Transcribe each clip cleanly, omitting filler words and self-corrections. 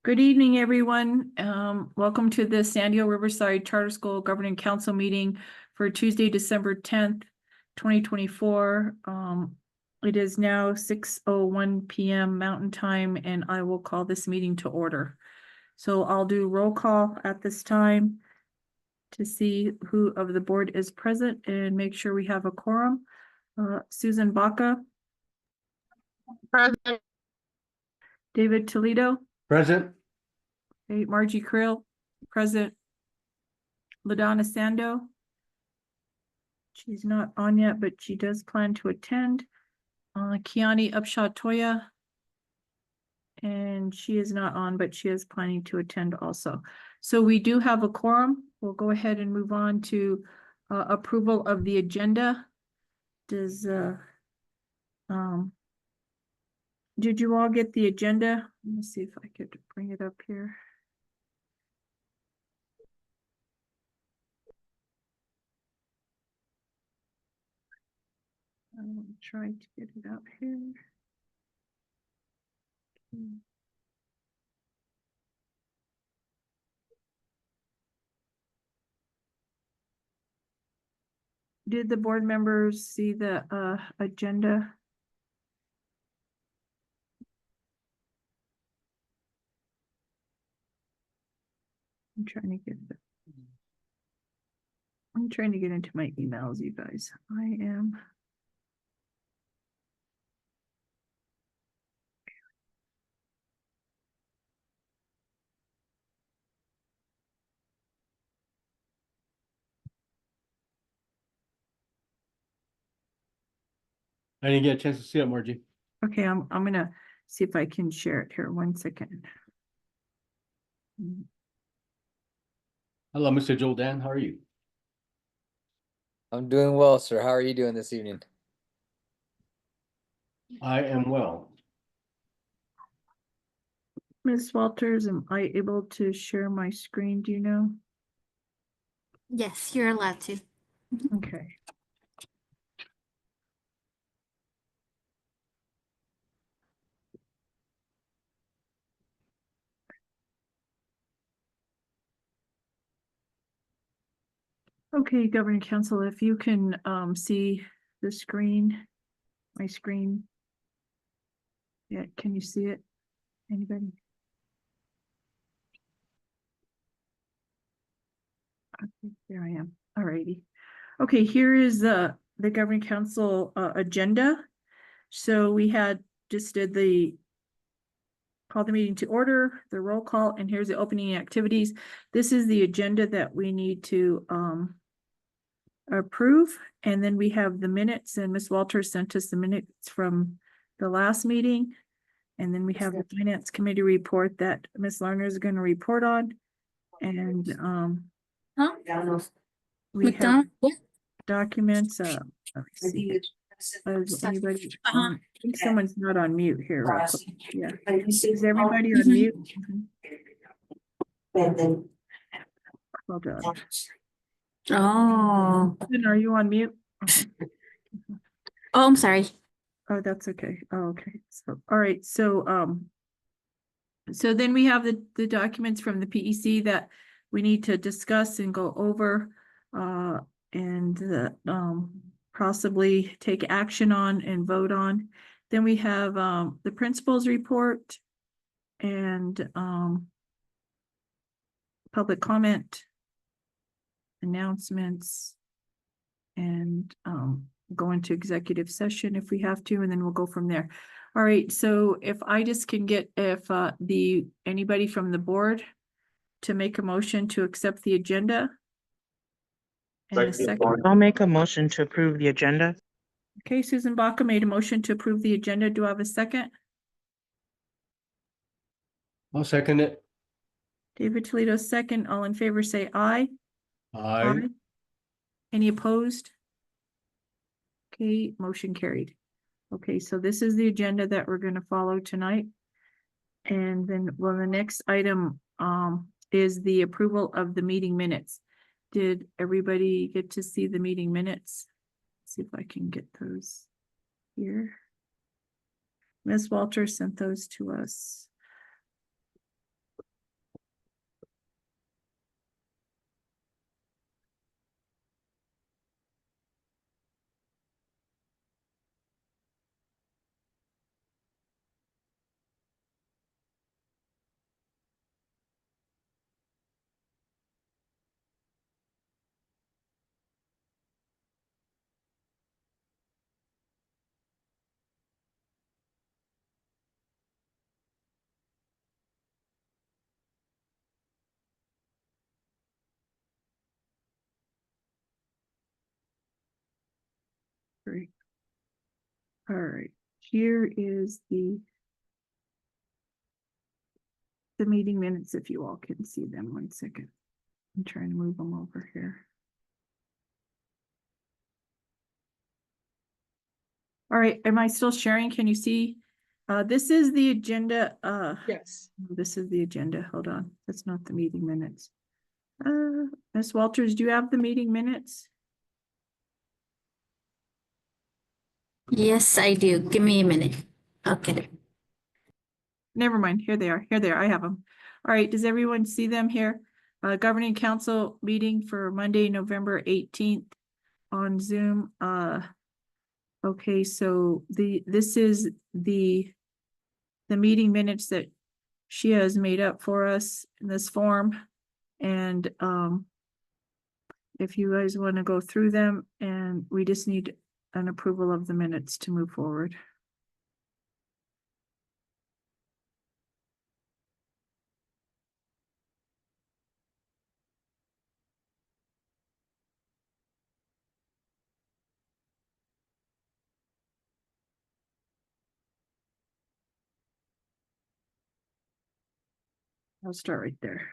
Good evening, everyone. Welcome to the Sandio Riverside Charter School Governing Council meeting for Tuesday, December 10th, 2024. It is now 6:01 p.m. Mountain Time, and I will call this meeting to order. So I'll do roll call at this time to see who of the board is present and make sure we have a quorum. Susan Baca. Present. David Toledo. Present. Okay, Margie Krill, present. LaDonna Sando. She's not on yet, but she does plan to attend. Kiani Upshaw Toya. And she is not on, but she is planning to attend also. So we do have a quorum. We'll go ahead and move on to approval of the agenda. Did you all get the agenda? Let me see if I could bring it up here. I'm trying to get it out here. Did the board members see the agenda? I'm trying to get into my emails, you guys. I am. I didn't get a chance to see it, Margie. Okay, I'm gonna see if I can share it here. 1 second. Hello, Mr. Joel Dan. How are you? I'm doing well, sir. How are you doing this evening? I am well. Ms. Walters, am I able to share my screen? Do you know? Yes, you're allowed to. Okay. Okay, Governing Council, if you can see the screen, my screen. Yeah, can you see it? Anybody? Okay, there I am. All righty. Okay, here is the Governing Council agenda. So we just did the call the meeting to order, the roll call, and here's the opening activities. This is the agenda that we need to approve, and then we have the minutes, and Ms. Walters sent us the minutes from the last meeting, and then we have the Finance Committee report that Ms. Lerner is going to report on, and we have documents. Let me see. Is anybody? I think someone's not on mute here. Yeah, is everybody on mute? Hold on. Oh. Are you on mute? Oh, I'm sorry. Oh, that's okay. Oh, okay. So, all right. So, so then we have the documents from the PEC that we need to discuss and go over, and possibly take action on and vote on. Then we have the principal's report and public comment, announcements, and go into executive session if we have to, and then we'll go from there. All right, so if I just can get anybody from the board to make a motion to accept the agenda. And a second. I'll make a motion to approve the agenda. Okay, Susan Baca made a motion to approve the agenda. Do I have a second? I'll second it. David Toledo, second. All in favor, say aye. Aye. Any opposed? Okay, motion carried. Okay, so this is the agenda that we're going to follow tonight. And then, well, the next item is the approval of the meeting minutes. Did everybody get to see the meeting minutes? Let's see if I can get those here. Ms. Walter sent those to us. Great. All right, here is the meeting minutes, if you all can see them. 1 second. I'm trying to move them over here. All right, am I still sharing? Can you see? This is the agenda. Yes. This is the agenda. Hold on. That's not the meeting minutes. Ms. Walters, do you have the meeting minutes? Yes, I do. Give me a minute. Okay. Never mind. Here they are. Here they are. I have them. All right. Does everyone see them here? Governing Council meeting for Monday, November 18th on Zoom. Okay, so this is the meeting minutes that she has made up for us in this form. And if you guys want to go through them, and we just need an approval of the minutes to move forward. I'll start right there.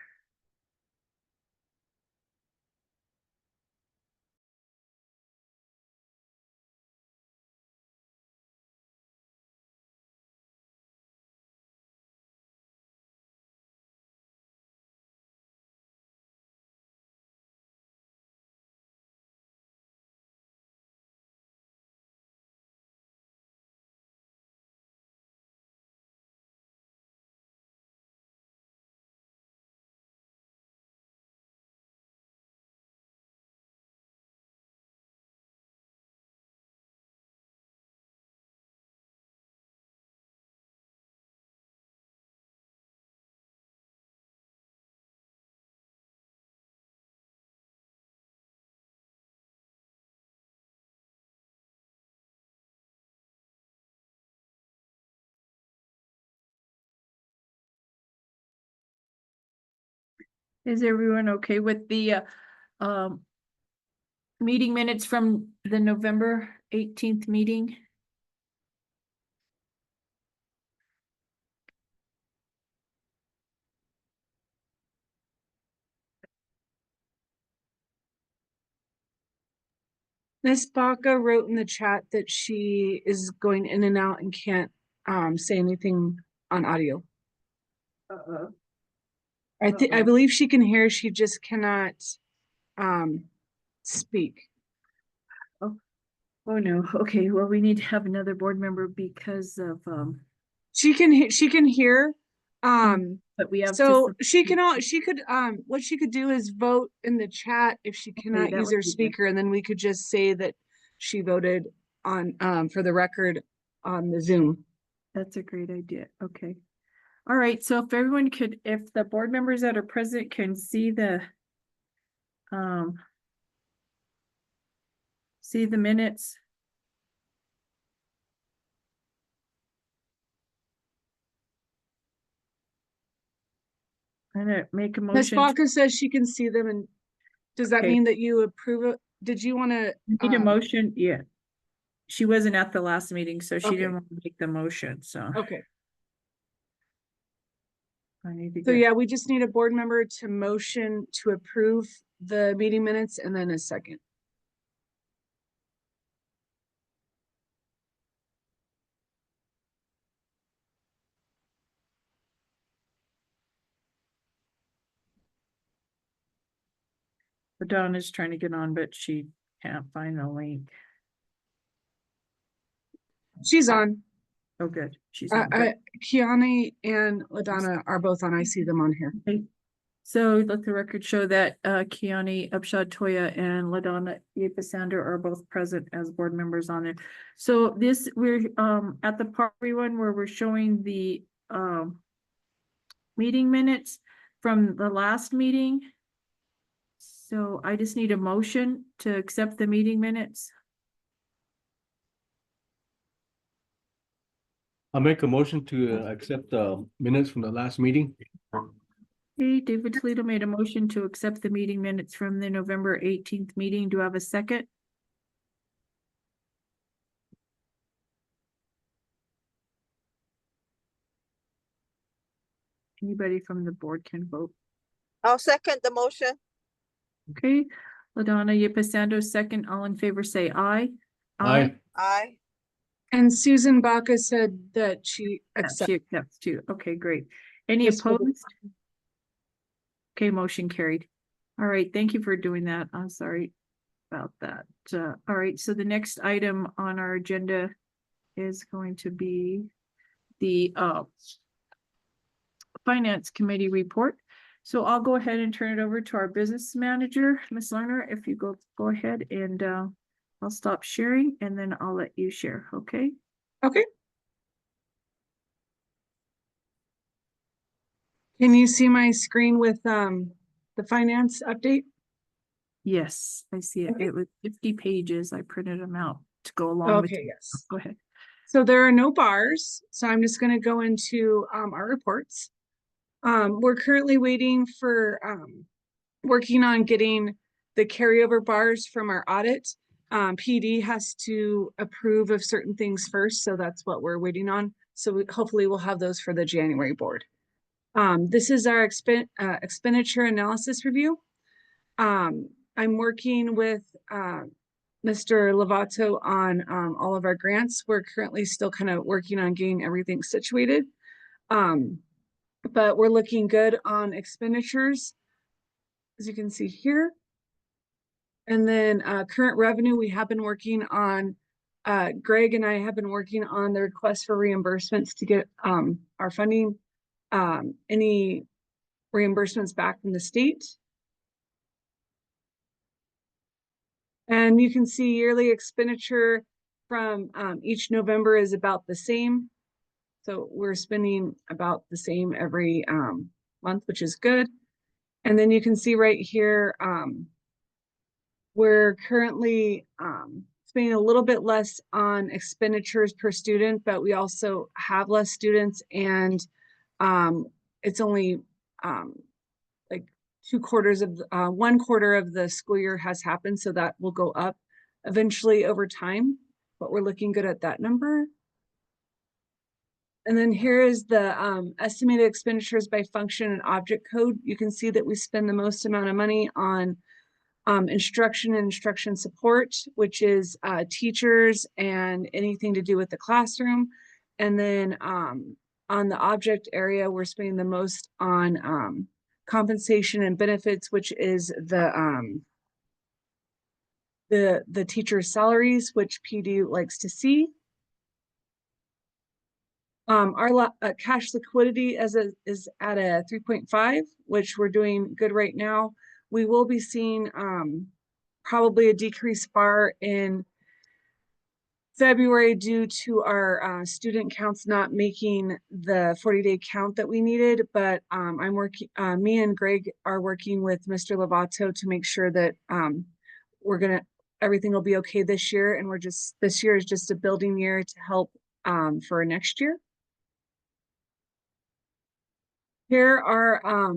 Is everyone okay with the um meeting minutes from the November 18th meeting? Miss Baca wrote in the chat that she is going in and out and can't say anything on audio. I believe she can hear, she just cannot speak. Oh no, okay, well, we need to have another board member because of She can hear. but we have So to. she could what she could do is vote in the chat if she cannot that use would her be good. speaker, and then we could just say that she voted on for the record on the Zoom. That's a great idea. Okay. All right, so if everyone could, if the board members that are present can see the minutes. I'm gonna make a Ms. motion. Baca says she can see them, and does that Okay. mean that you approve it? Did you want to? Need a motion? Yeah. She wasn't at the last meeting, so she Okay. didn't want to make the motion, so Okay, I need to so get. yeah, we just need a board member to motion to approve the meeting minutes and then a second. Dawn is trying to get on, but she can't find the link. She's on. Oh, good. She's on. Kiani and LaDonna are both on. I see them on here. Okay. So let the record show that Kiani Upshad Toya and LaDonna Yepasander are both present as board members on it. So this, we're at the part one where we're showing the meeting minutes from the last meeting. So I just need a motion to accept the meeting minutes. I'll make a motion to accept the minutes from the last meeting. Okay, David Toledo made a motion to accept the meeting minutes from the November 18th meeting. Do I have a second? Anybody from the board can vote. I'll second the motion. Okay, LaDonna Yepasando, second. All in favor, say aye. Aye. Aye. And Susan Baca said that she accepts. She accepts too. Okay, great. Any Yes, for the- opposed? Okay, motion carried. All right, thank you for doing that. I'm sorry about that. All right, so the next item on our agenda is going to be the Finance Committee report. So I'll go ahead and turn it over to our business manager, Ms. Lerner. If you go ahead and I'll stop sharing and then I'll let you share, okay? Okay. Can you see my screen with the finance update? Yes, I see it. Okay. It was 50 pages. I printed them out to go along with. Okay, yes. Go ahead. So there are no bars, so I'm just gonna go into our reports. We're currently waiting for working on getting the carryover bars from our audit. PD has to approve of certain things first, so that's what we're waiting on. So hopefully we'll have those for the January board. This is our expenditure analysis review. I'm working with Mr. Lovato on all of our grants. We're currently still kind of working on getting everything situated. But we're looking good on expenditures, as you can see here. And then current revenue, we have been working on, Greg and I have been working on the request for reimbursements to get our funding, any reimbursements back from the state. And you can see yearly expenditure from each November is about the same. So we're spending about the same every month, which is good. And then you can see right here, we're currently spending a little bit less on expenditures per student, but we also have less students, and it's only like 1 quarter of the school year has happened, so that will go up eventually over time, but we're looking good at that number. And then here is the estimated expenditures by function and object code. You can see that we spend the most amount of money on instruction and instruction support, which is teachers and anything to do with the classroom. And then on the object area, we're spending the most on compensation and benefits, which is the teacher's salaries, which PD likes to see. Our cash liquidity is at a 3.5, which we're doing good right now. We will be seeing probably a decreased bar in February due to our student counts not making the 40-day count that we needed. But I'm working, me and Greg are working with Mr. Lovato to make sure that everything will be okay this year. And this year is just a building year to help for next year. Here are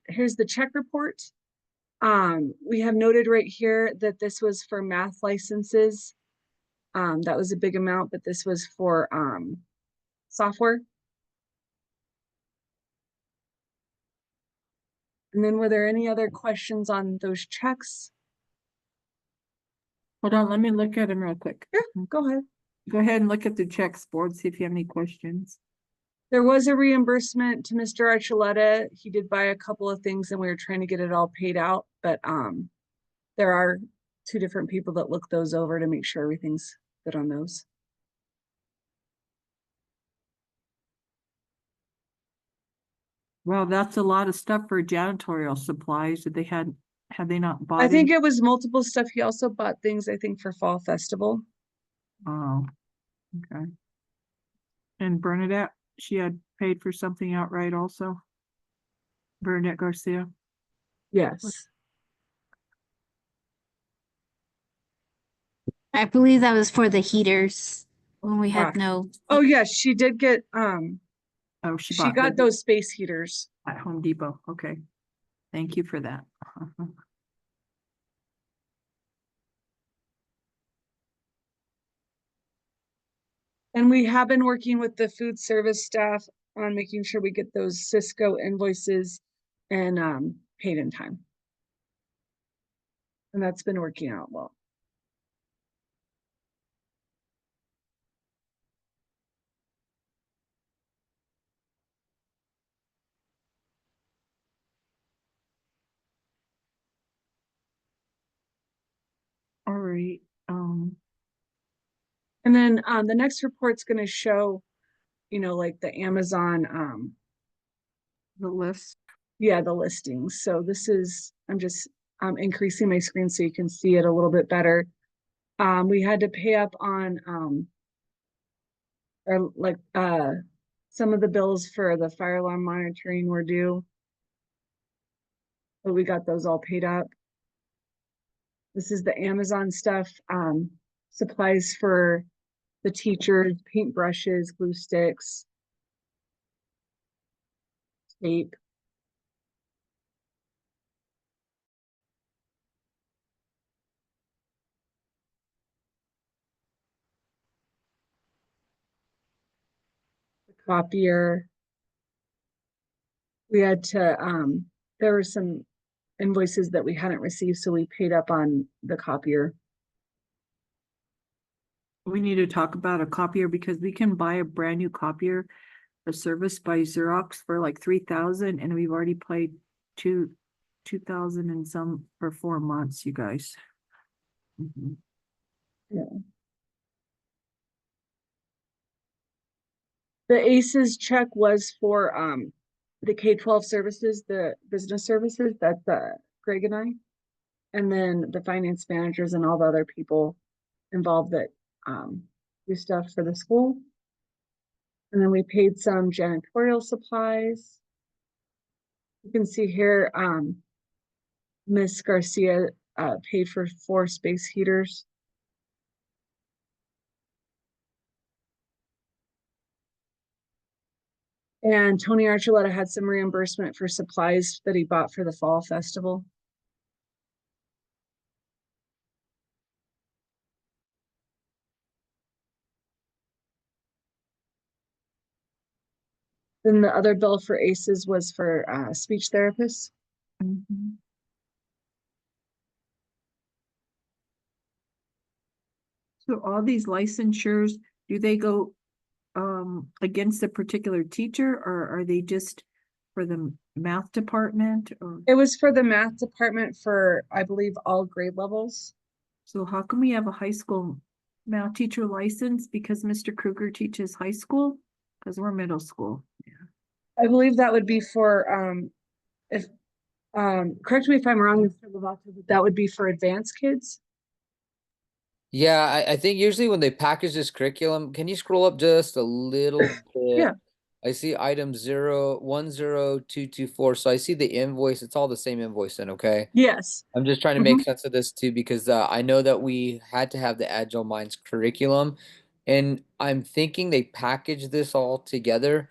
here's the check report. We have noted right here that this was for math licenses. That was a big amount, but this was for software. And then were there any other questions on those checks? Hold on, let me look at them real quick. Yeah, go ahead. Go ahead and look at the checks board, see if you have any questions. There was a reimbursement to Mr. Archuleta. He did buy a couple of things and we were trying to get it all paid out, but there are 2 different people that look those over to make sure everything's good on those. Well, that's a lot of stuff for janitorial supplies. Did they had they not bought I think any? it was multiple stuff. He also bought things, I think, for Fall Festival. Oh, okay. And Bernadette, she had paid for something outright also? Bernadette Garcia? Yes. I believe that was for the heaters when we Ah. had no. Oh, yes, she did get, Oh, she she bought got the- those space heaters. at Home Depot. Okay. Thank you for that. And we have been working with the food service staff on making sure we get those Cisco invoices and paid in time. And that's been working out well. All right, And then the next report's gonna show, you know, like the Amazon, the list. yeah, the listings. So this is, I'm just increasing my screen so you can see it a little bit better. We had to pay up on or like some of the bills for the fire alarm monitoring were due. But we got those all paid up. This is the Amazon stuff, supplies for the teachers, paint brushes, glue sticks, tape. The copier. We had to, there were some invoices that we hadn't received, so we paid up on the copier. We need to talk about a copier because we can buy a brand new copier, a service by Xerox for like 3,000 and we've already paid 2,000 and some for 4 months, you guys. Mhm. The ACES check was for the K-12 services, the business services, that's Greg and I. And then the finance managers and all the other people involved that do stuff for the school. And then we paid some janitorial supplies. You can see here, Miss Garcia paid for 4 space heaters. And Tony Archuleta had some reimbursement for supplies that he bought for the fall festival. Then the other bill for ACES was for speech therapists. Mhm. So all these licensures, do they go against a particular teacher or are they just for the math department or? It was for the math department for, I believe, all grade levels. So how come we have a high school math teacher license because Mr. Kruger teaches high school? Because we're middle school. I believe that would be for if correct me if I'm wrong, Mr. Lovato, but that would be for advanced kids. Yeah, I think usually when they package this curriculum, can you scroll up just a little bit? Yeah. I see item 010224. So I see the invoice. It's all the same invoice then, okay? Yes. I'm just trying to make sense of this too because I know that we had to have the Agile Minds curriculum, and I'm thinking they package this all together.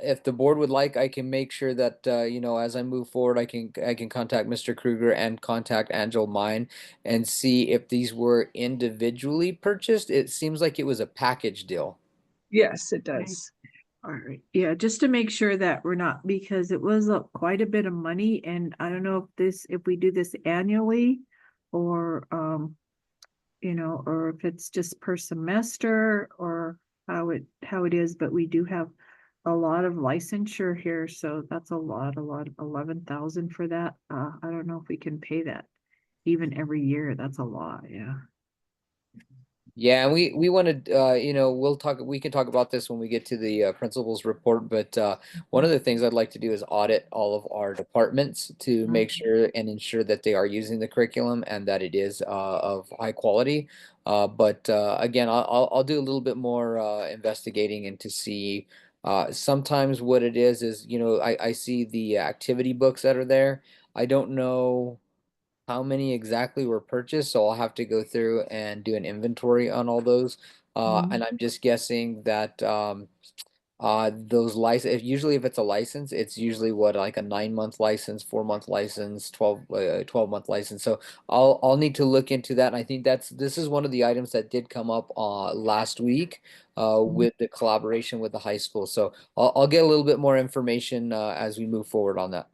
If the board would like, I can make sure that you know, as I move forward, I can contact Mr. Kruger and contact Agile Mind and see if these were individually purchased. It seems like it was a package deal. Yes, it Right. does. All right, yeah, just to make sure that we're not, because it was quite a bit of money and I don't know if we do this annually or, you know, or if it's just per semester or how it is, but we do have a lot of licensure here, so that's a lot, 11,000 for that. I don't know if we can pay that even every year. That's a lot, yeah. Yeah, and we wanted, we can talk about this when we get to the principal's report, but one of the things I'd like to do is audit all of our departments to make sure and ensure that they are using the curriculum and that it is of high quality. But again, I'll do a little bit more investigating and to see sometimes what it is, I see the activity books that are there. I don't know how many exactly were purchased, so I'll have to go through and do an inventory on all those. And I'm just guessing that those license usually if it's a license, it's usually what like a 9-month license, 4-month license, 12-month license. So I'll need to look into that. And I think this is one of the items that did come up last week with the collaboration with the high school. So I'll get a little bit more information as we move forward on that.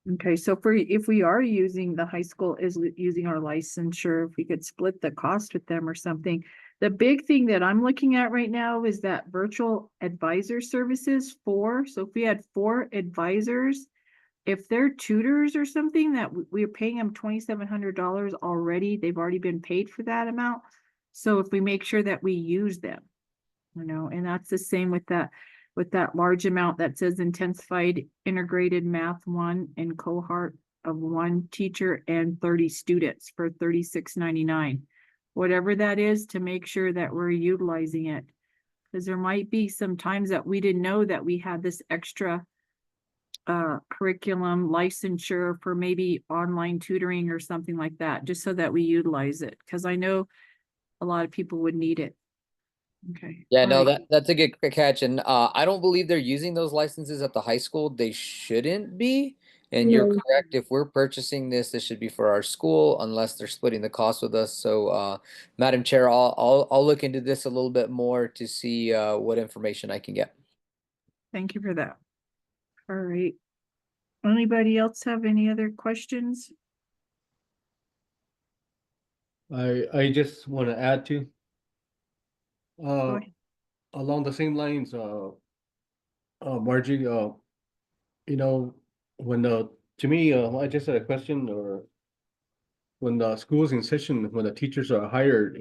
Okay, so if we are using the high school is using our licensure, if we could split the cost with them or something. The big thing that I'm looking at right now is that virtual advisor services so if we had 4 advisors, if they're tutors or something that we're paying them $2,700 already, they've already been paid for that amount. So if we make sure that we use them, and that's the same with that large amount that says intensified integrated math 1 and cohort of 1 teacher and 30 students for $36.99. Whatever that is, to make sure that we're utilizing it. Because there might be some times that we didn't know that we had this extra curriculum licensure for maybe online tutoring or something like that, just so that we utilize it. Because I know a lot of people would need it. Okay. Yeah, All no, right. that's a good catch. And I don't believe they're using those licenses at the high school. They shouldn't be. And you're No. correct. If we're purchasing this should be for our school unless they're splitting the cost with us. So Madam Chair, I'll look into this a little bit more to see what information I can get. Thank you for that. All right. Anybody else have any other questions? I just want to add to Go uh ahead. along the same lines, Margie, you know, when to me, I just had a question, or when the school's in session, when the teachers are hired,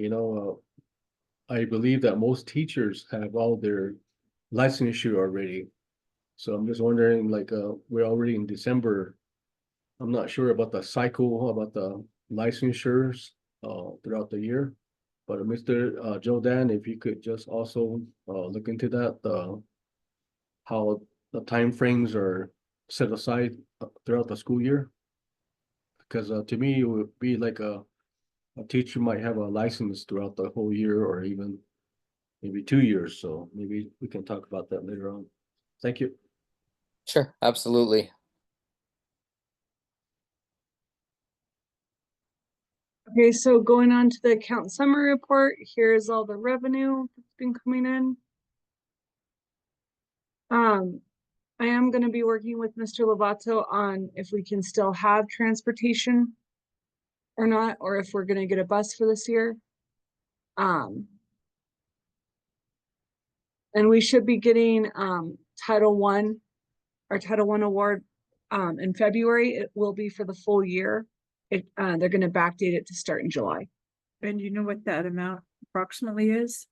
I believe that most teachers have all their licensure already. So I'm just wondering, like, we're already in December. I'm not sure about the cycle, about the licensures throughout the year. But Mr. Joe if you could just also look into that, how the timeframes are set aside throughout the school year. Because to me, it would be like a teacher might have a license throughout the whole year or even maybe 2 years. So maybe we can talk about that later on. Thank you. Sure, absolutely. Okay, so going on to the account summary report, here's all the revenue that's been coming in. I am gonna be working with Mr. Lovato on if we can still have transportation or not, or if we're gonna get a bus for this year. And we should be getting our Title I award in February. It will be for the full year. They're gonna backdate it to start in July. And you know what that amount approximately is?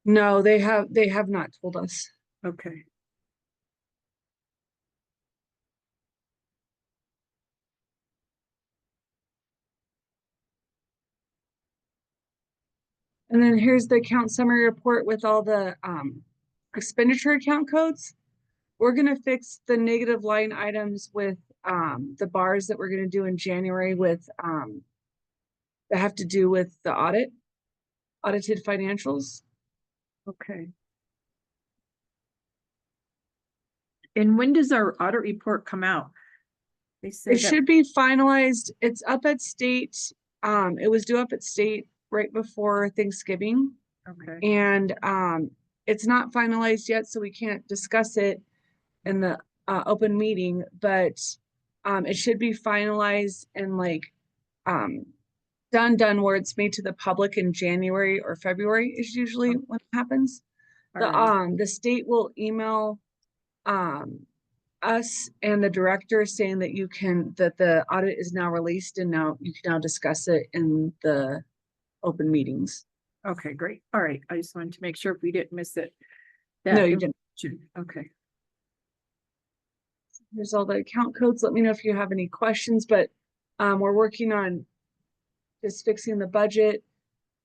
No, they have not told us. Okay. And then here's the account summary report with all the expenditure account codes. We're gonna fix the negative line items with the bars that we're gonna do in January with that have to do with the audited financials. Okay. And when does our audit report come out? They said It that, should be finalized. It's up at state. It was due up at state right before Thanksgiving. okay, And it's not finalized yet, so we can't discuss it in the open meeting, but it should be finalized and like done where it's made to the public in January or February is usually when it happens. alright. The state will email us and the director saying that that the audit is now released and now you can now discuss it in the open meetings. Okay, great. All right. I just wanted to make sure if we didn't miss it. No, That you didn't. information. Okay. Here's all the account codes. Let me know if you have any questions, but we're working on just fixing the budget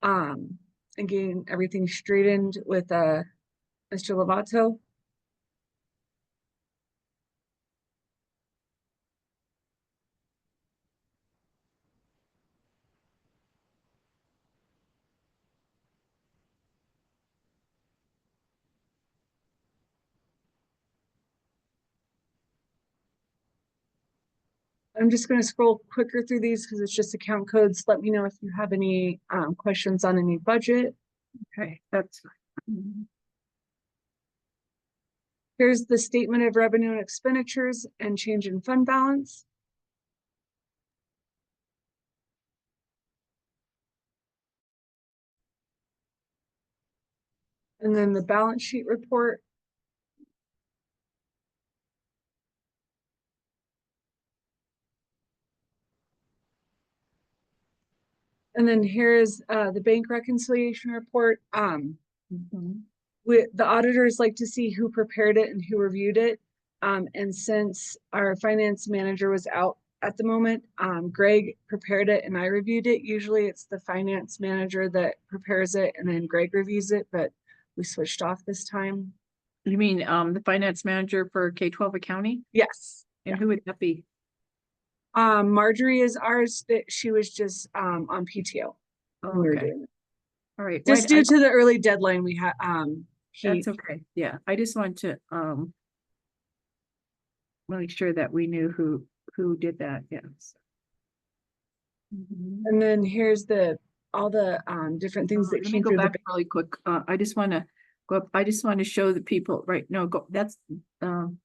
and getting everything straightened with Mr. Lovato. I'm just going to scroll quicker through these because it's just account codes. Let me know if you have any questions on any budget. Okay, that's fine. Here's the statement of revenue and expenditures and change in fund balance. And then the balance sheet report. And then here's the bank reconciliation report. Mhm. The auditors like to see who prepared it and who reviewed it. And since our finance manager was out at the moment, Greg prepared it and I reviewed it. Usually it's the finance manager that prepares it and then Greg reviews it, but we switched off this time. You mean, the finance manager for K-12 accounting? Yes. And who would that be? Marjorie is ours, that she was just on PTO. Oh, when we were okay. doing it. All right. Just due to the early deadline we had, That's okay. Yeah, I just want to, make sure that we knew who did that. Yes. Mhm. and then here's all the different things that Let me came go through the. back really quick. I just want to go up. I just want to show the people, right? No, go, that's,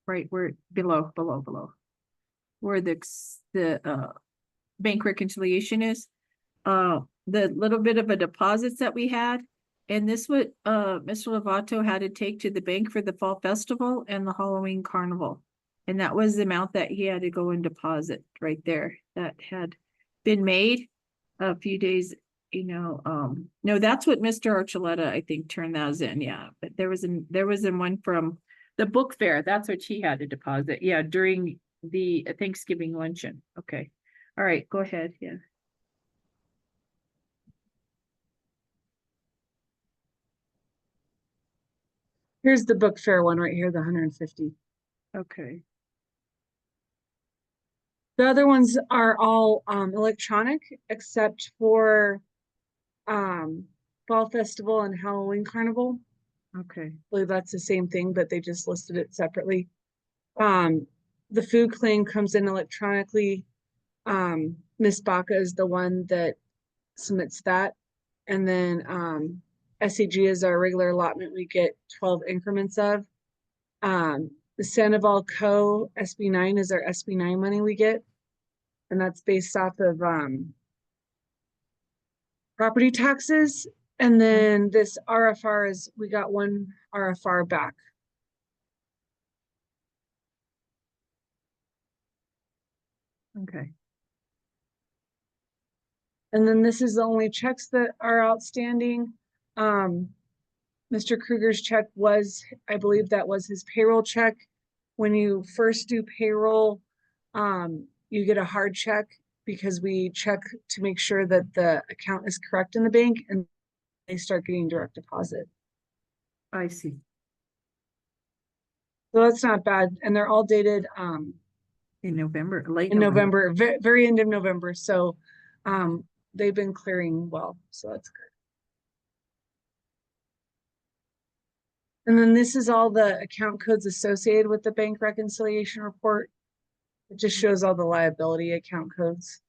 right where below. Where the bank reconciliation is. The little bit of a deposits that we had. And this would, Mr. Lovato had to take to the bank for the fall festival and the Halloween carnival. And that was the amount that he had to go and deposit right there that had been made a few days, no, that's what Mr. Archuleta, I think, turned those in, yeah. But there was one from the book fair, that's what he had to deposit, yeah, during the Thanksgiving luncheon, okay. All right, go ahead, yeah. Here's the book fair one right here, the 150. Okay, The other ones are all electronic except for Fall Festival and Halloween Carnival. okay, I believe that's the same thing, but they just listed it separately. The food claim comes in electronically. Miss Baca is the one that submits that. And then SEG is our regular allotment we get 12 increments of. The Sandoval Co. SB9 is our SB9 money we get. And that's based off of property taxes. And then this RFR is, we got one RFR back. okay, And then this is the only checks that are outstanding. Mr. Kruger's check was, I believe that was his payroll check. When you first do payroll, you get a hard check because we check to make sure that the account is correct in the bank and they start getting direct deposit. I see, So that's not bad. And they're all dated in November, late in November. November, very end of November. So they've been clearing well, so that's good. And then this is all the account codes associated with the bank reconciliation report. It just shows all the liability account codes.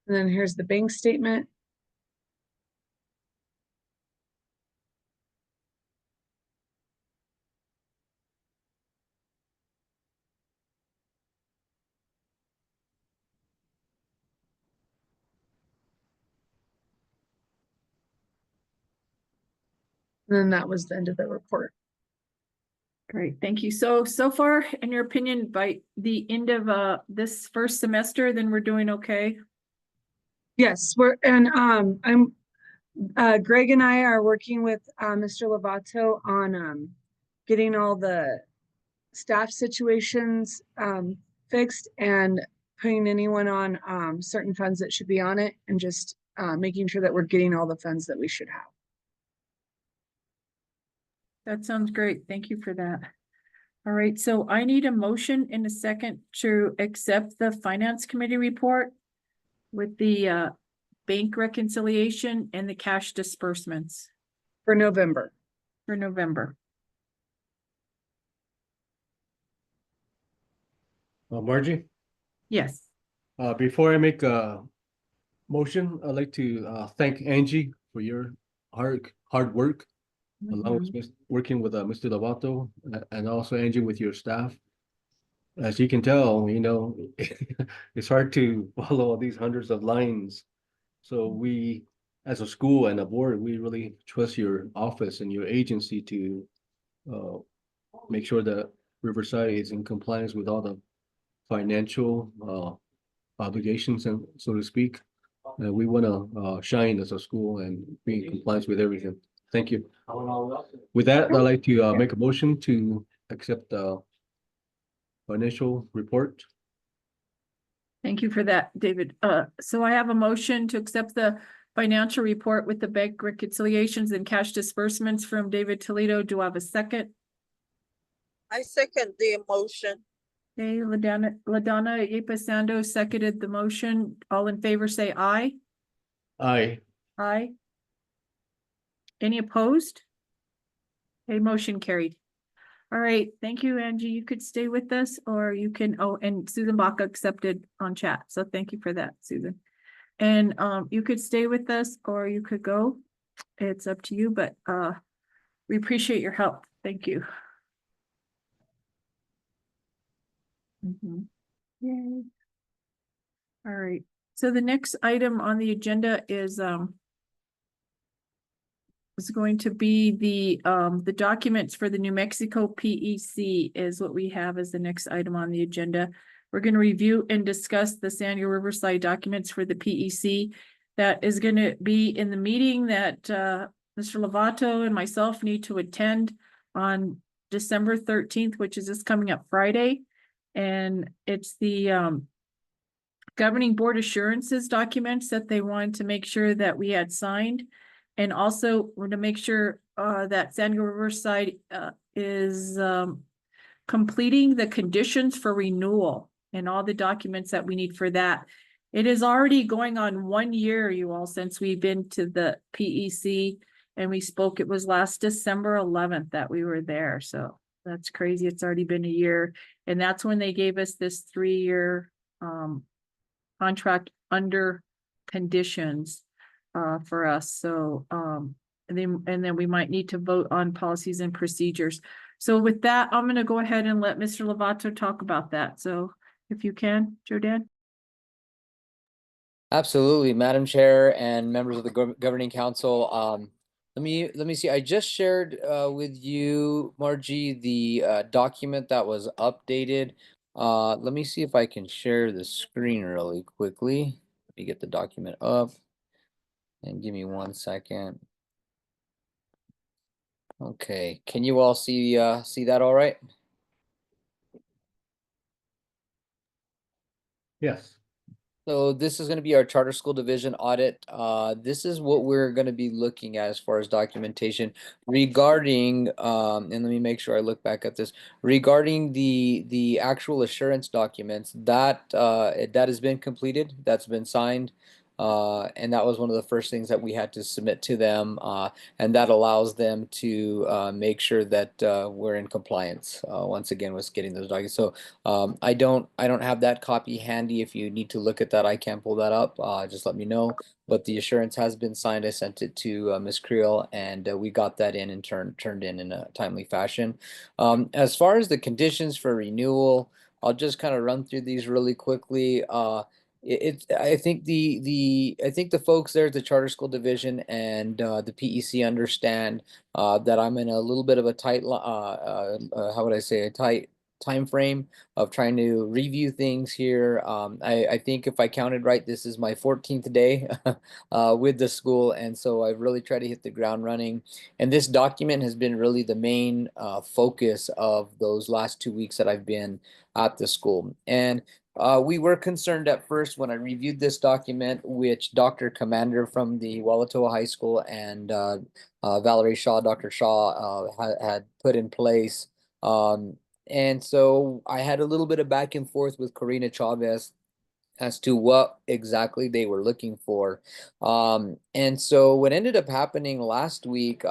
And then here's the bank statement. And then that was the end of the report. Great, thank you. So far, in your opinion, by the end of this first semester, then we're doing okay? Yes, Greg and I are working with, Mr. Lovato on, getting all the staff situations, fixed and putting anyone on, certain funds that should be on it and just, making sure that we're getting all the funds that we should have. That sounds great. Thank you for that. All right, so I need a motion in a second to accept the finance committee report with the bank reconciliation and the cash disbursements For November. for November. Margie, Yes. before I make a motion, I'd like to thank Angie for your hard work, along with working with Mr. Lovato, and also Angie with your staff. As you can tell, it's hard to follow all these hundreds of lines. So we, as a school and a board, we really trust your office and your agency to make sure that Riverside is in compliance with all the financial obligations, and so to speak. We want to shine as a school and be in compliance with everything. Thank you. With that, I'd like to make a motion to accept the financial report. Thank you for that, David. So I have a motion to accept the financial report with the bank reconciliations and cash disbursements from David Toledo. Do I have a second? I second the motion. Okay, Ladonna Yepasando seconded the motion. All in favor, say aye. Aye. Aye. Any opposed? Okay, motion carried. All right, thank you, Angie. You could stay with us or you can, oh, and Susan Baca accepted on chat. So thank you for that, Susan. And you could stay with us or you could go. It's up to you, but we appreciate your help. Thank you. Yay. All right, so the next item on the agenda is going to be the documents for the New Mexico PEC is what we have as the next item on the agenda. We're going to review and discuss the San Diego Riverside documents for the PEC. That is going to be in the meeting that Mr. Lovato and myself need to attend on December 13th, which is this coming up Friday. And it's the governing board assurances documents that they wanted to make sure that we had signed. And also we're to make sure that San Diego Riverside is completing the conditions for renewal and all the documents that we need for that. It is already going on 1 year, you all, since we've been to the PEC and we spoke. It was last December 11th that we were there. So that's crazy. It's already been a year. And that's when they gave us this 3-year contract under conditions for us. So and then we might need to vote on policies and procedures. So with that, I'm going to go ahead and let Mr. Lovato talk about that. So if you can, Jordan. Absolutely, Madam Chair and members of the governing council. Let me see. I just shared with you, Margie, the document that was updated. Let me see if I can share the screen really quickly. Let me get the document up and give me 1 second. Okay, can you all see that all right? Yes. So this is going to be our charter school division audit. This is what we're going to be looking at as far as documentation regarding, and let me make sure I look back at this, regarding the actual assurance documents that that has been completed, that's been signed. And that was one of the first things that we had to submit to them, and that allows them to make sure that we're in compliance once again with getting those documents. So I don't have that copy handy. If you need to look at that, I can pull that up. Just let me know. But the assurance has been signed. I sent it to Ms. Creel, and we got that in and turned in a timely fashion. As far as the conditions for renewal, I'll just kind of run through these really quickly. I think I think the folks there at the charter school division and the PEC understand that I'm in a little bit of a tight how would I say, a tight time frame of trying to review things here. I think if I counted right, this is my 14th day with the school, and so I've really tried to hit the ground running. And this document has been really the main focus of those last 2 weeks that I've been at the school. And we were concerned at first when I reviewed this document, which Dr. Commander from the Walatoa High School and Valerie Shaw, Dr. Shaw, had put in place. And so I had a little bit of back and forth with Karina Chavez as to what exactly they were looking for. And so what ended up happening last week,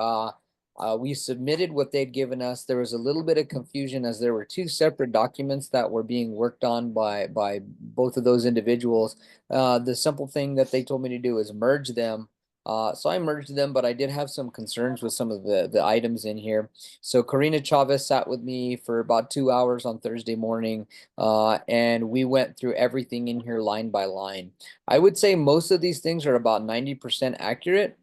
we submitted what they'd given us. There was a little bit of confusion as there were two separate documents that were being worked on by both of those individuals. The simple thing that they told me to do is merge them. So I merged them, but I did have some concerns with some of the items in here. So Karina Chavez sat with me for about 2 hours on Thursday morning, and we went through everything in here line by line. I would say most of these things are about 90% accurate.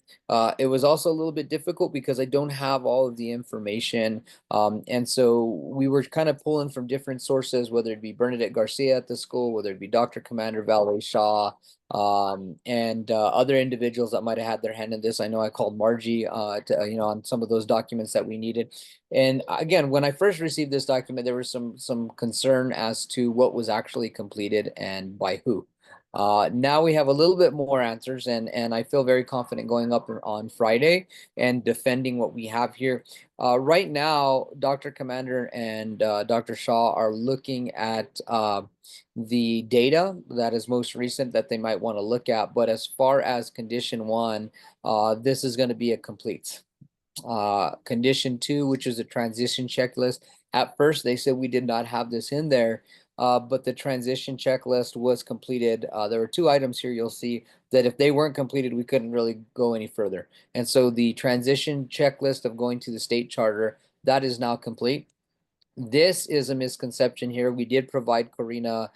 It was also a little bit difficult because I don't have all of the information. And so we were kind of pulling from different sources, whether it be Bernadette Garcia at the school, whether it be Dr. Commander Valerie Shaw, and other individuals that might have had their hand in this. I know I called Margie, to, on some of those documents that we needed. And again, when I first received this document, there was some concern as to what was actually completed and by who. Now we have a little bit more answers, and I feel very confident going up on Friday and defending what we have here. Right now, Dr. Commander and Dr. Shaw are looking at the data that is most recent that they might want to look at. But as far as condition one, this is going to be a complete. Condition two, which is a transition checklist. At first, they said we did not have this in there, but the transition checklist was completed. There were two items here you'll see that if they weren't completed, we couldn't really go any further. And so the transition checklist of going to the state charter, that is now complete. This is a misconception here. We did provide Karina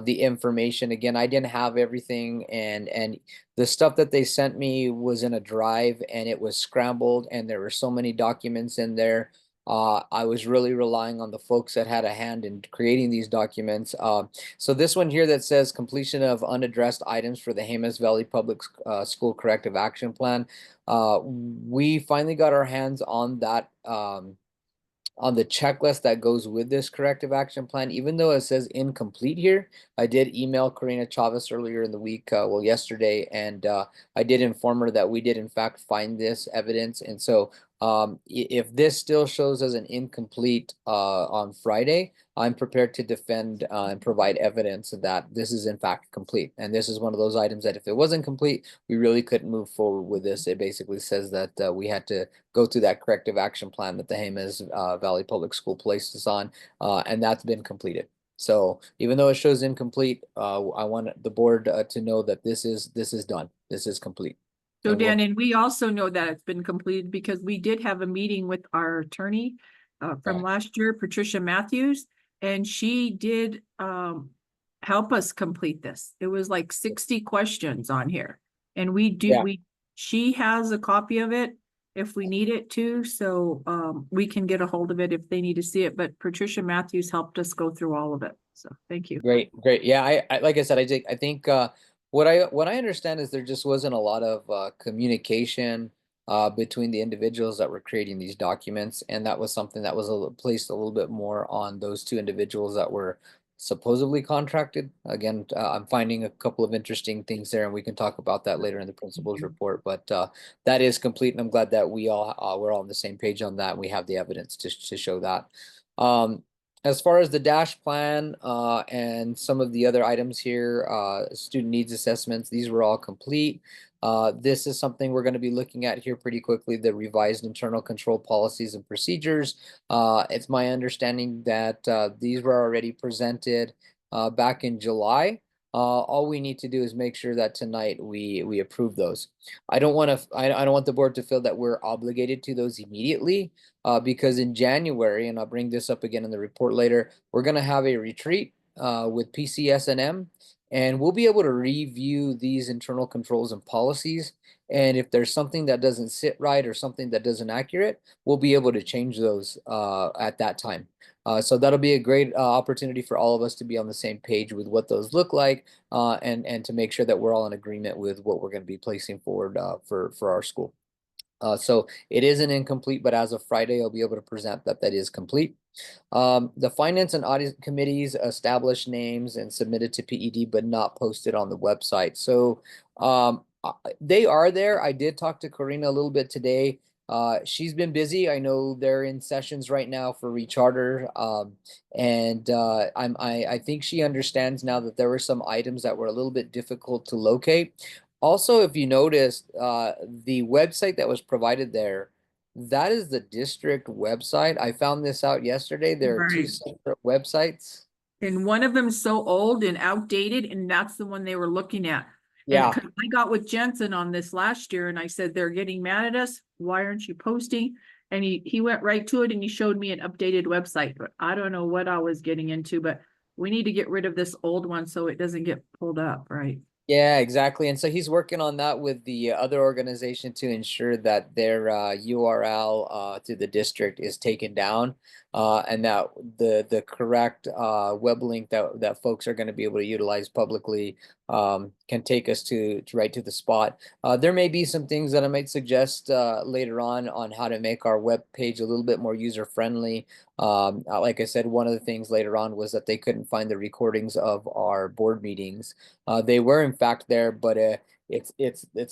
the information. Again, I didn't have everything, and the stuff that they sent me was in a drive and it was scrambled, and there were so many documents in there. I was really relying on the folks that had a hand in creating these documents. So this one here that says completion of unaddressed items for the Jemez Valley Public School Corrective Action Plan. We finally got our hands on that, on the checklist that goes with this corrective action plan. Even though it says incomplete here, I did email Karina Chavez earlier in the week, yesterday, and I did inform her that we did in fact find this evidence. And so if this still shows as an incomplete on Friday, I'm prepared to defend and provide evidence that this is in fact complete. And this is one of those items that if it wasn't complete, we really couldn't move forward with this. It basically says that we had to go through that corrective action plan that the Jemez Valley Public School placed us on, and that's been completed. So even though it shows incomplete, I want the board to know that this is done. This is complete. So And we'll- Dan, and we also know that it's been completed because we did have a meeting with our attorney from Right. last year, Patricia Matthews, and she did help us complete this. It was like 60 questions on here. And Yeah. she has a copy of it if we need it to, so we can get a hold of it if they need to see it. But Patricia Matthews helped us go through all of it. So thank you. Great. Yeah, I like I said, I think what I understand is there just wasn't a lot of communication between the individuals that were creating these documents, and that was something that was placed a little bit more on those two individuals that were supposedly contracted. Again, I'm finding a couple of interesting things there, and we can talk about that later in the principal's report. But that is complete, and I'm glad that we're all on the same page on that. And we have the evidence to show that. As far as the DASH plan and some of the other items here, student needs assessments, these were all complete. This is something we're going to be looking at here pretty quickly, the revised internal control policies and procedures. It's my understanding that these were already presented back in July. All we need to do is make sure that tonight we approve those. I don't want the board to feel that we're obligated to those immediately, because in January, and I'll bring this up again in the report later, we're going to have a retreat with PCSNM, and we'll be able to review these internal controls and policies. And if there's something that doesn't sit right or something that isn't accurate, we'll be able to change those at that time. So that'll be a great opportunity for all of us to be on the same page with what those look like, and to make sure that we're all in agreement with what we're going to be placing forward for our school. So it isn't incomplete, but as of Friday, I'll be able to present that that is complete. The finance and audit committees established names and submitted to PED, but not posted on the website. So they are there. I did talk to Karina a little bit today. She's been busy. I know they're in sessions right now for recharter. And I think she understands now that there were some items that were a little bit difficult to locate. Also, if you noticed, the website that was provided there, that is the district website. I found this out yesterday. There are two Right. separate websites. And one of them's so old and outdated, and that's the one they were looking at. Yeah. And 'cause I got with Jensen on this last year and I said, they're getting mad at us. Why aren't you posting? And he went right to it and he showed me an updated website, but I don't know what I was getting into, but we need to get rid of this old one so it doesn't get pulled up, right? Yeah, exactly. And so he's working on that with the other organization to ensure that their URL to the district is taken down, and that the correct web link that folks are going to be able to utilize publicly can take us to right to the spot. There may be some things that I might suggest later on how to make our web page a little bit more user friendly. Like I said, one of the things later on was that they couldn't find the recordings of our board meetings. They were in fact there, but it's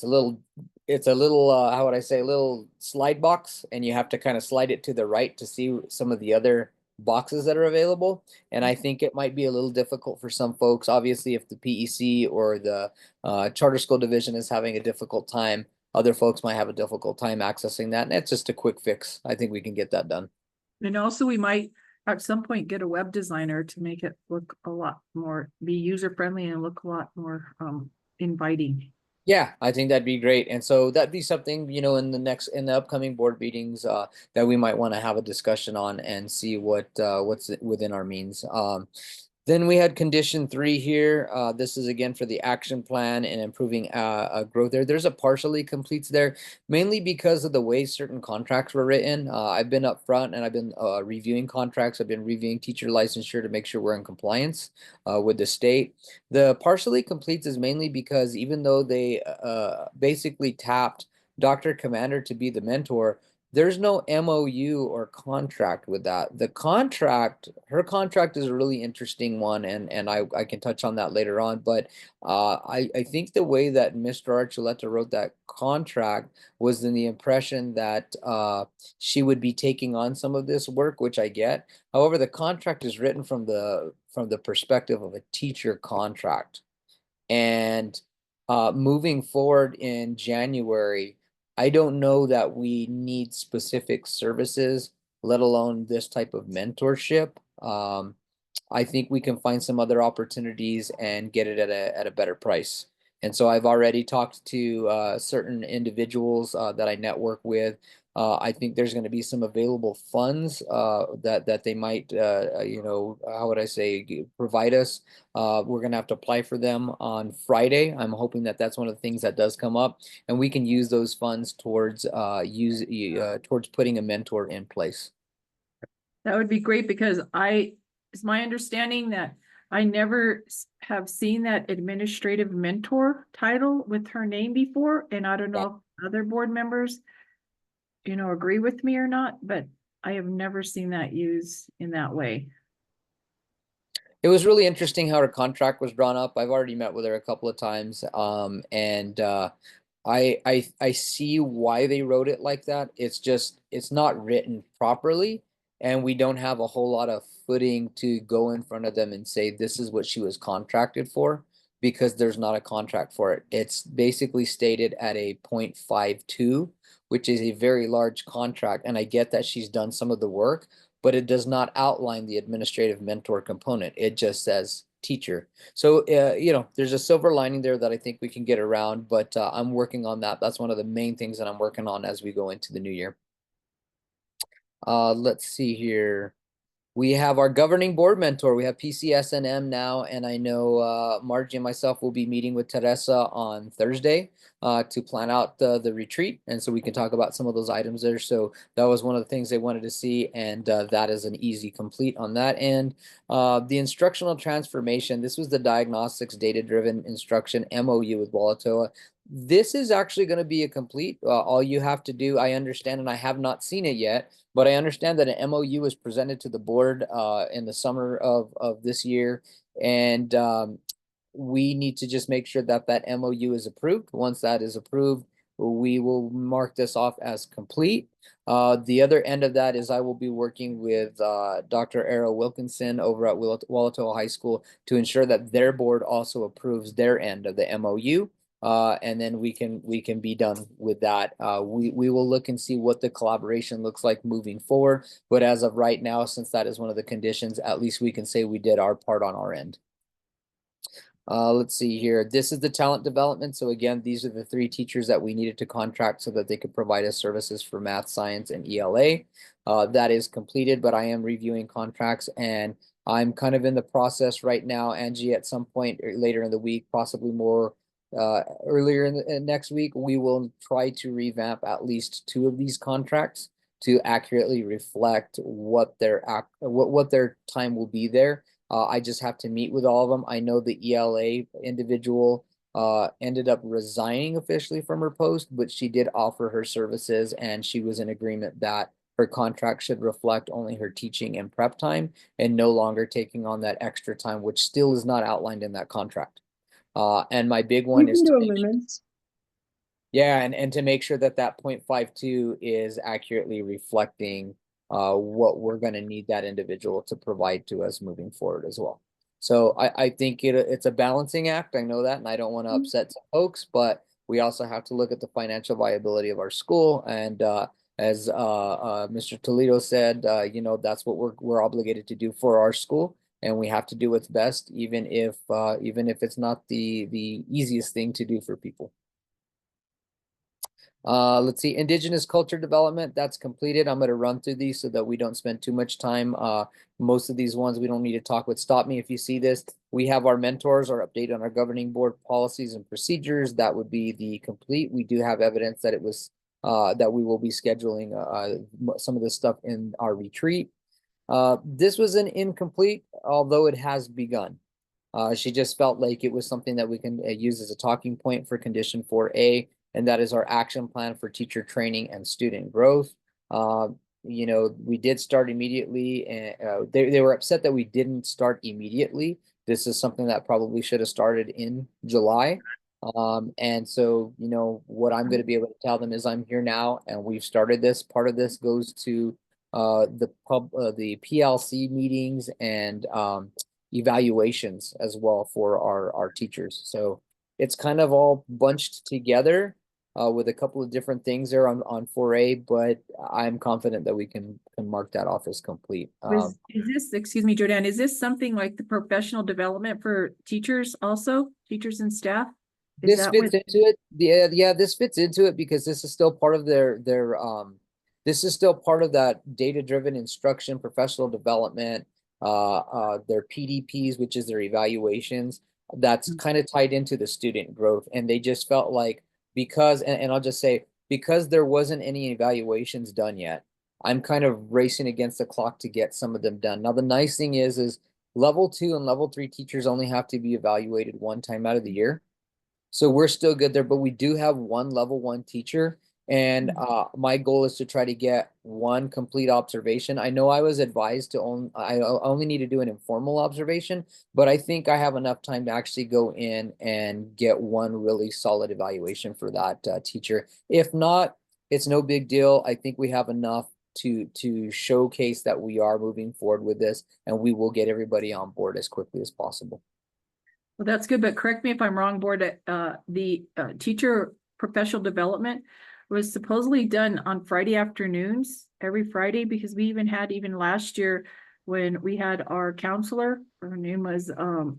a little how would I say, a little slide box, and you have to kind of slide it to the right to see some of the other boxes that are available. And I think it might be a little difficult for some folks. Obviously, if the PEC or the charter school division is having a difficult time, other folks might have a difficult time accessing that. And it's just a quick fix. I think we can get that done. And also we might at some point get a web designer to make it look a lot more, be user friendly and look a lot more inviting. Yeah, I think that'd be great. And so that'd be something, in the upcoming board meetings, that we might want to have a discussion on and see what's within our means. Then we had condition 3 here. This is again for the action plan and improving growth there. There's a partially completes there, mainly because of the way certain contracts were written. I've been up front and I've been reviewing contracts. I've been reviewing teacher licensure to make sure we're in compliance with the state. The partially completes is mainly because even though they basically tapped Dr. Commander to be the mentor, there's no MOU or contract with that. Her contract is a really interesting one, and I can touch on that later on. But I think the way that Mr. Archuleta wrote that contract was in the impression that she would be taking on some of this work, which I get. However, the contract is written from the perspective of a teacher contract. And moving forward in January, I don't know that we need specific services, let alone this type of mentorship. I think we can find some other opportunities and get it at a better price. And so I've already talked to certain individuals that I network with. I think there's going to be some available funds that they might, how would I say, provide us. We're going to have to apply for them on Friday. I'm hoping that that's one of the things that does come up, and we can use those funds towards towards putting a mentor in place. That would be great because it's my understanding that I never have seen that administrative mentor title with her name before. And I don't know if other board members, agree with me or not, but I have never seen that used in that way. It was really interesting how her contract was drawn up. I've already met with her a couple of times. And I see why they wrote it like that. It's not written properly, and we don't have a whole lot of footing to go in front of them and say this is what she was contracted for, because there's not a contract for it. It's basically stated at a 0.52, which is a very large contract. And I get that she's done some of the work, but it does not outline the administrative mentor component. It just says teacher. So, there's a silver lining there that I think we can get around, but I'm working on that. That's one of the main things that I'm working on as we go into the new year. Let's see here. We have our governing board mentor. We have PCSNM now, and I know Margie and myself will be meeting with Teresa on Thursday to plan out the retreat, and so we can talk about some of those items there. So that was one of the things they wanted to see, and that is an easy complete on that end. The instructional transformation. This was the diagnostics data-driven instruction MOU with Walatoa. This is actually going to be a complete. All you have to do, I understand, and I have not seen it yet, but I understand that an MOU was presented to the board in the summer of this year, and we need to just make sure that that MOU is approved. Once that is approved, we will mark this off as complete. The other end of that is I will be working with Dr. Arrow Wilkinson over at Walatoa High School to ensure that their board also approves their end of the MOU. And then we can be done with that. We will look and see what the collaboration looks like moving forward. But as of right now, since that is one of the conditions, at least we can say we did our part on our end. Let's see here. This is the talent development. So again, these are the 3 teachers that we needed to contract so that they could provide us services for math, science, and ELA. That is completed, but I am reviewing contracts, and I'm kind of in the process right now, Angie, at some point later in the week, possibly more earlier in the next week, we will try to revamp at least 2 of these contracts to accurately reflect what their time will be there. I just have to meet with all of them. I know the ELA individual ended up resigning officially from her post, but she did offer her services, and she was in agreement that her contract should reflect only her teaching and prep time and no longer taking on that extra time, which still is not outlined in that contract. And my big one is to amendments. yeah, and to make sure that that 0.52 is accurately reflecting what we're going to need that individual to provide to us moving forward as well. So I think it's a balencing act. I know that, and I don't want to upset some folks, but we also have to look at the financial viability of our school. And as Mr. Toledo said, you know, that's what we're obligated to do for our school, and we have to do what's best, even if it's not the easiest thing to do for people. Let's see, Indigenous culture development, that's completed. I'm going to run through these so that we don't spend too much time. Most of these ones we don't need to talk with. Stop me if you see this. We have our mentors, our update on our governing board policies and procedures. That would be the complete. We do have evidence that it was that we will be scheduling some of this stuff in our retreat. This was an incomplete, although it has begun. She just felt like it was something that we can use as a talking point for condition 4A. And that is our action plan for teacher training and student growth. You know, we did start immediately, and they were upset that we didn't start immediately. This is something that probably should have started in July. And so, you know, what I'm going to be able to tell them is I'm here now, and we've started this. Part of this goes to the PLC meetings and evaluations as well for our teachers. So it's kind of all bunched together with a couple of different things there on 4A, but I'm confident that we can mark that off as complete. Is this, excuse me, Jordan, is this something like the professional development for teachers also, teachers and staff? Is This that fits what? into it. Yeah, this fits into it because this is still part of their this is still part of that data-driven instruction, professional development, their PDPs, which is their evaluations. That's kind of tied into the student growth, and they just felt like because, and I'll just say, because there wasn't any evaluations done yet, I'm kind of racing against the clock to get some of them done. Now, the nice thing is level 2 and level 3 teachers only have to be evaluated one time out of the year. So we're still good there, but we do have one level 1 teacher. And my goal is to try to get one complete observation. I know I was advised to I only need to do an informal observation, but I think I have enough time to actually go in and get one really solid evaluation for that teacher. If not, it's no big deal. I think we have enough to showcase that we are moving forward with this, and we will get everybody on board as quickly as possible. Well, that's good, but correct me if I'm wrong, board, the teacher professional development was supposedly done on Friday afternoons, every Friday, because we even had, even last year, when we had our counselor, her name was, what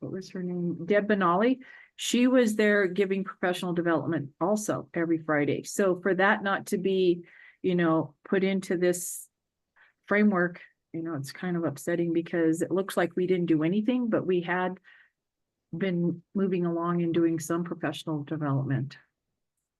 was her name? Deb Benali. She was there giving professional development also every Friday. So for that not to be, you know, put into this framework, it's kind of upsetting because it looks like we didn't do anything, but we had been moving along and doing some professional development.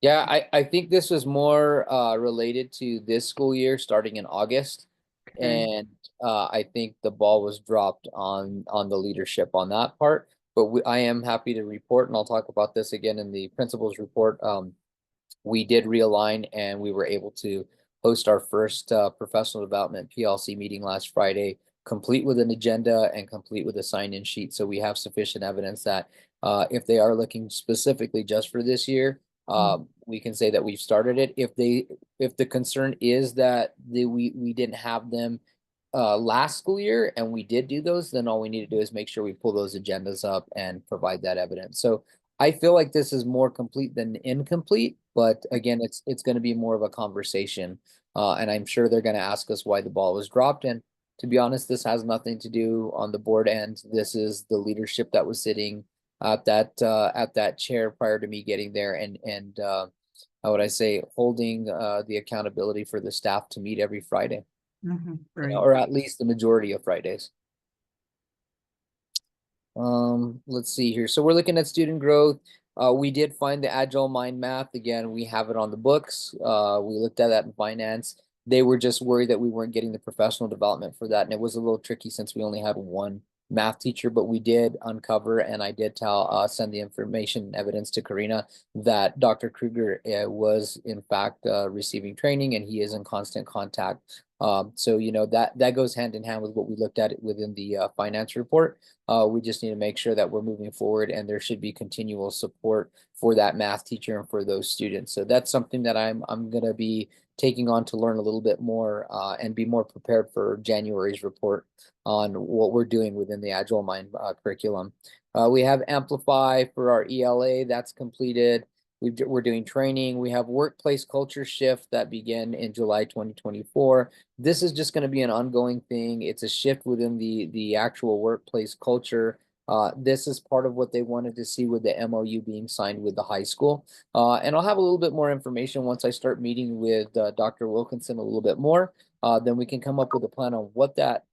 Yeah, I think this was more related to this school year starting in August. Okay. And I think the ball was dropped on the leadership on that part. But I am happy to report, and I'll talk about this again in the principal's report. We did realign and we were able to host our first professional development PLC meeting last Friday, complete with an agenda and complete with a sign-in sheet. So we have sufficient evidence that if they are looking specifically just for this year, we can say that we've started it. If the concern is that we didn't have them last school year and we did do those, then all we need to do is make sure we pull those agendas up and provide that evidence. So I feel like this is more complete than incomplete, but again, it's going to be more of a conversation. And I'm sure they're going to ask us why the ball was dropped. And to be honest, this has nothing to do on the board end. This is the leadership that was sitting at that chair prior to me getting there, and how would I say, holding the accountability for the staff to meet every Friday, Right. or at least the majority of Fridays. Let's see here. So we're looking at student growth. We did find the Agile Mind Math. Again, we have it on the books. We looked at that in finance. They were just worried that we weren't getting the professional development for that. And it was a little tricky since we only had one math teacher, but we did uncover, and I did send the information and evidence to Karina that Dr. Kruger was in fact receiving training, and he is in constant contact. So that goes hand in hand with what we looked at within the finance report. We just need to make sure that we're moving forward, and there should be continual support for that math teacher and for those students. So that's something that I'm going to be taking on to learn a little bit more and be more prepared for January's report on what we're doing within the Agile Mind curriculum. We have Amplify for our ELA, that's completed. We're doing training. We have workplace culture shift that began in July 2024. This is just going to be an ongoing thing. It's a shift within the actual workplace culture. This is part of what they wanted to see with the MOU being signed with the high school. And I'll have a little bit more information once I start meeting with Dr. Wilkinson a little bit more. Then we can come up with a plan on what that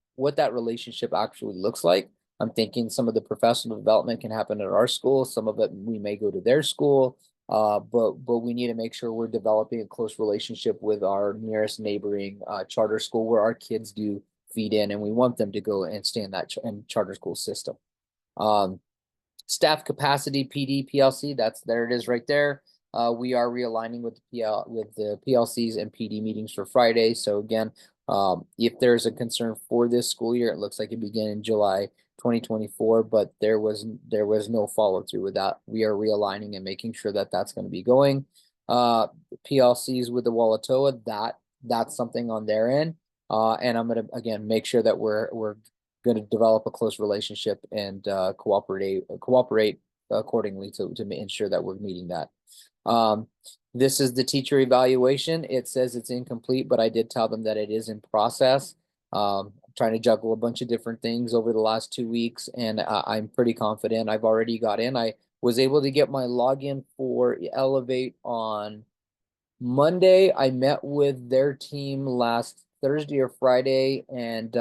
relationship actually looks like. I'm thinking some of the professional development can happen at our school. Some of it we may go to their school. But we need to make sure we're developing a close relationship with our nearest neighboring charter school where our kids do feed in, and we want them to go and stay in that charter school system. Staff capacity, PD, PLC, there it is right there. We are realigning with the PLCs and PD meetings for Friday. So again, if there's a concern for this school year, it looks like it began in July 2024, but there was no follow through with that. We are realigning and making sure that that's going to be going. PLCs with the Wallatoa, that's something on their end. And I'm going to again make sure that we're going to develop a close relationship and cooperate accordingly to ensure that we're meeting that. This is the teacher evaluation. It says it's incomplete, but I did tell them that it is in process. Trying to juggle a bunch of different things over the last 2 weeks, and I'm pretty confident. I've already got in. I was able to get my login for Elevate on Monday. I met with their team last Thursday or Friday, and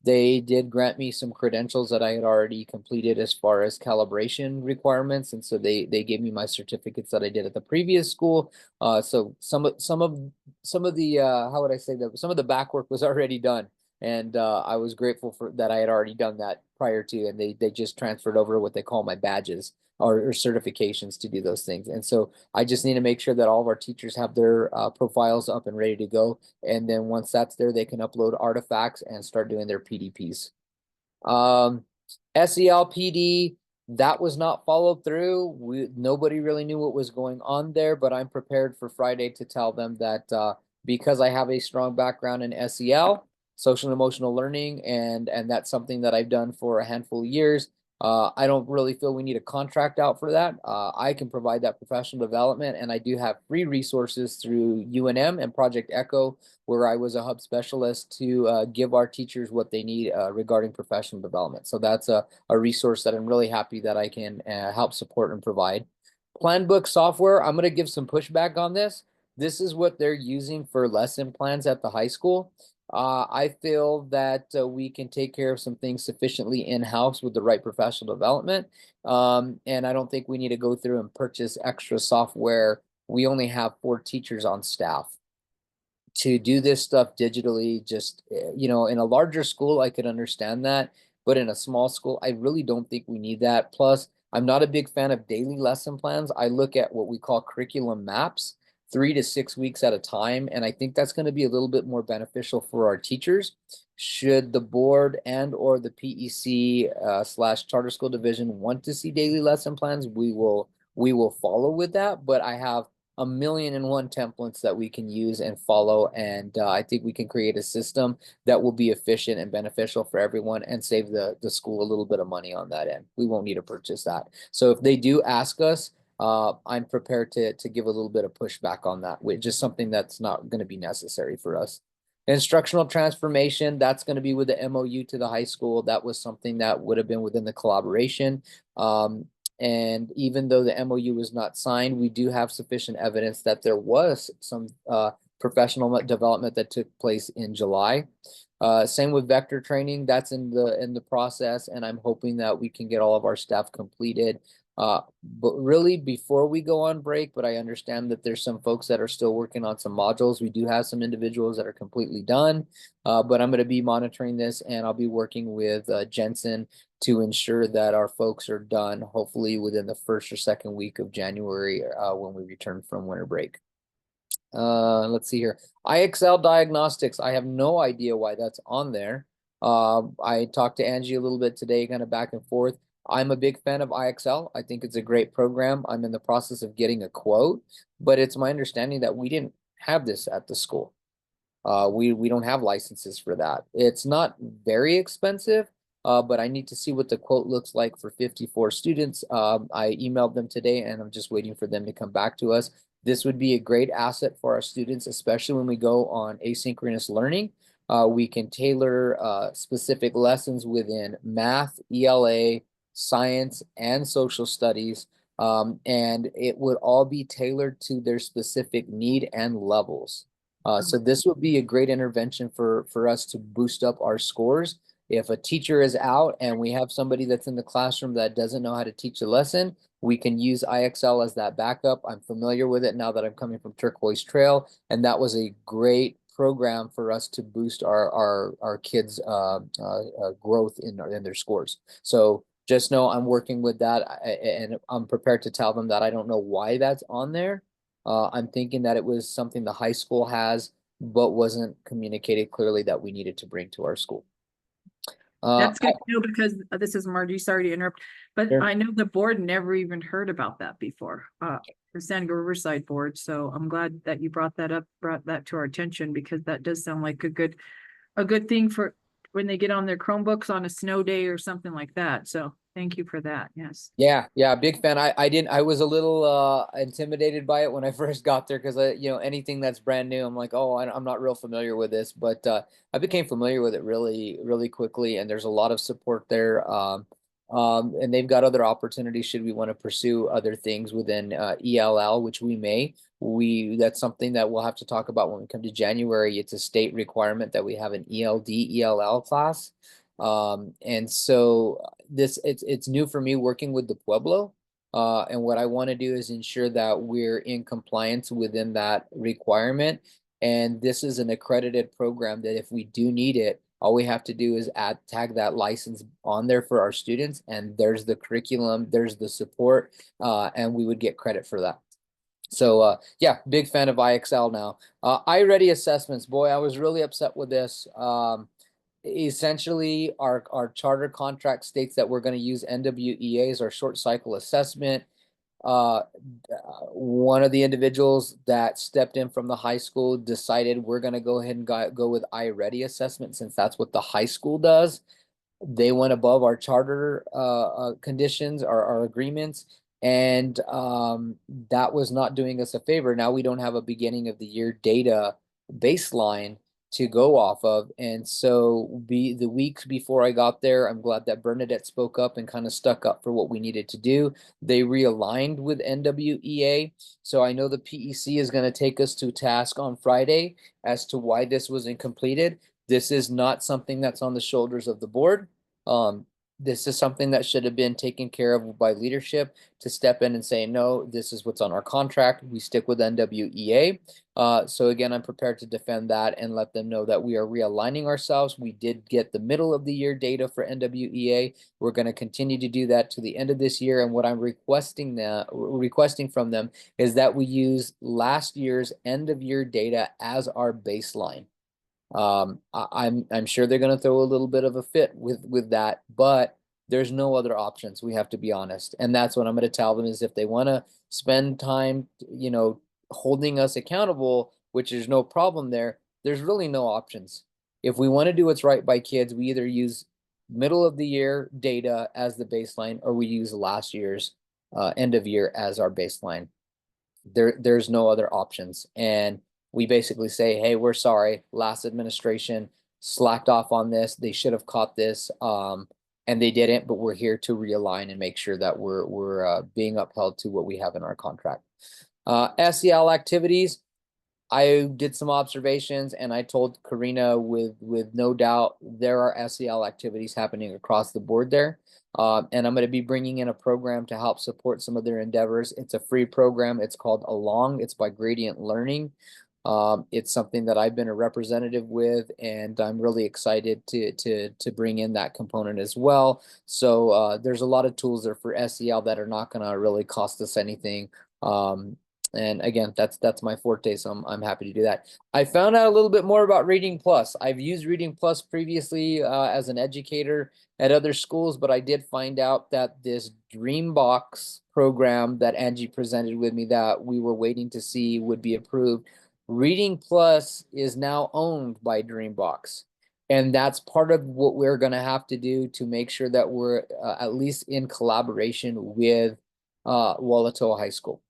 they did grant me some credentials that I had already completed as far as calibration requirements. And so they gave me my certificates that I did at the previous school. So some of the how would I say that, some of the back work was already done. And I was grateful for that. I had already done that prior to, and they just transferred over what they call my badges or certifications to do those things. And so I just need to make sure that all of our teachers have their profiles up and ready to go. And then once that's there, they can upload artifacts and start doing their PDPs. SEL PD, that was not followed through. Nobody really knew what was going on there, but I'm prepared for Friday to tell them that because I have a strong background in SEL, social and emotional learning, and that's something that I've done for a handful of years. I don't really feel we need a contract out for that. I can provide that professional development, and I do have free resources through UNM and Project Echo, where I was a hub specialist to give our teachers what they need regarding professional development. So that's a resource that I'm really happy that I can help support and provide. Plan book software, I'm going to give some pushback on this. this is what they're using for lesson plans at the high school. I feel that we can take care of some things sufficiently in-house with the right professional development. And I don't think we need to go through and purchase extra software. We only have 4 teachers on staff to do this stuff digitally. Just, you know, in a larger school, I could understand that, but in a small school, I really don't think we need that. Plus, I'm not a big fan of daily lesson plans. I look at what we call curriculum maps, 3 to 6 weeks at a time, and I think that's going to be a little bit more beneficial for our teachers. Should the board and or the PEC slash charter school division want to see daily lesson plans, we will follow with that. But I have a million and one templates that we can use and follow. And I think we can create a system that will be efficient and beneficial for everyone and save the school a little bit of money on that end. We won't need to purchase that. So if they do ask us, I'm prepared to give a little bit of pushback on that, which is something that's not going to be necessary for us. Instructional transformation, that's going to be with the MOU to the high school. That was something that would have been within the collaboration. And even though the MOU was not signed, we do have sufficient evidence that there was some professional development that took place in July. Same with vector training, that's in the process, and I'm hoping that we can get all of our staff completed. But really before we go on break, but I understand that there's some folks that are still working on some modules. We do have some individuals that are completely done, but I'm going to be monitoring this, and I'll be working with Jensen to ensure that our folks are done, hopefully within the first or second week of January when we return from winter break. Let's see here. IXL diagnostics. I have no idea why that's on there. I talked to Angie a little bit today, kind of back and forth. I'm a big fan of IXL. I think it's a great program. I'm in the process of getting a quote, but it's my understanding that we didn't have this at the school. We don't have licenses for that. It's not very expensive, but I need to see what the quote looks like for 54 students. I emailed them today, and I'm just waiting for them to come back to us. This would be a great asset for our students, especially when we go on asynchronous learning. We can tailor specific lessons within math, ELA, science, and social studies. And it would all be tailored to their specific need and levels. So this would be a great intervention for us to boost up our scores. If a teacher is out and we have somebody that's in the classroom that doesn't know how to teach a lesson, we can use IXL as that backup. I'm familiar with it now that I'm coming from Turquoise Trail, and that was a great program for us to boost our kids' growth in their scores. So just know I'm working with that, and I'm prepared to tell them that I don't know why that's on there. I'm thinking that it was something the high school has, but wasn't communicated clearly that we needed to bring to our school. That's good to know, because this is Margie, sorry to interrupt, but Sure. I know the board never even heard about that before, the San Diego Riverside board. So I'm glad that you brought that up, brought that to our attention, because that does sound like a good thing for when they get on their Chromebooks on a snow day or something like that. So thank you for that. Yes. Yeah, big fan. I was a little intimidated by it when I first got there, because anything that's brand new, I'm like, oh, I'm not real familiar with this, but I became familiar with it really quickly, and there's a lot of support there. And they've got other opportunities should we want to pursue other things within ELL, which we may. That's something that we'll have to talk about when we come to January. It's a state requirement that we have an ELD, ELL class. And so it's new for me working with the Pueblo. And what I want to do is ensure that we're in compliance within that requirement. And this is an accredited program that if we do need it, all we have to do is tag that license on there for our students, and there's the curriculum, there's the support, and we would get credit for that. So yeah, big fan of IXL now. iReady assessments, boy, I was really upset with this. Essentially, our charter contract states that we're going to use NWEA as our short cycle assessment. One of the individuals that stepped in from the high school decided we're going to go ahead and go with iReady assessment, since that's what the high school does. They went above our charter conditions, our agreements, and that was not doing us a favor. Now we don't have a beginning of the year data baseline to go off of. And so the weeks before I got there, I'm glad that Bernadette spoke up and kind of stuck up for what we needed to do. They realigned with NWEA. So I know the PEC is going to take us to task on Friday as to why this wasn't completed. This is not something that's on the shoulders of the board. This is something that should have been taken care of by leadership to step in and say, no, this is what's on our contract. We stick with NWEA. So again, I'm prepared to defend that and let them know that we are realigning ourselves. We did get the middle of the year data for NWEA. We're going to continue to do that to the end of this year. And what I'm requesting from them is that we use last year's end of year data as our baseline. I'm sure they're going to throw a little bit of a fit with that, but there's no other options. We have to be honest. And that's what I'm going to tell them is if they want to spend time, holding us accountable, which there's no problem there, there's really no options. If we want to do what's right by kids, we either use middle of the year data as the baseline, or we use last year's end of year as our baseline. There's no other options. And we basically say, hey, we're sorry, last administration slacked off on this. They should have caught this. And they didn't, but we're here to realign and make sure that we're being upheld to what we have in our contract. SEL activities, I did some observations and I told Karina with no doubt there are SEL activities happening across the board there. And I'm going to be bringing in a program to help support some of their endeavors. It's a free program. It's called Along. It's by Gradient Learning. It's something that I've been a representative with, and I'm really excited to bring in that component as well. So there's a lot of tools there for SEL that are not going to really cost us anything. And again, that's my forte, so I'm happy to do that. I found out a little bit more about Reading Plus. I've used Reading Plus previously as an educator at other schools, but I did find out that this Dreambox program that Angie presented with me that we were waiting to see would be approved. Reading Plus is now owned by Dreambox. And that's part of what we're going to have to do to make sure that we're at least in collaboration with Walatoa High School.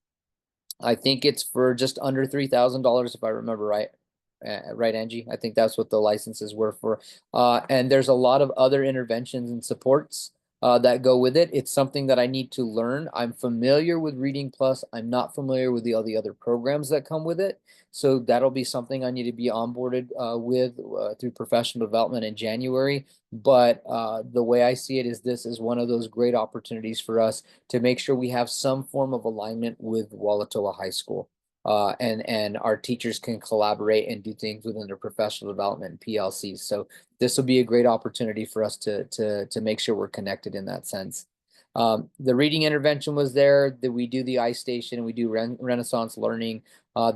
I think it's for just under $3,000 if I remember right. Right, Angie? I think that's what the licenses were for. And there's a lot of other interventions and supports that go with it. It's something that I need to learn. I'm familiar with Reading Plus. I'm not familiar with all the other programs that come with it. So that'll be something I need to be onboarded with through professional development in January. But the way I see it is this is one of those great opportunities for us to make sure we have some form of alignment with Walatoa High School. And our teachers can collaborate and do things within their professional development and PLCs. So this will be a great opportunity for us to make sure we're connected in that sense. The reading intervention was there. That we do the iStation, we do Renaissance learning.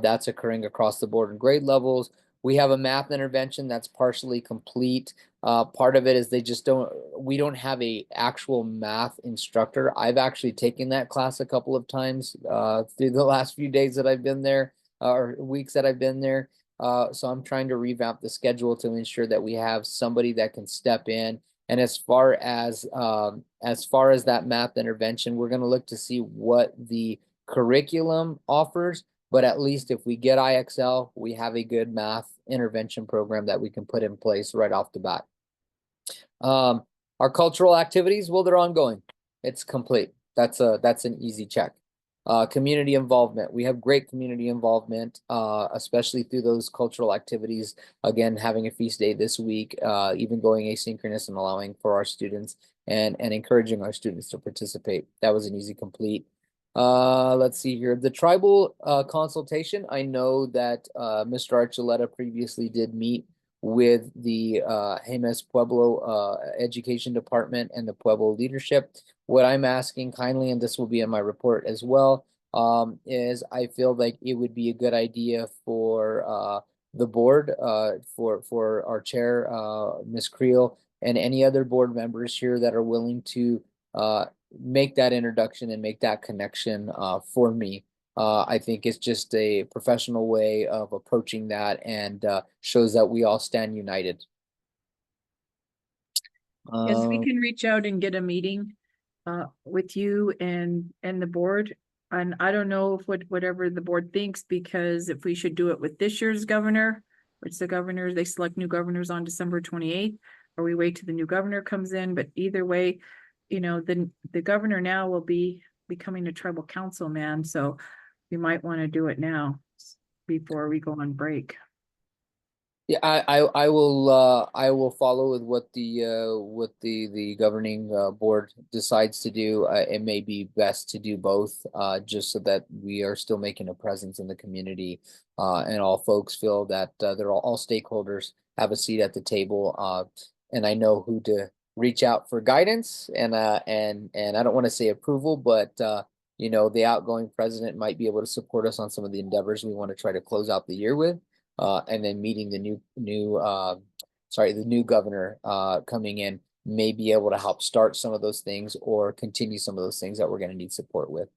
That's occurring across the board in grade levels. We have a math intervention that's partially complete. Part of it is we don't have a actual math instructor. I've actually taken that class a couple of times through the last few days that I've been there or weeks that I've been there. So I'm trying to revamp the schedule to ensure that we have somebody that can step in. And as far as that math intervention, we're going to look to see what the curriculum offers. But at least if we get IXL, we have a good math intervention program that we can put in place right off the bat. Our cultural activities, well, they're ongoing. It's complete. That's an easy check. Community involvement. We have great community involvement, especially through those cultural activities. Again, having a feast day this week, even going asynchronous and allowing for our students and encouraging our students to participate. That was an easy complete. Let's see here. The tribal consultation. I know that Mr. Archuleta previously did meet with the Jemez Pueblo Education Department and the Pueblo leadership. What I'm asking kindly, and this will be in my report as well, is I feel like it would be a good idea for the board, for our chair, Ms. Creel, and any other board members here that are willing to make that introduction and make that connection for me. I think it's just a professional way of approaching that and shows that we all stand united. Yes, we can reach out and get a meeting with you and the board. And I don't know if whatever the board thinks, because if we should do it with this year's governor which the governor, they select new governors on December 28th, or we wait till the new governor comes in, but either way, you know, the governor now will be becoming a tribal council man, so we might want to do it now before we go on break. Yeah, I will follow with what the governing board decides to do. It may be best to do both, just so that we are still making a presence in the community, and all folks feel that they're all stakeholders have a seat at the table, and I know who to reach out for guidance and I don't want to say approval, but you know, the outgoing president might be able to support us on some of the endeavors we want to try to close out the year with. And then meeting the new governor coming in may be able to help start some of those things or continue some of those things that we're going to need support with.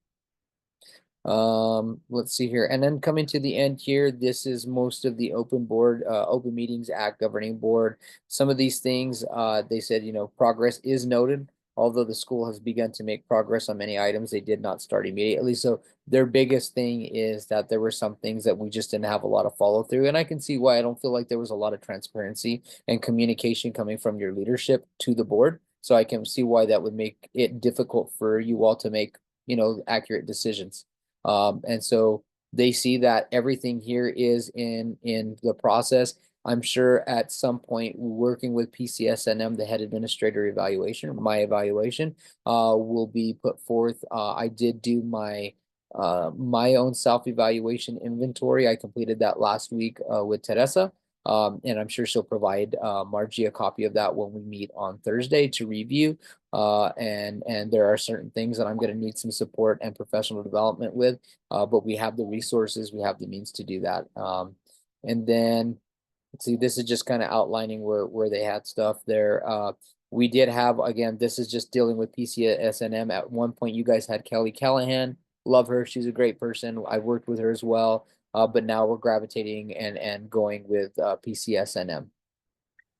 Let's see here. And then coming to the end here, this is most of the Open Meetings Act governing board. Some of these things, they said, you know, progress is noted. Although the school has begun to make progress on many items, they did not start immediately. So their biggest thing is that there were some things that we just didn't have a lot of follow through. And I can see why. I don't feel like there was a lot of transparency and communication coming from your leadership to the board. So I can see why that would make it difficult for you all to make, you know, accurate decisions. And so they see that everything here is in the process. I'm sure at some point working with PCSNM, the head administrator evaluation, my evaluation, will be put forth. I did do my own self-evaluation inventory. I completed that last week with Teresa. And I'm sure she'll provide Margie a copy of that when we meet on Thursday to review. And there are certain things that I'm going to need some support and professional development with, but we have the resources, we have the means to do that. And then let's see, this is just kind of outlining where they had stuff there. We did have, again, this is just dealing with PCSNM. At one point, you guys had Kelly Callahan. Love her. She's a great person. I've worked with her as well. But now we're gravitating and going with PCSNM.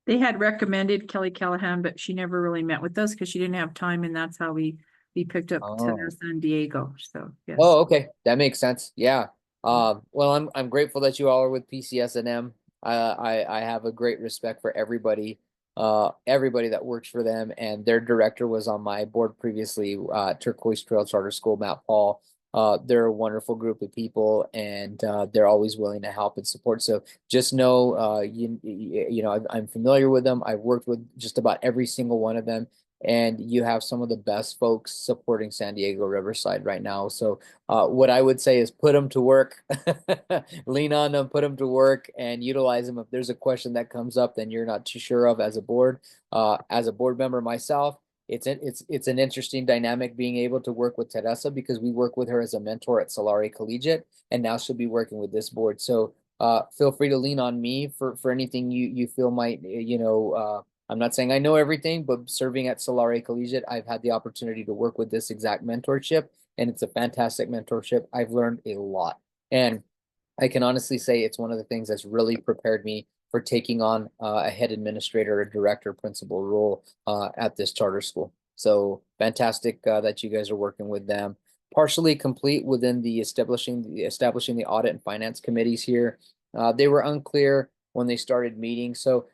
They had recommended Kelly Callahan, but she never really met with us because she didn't have time, and that's how we picked up to San Diego. So yes. Oh, okay, that makes sense. Yeah. Well, I'm grateful that you all are with PCSNM. I have a great respect for everybody that works for them, and their director was on my board previously, Turquoise Trail Charter School, Matt Paul. They're a wonderful group of people, and they're always willing to help and support. So just know, you know, I'm familiar with them. I've worked with just about every single one of them, and you have some of the best folks supporting San Diego Riverside right now. So what I would say is put them to work, lean on them, put them to work, and utilize them. If there's a question that comes up that you're not too sure of as a board member myself, it's an interesting dynamic being able to work with Teresa, because we work with her as a mentor at Solari Collegiate, and now she'll be working with this board. So feel free to lean on me for anything you feel might, you know, I'm not saying I know everything, but serving at Solari Collegiate, I've had the opportunity to work with this exact mentorship, and it's a fantastic mentorship. I've learned a lot, and I can honestly say it's one of the things that's really prepared me for taking on a head administrator, a director, principal role at this charter school. So fantastic that you guys are working with them. Partially complete within the establishing the audit and finance committees here. They were unclear when they started meeting, so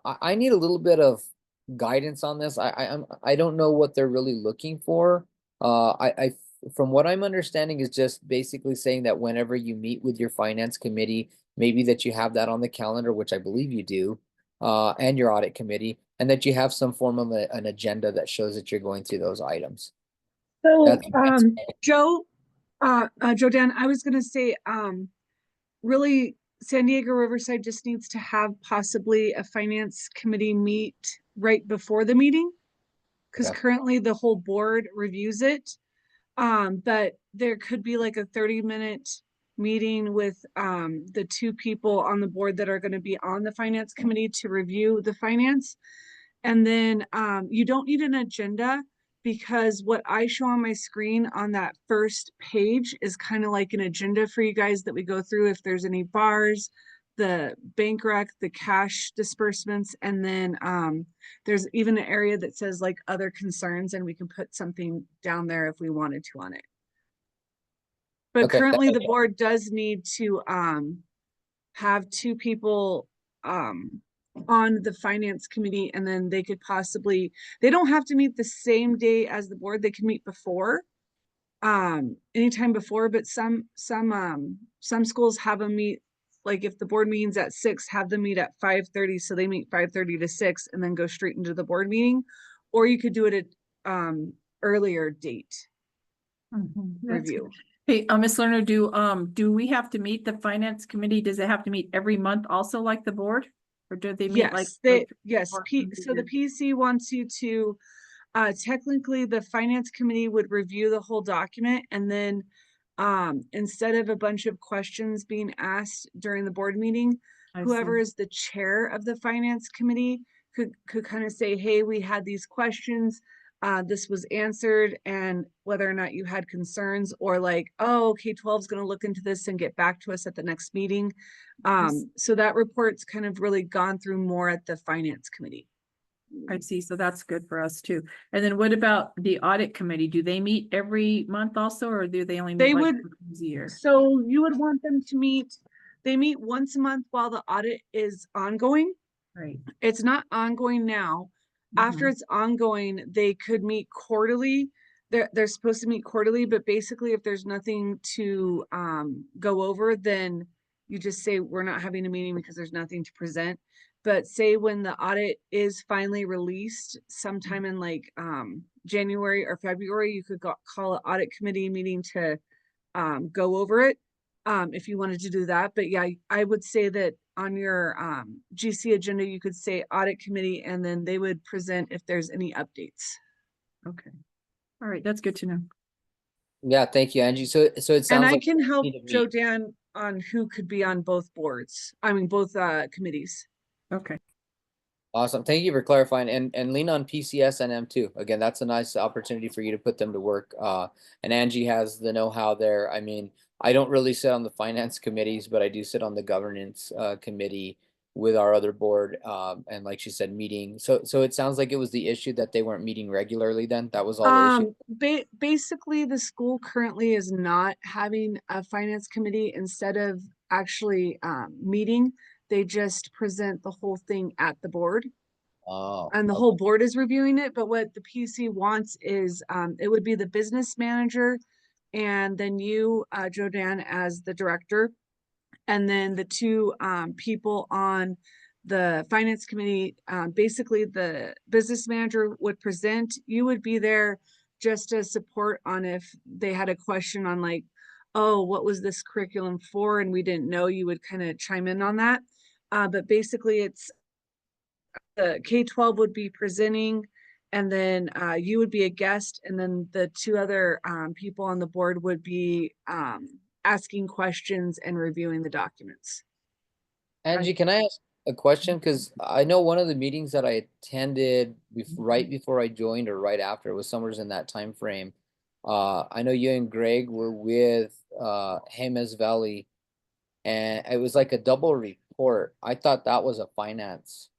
I need a little bit of guidance on this. I don't know what they're really looking for. From what I'm understanding is just basically saying that whenever you meet with your finance committee, maybe that you have that on the calendar, which I believe you do, and your audit committee, and that you have some form of an agenda that shows that you're going through those items. So, Joe, Dan, I was gonna say, really, San Diego Riverside just needs to have possibly a finance committee meet right before the meeting, because currently the whole board reviews it. But there could be like a 30-minute meeting with the two people on the board that are going to be on the finance committee to review the finance. And then you don't need an agenda, because what I show on my screen on that first page is kind of like an agenda for you guys that we go through if there's any bars, the bank rec, the cash disbursements, and then there's even an area that says like other concerns, and we can put something down there if we wanted to on it. But currently the board does need to have two people on the finance committee, and then they could possibly, they don't have to meet the same day as the board, they can meet before. Anytime before, but some schools have them meet, like if the board meeting's at 6, have them meet at 5:30, so they meet 5:30 to 6 and then go straight into the board meeting. Or you could do it at earlier date review. Hey, Ms. Lerner, do we have to meet the finance committee? Does it have to meet every month also like the board? Or do they meet like? Yes, so the PC wants you to, technically the finance committee would review the whole document, and then instead of a bunch of questions being asked during the board meeting, I whoever see. is the chair of the finance committee could kind of say, hey, we had these questions, this was answered, and whether or not you had concerns, or like, oh, K-12 is going to look into this and get back to us at the next meeting. So that report's kind of really gone through more at the finance committee. I see. So that's good for us too. And then what about the audit committee? Do they meet every month also, or do they only meet They like would, 4 times a year? so you would want them to meet, they meet once a month while the audit is ongoing. Right. It's not ongoing now. After it's ongoing, they could meet quarterly. They're supposed to meet quarterly, but basically if there's nothing to go over, then you just say we're not having a meeting because there's nothing to present. But say when the audit is finally released sometime in like January or February, you could call an audit committee meeting to go over it if you wanted to do that. But yeah, I would say that on your GC agenda, you could say audit committee, and then they would present if there's any updates. Okay. All right. That's good to know. Yeah, thank you, Angie. So it sounds And I like can we help need to meet. Joe Dan on who could be on both boards. I mean, both committees. Okay. Awesome. Thank you for clarifying, and lean on PCS and M2. Again, that's a nice opportunity for you to put them to work. And Angie has the know-how there. I mean, I don't really sit on the finance committees, but I do sit on the governance committee with our other board. And like she said, meeting. So it sounds like it was the issue that they weren't meeting regularly then. That was all the issue. Basically the school currently is not having a finance committee. Instead of actually meeting, they just present the whole thing at the board. Oh, And the whole board is reviewing it. But what the PC wants is it would be the business manager, and then you, Joe Dan, as the director, and then the two people on the finance committee. Basically the business manager would present, you would be there just as support on if they had a question on like, oh, what was this curriculum for, and we didn't know, you would kind of chime in on that. But basically it's the K-12 would be presenting, and then you would be a guest, and then the two other people on the board would be asking questions and reviewing the documents. Angie, can I ask a question? Because I know one of the meetings that I attended right before I joined or right after, it was somewhere in that time frame. I know you and Greg were with Jemez Valley, and it was like a double report. I thought that was a finance.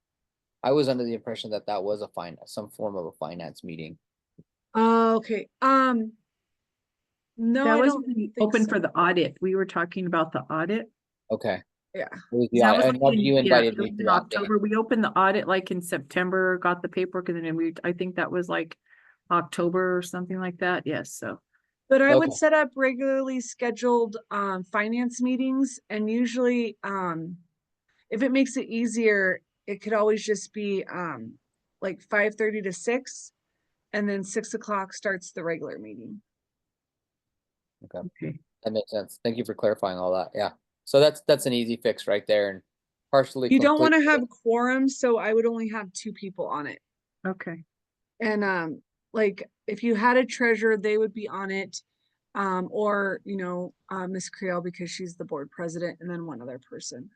I was under the impression that that was a finance, some form of a finance meeting. Okay. No, That I was don't think open so. for the audit. We were talking about the audit. Okay. Yeah. It was the That was audit. And you yeah, invited it me was to in that day. October. We opened the audit like in September, got the paperwork, and then I think that was like October or something like that. Yes, so. But I would Okay. set up regularly scheduled finance meetings, and usually if it makes it easier, it could always just be like 5:30 to 6, and then 6 o'clock starts the regular meeting. Okay. That makes sense. Thank you for clarifying all that. Yeah. So that's an easy fix right there, and partially You don't want to complete. have quorum, so I would only have 2 people on it. Okay. And like if you had a treasurer, they would be on it. Or Miss Creel, because she's the board president, and then one other person.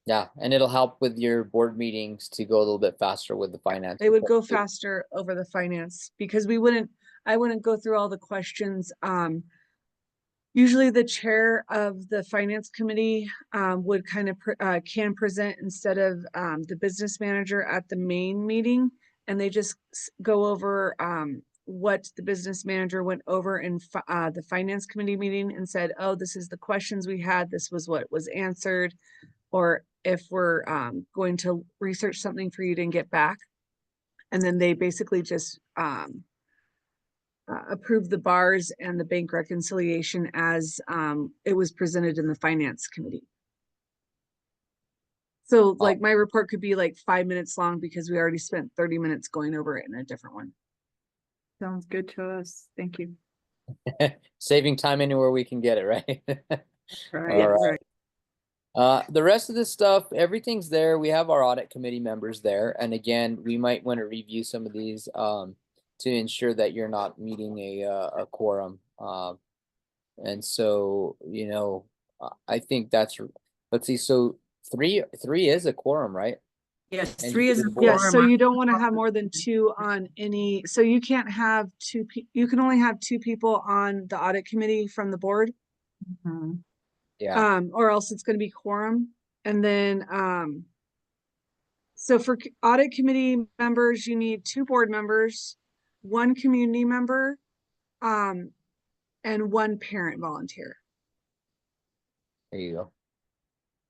Yeah, and it'll help with your board meetings to go a little bit faster with the finance. They would go report too. faster over the finance, because I wouldn't go through all the questions. Usually the chair of the finance committee would kind of can present instead of the business manager at the main meeting, and they just go over what the business manager went over in the finance committee meeting and said, oh, this is the questions we had, this was what was answered, or if we're going to research something for you to get back. And then they basically just approve the bars and the bank reconciliation as it was presented in the finance committee. So like my report could be like 5 minutes long because we already spent 30 minutes going over it in a different one. Sounds good to us. Thank you. Saving time anywhere we can get it, right? Right, All right. right. The rest of this stuff, everything's there. We have our audit committee members there. And again, we might want to review some of these to ensure that you're not meeting a quorum. And so, you know, I think that's, let's see, so three is a quorum, right? Yes, And 3 is a Yes, so quorum. you don't want to have more than 2 on any, so you can't have you can only have 2 people on the audit committee from the board. Mhm. Yeah, Or else it's gonna be quorum. And then, so for audit committee members, you need 2 board members, 1 community member, and 1 parent volunteer. there you go.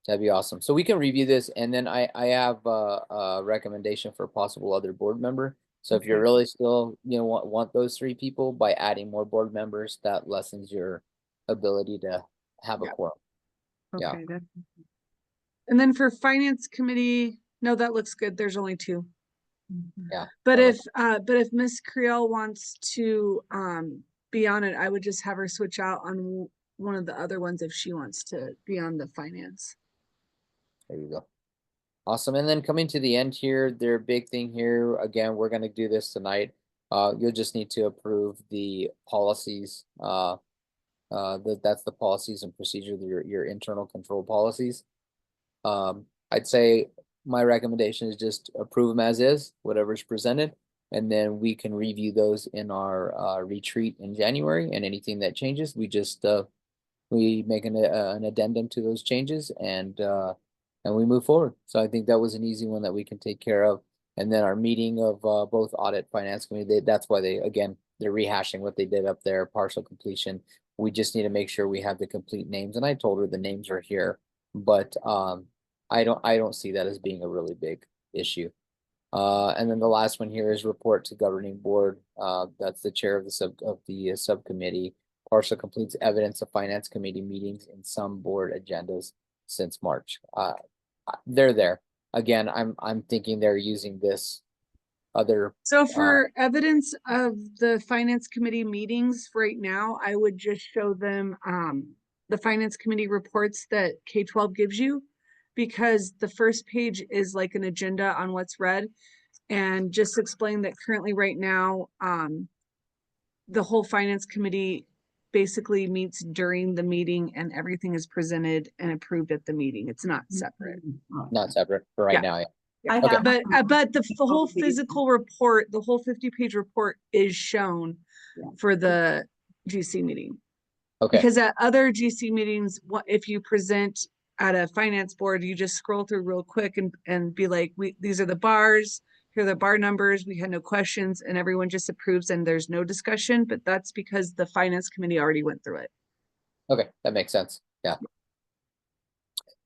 That'd be awesome. So we can review this, and then I have a recommendation for a possible other board member. So if you're Okay. really still, you know, want those 3 people, by adding more board members, that lessens your ability to have a Yeah. quorum. Yeah. Okay, that's And then for finance committee, no, that looks good. There's only 2. Yeah. But Okay. if Miss Creel wants to be on it, I would just have her switch out on one of the other ones if she wants to be on the finance. There you go. Awesome. And then coming to the end here, their big thing here, again, we're going to do this tonight. You'll just need to approve the policies. That's the policies and procedures, your internal control policies. I'd say my recommendation is just approve them as is, whatever's presented, and then we can review those in our retreat in January. And anything that changes, we just we make an addendum to those changes, and we move forward. So I think that was an easy one that we can take care of. And then our meeting of both audit finance committee, that's why they're rehashing what they did up there, partial completion. We just need to make sure we have the complete names. And I told her the names are here, but I don't see that as being a really big issue. And then the last one here is report to governing board. That's the chair of the subcommittee. Partial completes evidence of finance committee meetings in some board agendas since March. They're there. Again, I'm thinking they're using this other. So for evidence of the finance committee meetings right now, I would just show them the finance committee reports that K-12 gives you, because the first page is like an agenda on what's read, and just explain that currently right now the whole finance committee basically meets during the meeting and everything is presented and approved at the meeting. It's not separate. Not separate for right Yeah. now. Yeah. I Okay. have, But the whole physical report, the whole 50-page report is shown for the GC meeting. Okay. Because at other GC meetings, what if you present at a finance board, you just scroll through real quick and be like, these are the bars, here are the bar numbers, we had no questions, and everyone just approves and there's no discussion, but that's because the finance committee already went through it. Okay, that makes sense. Yeah.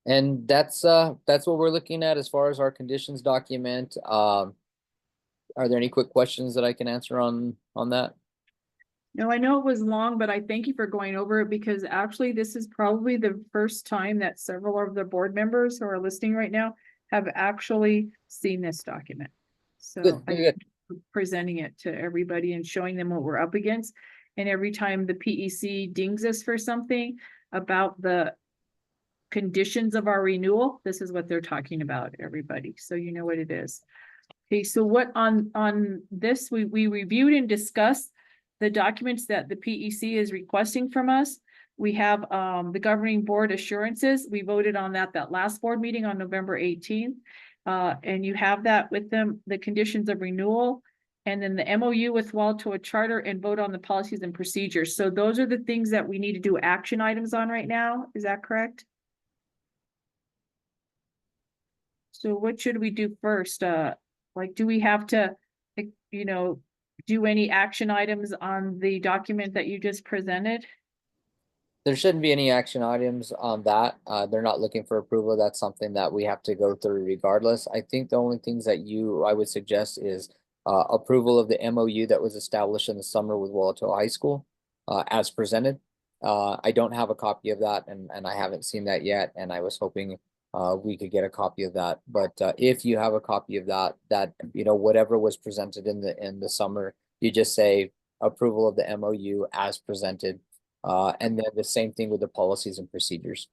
And that's what we're looking at as far as our conditions document. Are there any quick questions that I can answer on that? no, I know it was long, but I thank you for going over it, because actually this is probably the first time that several of the board members who are listening right now have actually seen this document. So Good, I'm good. presenting it to everybody and showing them what we're up against. And every time the PEC dings us for something about the conditions of our renewal, this is what they're talking about, everybody. So you know what it is. Okay, so what on this, we reviewed and discussed the documents that the PEC is requesting from us. We have the governing board assurances. We voted on that last board meeting on November 18th. And you have that with them, the conditions of renewal, and then the MOU with Walto charter, and vote on the policies and procedures. So those are the things that we need to do action items on right now. Is that correct? So what should we do first? Like, do we have to, like, you know, do any action items on the document that you just presented? There shouldn't be any action items on that. They're not looking for approval. That's something that we have to go through regardless. I think the only things that I would suggest is approval of the MOU that was established in the summer with Walto High School as presented. I don't have a copy of that and I haven't seen that yet. And I was hoping we could get a copy of that. But if you have a copy of that, you know, whatever was presented in the summer, you just say approval of the MOU as presented. And then the same thing with the policies and procedures.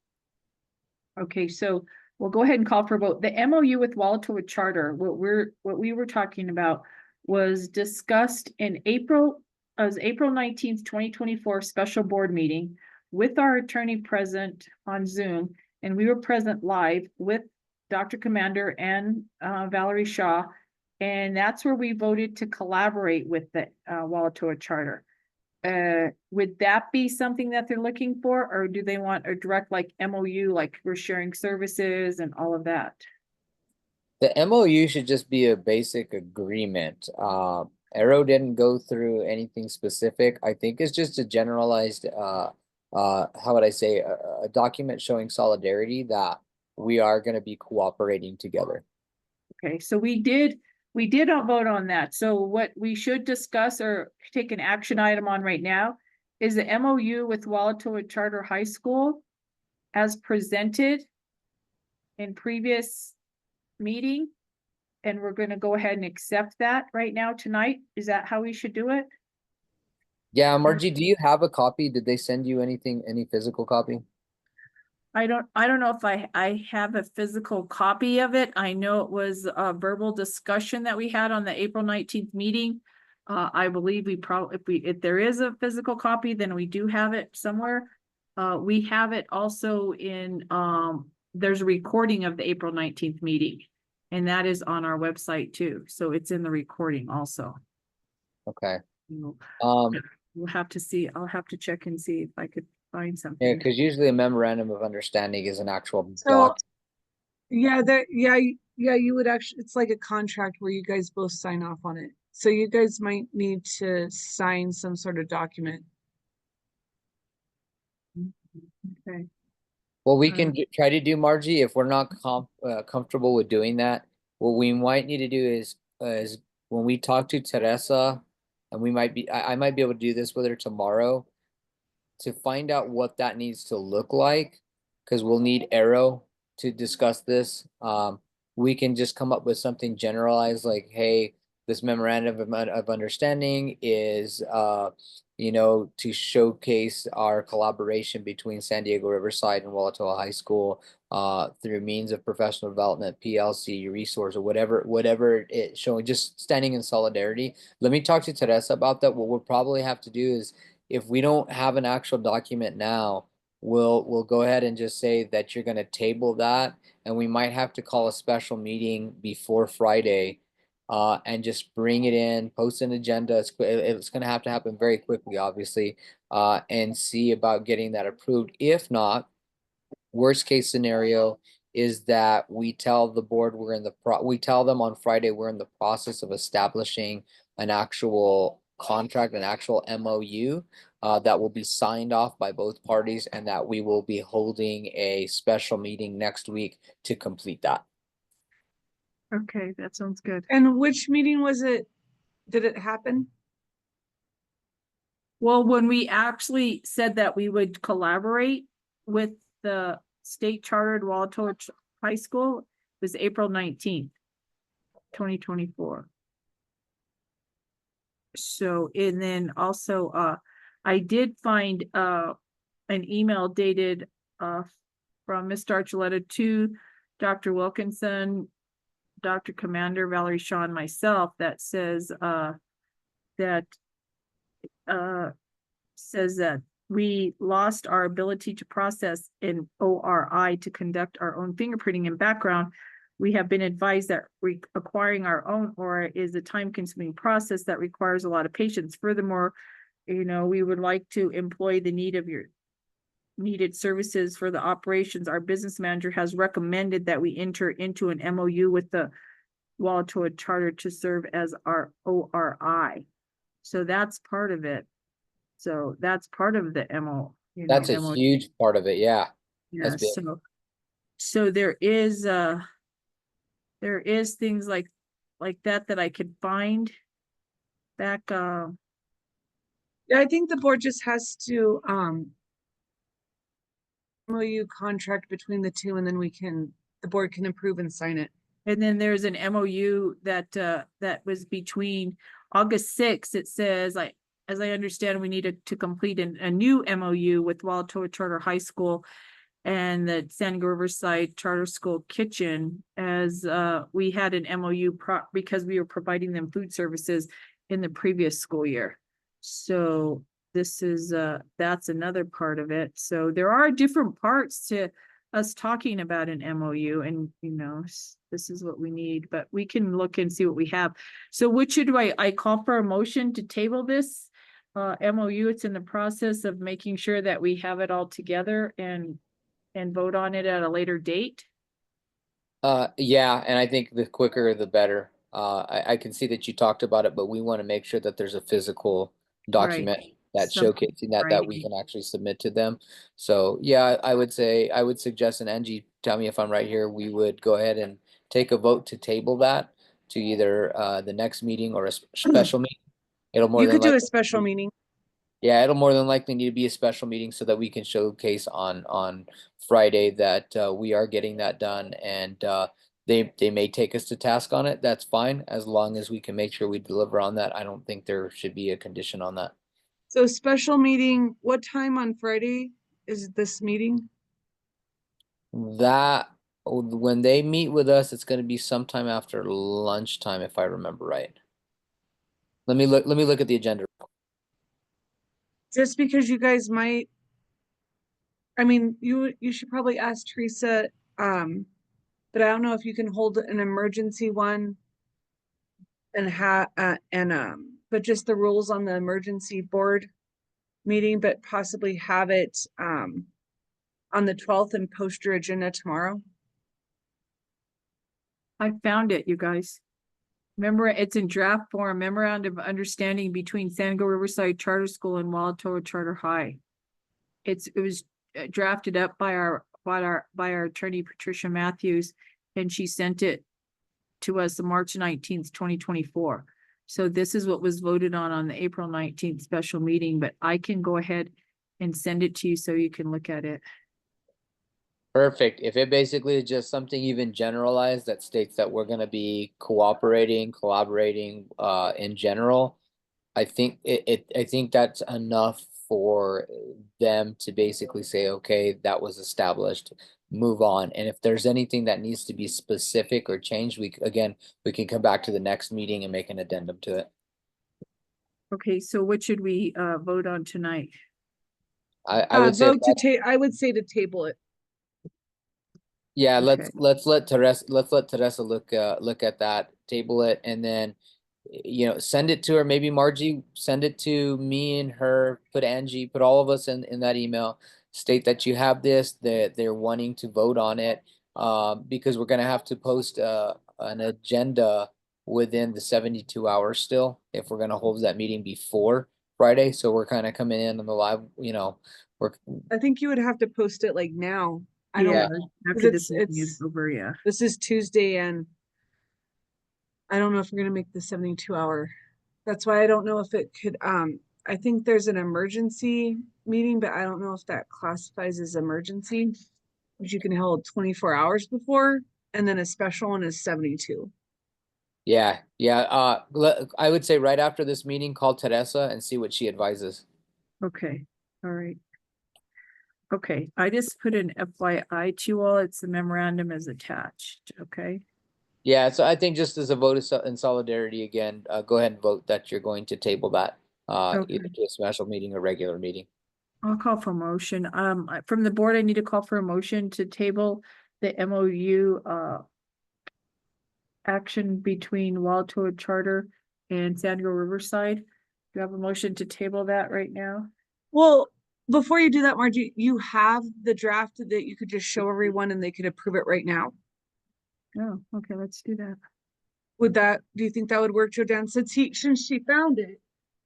Okay, so we'll go ahead and call for a vote. The MOU with Walatoa Charter, what we were talking about was discussed in April, as April 19th, 2024 special board meeting with our attorney present on Zoom, and we were present live with Dr. Commander and Valerie Shaw. And that's where we voted to collaborate with the Walatoa Charter. Would that be something that they're looking for, or do they want a direct like MOU, like we're sharing services and all of that? The MOU should just be a basic agreement. Arrow didn't go through anything specific. I think it's just a generalized, how would I say, a document showing solidarity that we are going to be cooperating together. Okay, so we did not vote on that. So what we should discuss or take an action item on right now is the MOU with Walatoa Charter High School as presented in previous meeting. And we're going to go ahead and accept that right now tonight. Is that how we should do it? Yeah, Margie, do you have a copy? Did they send you anything, any physical copy? I don't know if I have a physical copy of it. I know it was a verbal discussion that we had on the April 19th meeting. I believe if there is a physical copy, then we do have it somewhere. We have it also in, there's a recording of the April 19th meeting, and that is on our website too. So it's in the recording also. Okay. You know, Um, we'll have to see, I'll have to check and see if I could find yeah, something. because usually a memorandum of understanding is an actual So, doc. yeah, you would actually, it's like a contract where you guys both sign off on it. So you guys might need to sign some sort of document. Okay. Well, we can try to do, Margie, if we're not comfortable with doing that. What we might need to do is when we talk to Teresa, and I might be able to do this with her tomorrow, to find out what that needs to look like, because we'll need Arrow to discuss this. We can just come up with something generalized like, hey, this memorandum of understanding is you know, to showcase our collaboration between San Diego Riverside and Walatoa High School through means of professional development, PLC, resource, or whatever it showing, just standing in solidarity. Let me talk to Teresa about that. What we'll probably have to do is, if we don't have an actual document now, we'll go ahead and just say that you're going to table that, and we might have to call a special meeting before Friday, and just bring it in, post an agenda. It's going to have to happen very quickly, obviously, and see about getting that approved. If not, worst case scenario is that we tell the board we tell them on Friday we're in the process of establishing an actual contract, an actual MOU that will be signed off by both parties, and that we will be holding a special meeting next week to complete that. Okay, that sounds good. And which meeting was it? Did it happen? Well, when we actually said that we would collaborate with the state chartered Walatoa High School, it was April 19th, 2024. So, and then also, I did find an email dated from Ms. Archuleta to Dr. Wilkinson, Dr. Commander, Valerie Shaw, and myself that says that we lost our ability to process an ORI to conduct our own fingerprinting and background. We have been advised that acquiring our own ORI is a time-consuming process that requires a lot of patience. Furthermore, you know, we would like to employ the needed services for the operations. Our business manager has recommended that we enter into an MOU with the Walatoa Charter to serve as our ORI. So that's part of it. So that's part of the you know, That's a MOU. huge part of it, yeah. Yeah, That's big. so there is things like that I could find back, Yeah, I think the board just has to, MOU contract between the two, and then the board can approve and sign it. and then there's an MOU that was between August 6th. It says, like, as I understand, we needed to complete a new MOU with Walatoa Charter High School and the San Diego Riverside Charter School Kitchen, as we had an MOU because we were providing them food services in the previous school year. So this is that's another part of it. So there are different parts to us talking about an MOU, and this is what we need, but we can look and see what we have. So which should I call for a motion to table this MOU? It's in the process of making sure that we have it all together and vote on it at a later date. Yeah, and I think the quicker the better. I can see that you talked about it, but we want to make sure that there's a physical document that's Something showcasing that we writing. can actually submit to them. So yeah, I would suggest, and Angie, tell me if I'm right here, we would go ahead and take a vote to table that to either the next meeting or a special meeting. It'll more You than could do a likely special be- meeting. Yeah, it'll more than likely need to be a special meeting so that we can showcase on Friday that we are getting that done, and they may take us to task on it. That's fine, as long as we can make sure we deliver on that. I don't think there should be a condition on that. So special meeting, what time on Friday is this meeting? That when they meet with us, it's going to be sometime after lunchtime, if I remember right. Let me look at the agenda. Just because you guys might, I mean, you should probably ask Teresa, but I don't know if you can hold an emergency one but just the rules on the emergency board meeting, but possibly have it on the 12th and post your agenda tomorrow. I found it, you guys. Remember, it's in draft form, memorandum of understanding between San Diego Riverside Charter School and Walatoa Charter High. It was drafted up by our attorney Patricia Matthews, and she sent it to us on March 19th, 2024. So this is what was voted on the April 19th special meeting, but I can go ahead and send it to you so you can look at it. Perfect. If it basically is just something even generalized that states that we're going to be collaborating in general, I think I think that's enough for them to basically say, okay, that was established, move on. And if there's anything that needs to be specific or changed, we can come back to the next meeting and make an addendum to it. Okay, so what should we vote on tonight? I would say I would say to table it. yeah, Okay. let's let Teresa look at that, table it, and then send it to her. Maybe Margie, send it to me and her, put Angie, put all of us in that email, state that you have this, that they're wanting to vote on it, because we're gonna have to post an agenda within the 72 hours still, if we're gonna hold that meeting before Friday. So we're kind of coming in on the live, we're I think you would have to post it like now. I Yeah, don't, after it's- this meeting is it's- over, yeah. this is Tuesday, and I don't know if we're gonna make the 72-hour. That's why I don't know if it could, I think there's an emergency meeting, but I don't know if that classifies as emergency, which you can hold 24 hours before, and then a special one is 72. Yeah. I would say right after this meeting, call Teresa and see what she advises. Okay, all right. Okay, I just put an FYI to you all. It's the memorandum is attached, okay? Yeah, so I think just as a vote in solidarity again, go ahead and vote that you're going to table that, Okay. either to a special meeting or regular meeting. I'll call for motion. From the board, I need to call for a motion to table the MOU action between Walatoa Charter and San Diego Riverside. Do you have a motion to table that right now? Well, before you do that, Margie, you have the draft that you could just show everyone and they could approve it right now. Oh, okay, let's do that. Do you think that would work, Jodan? Since she found it,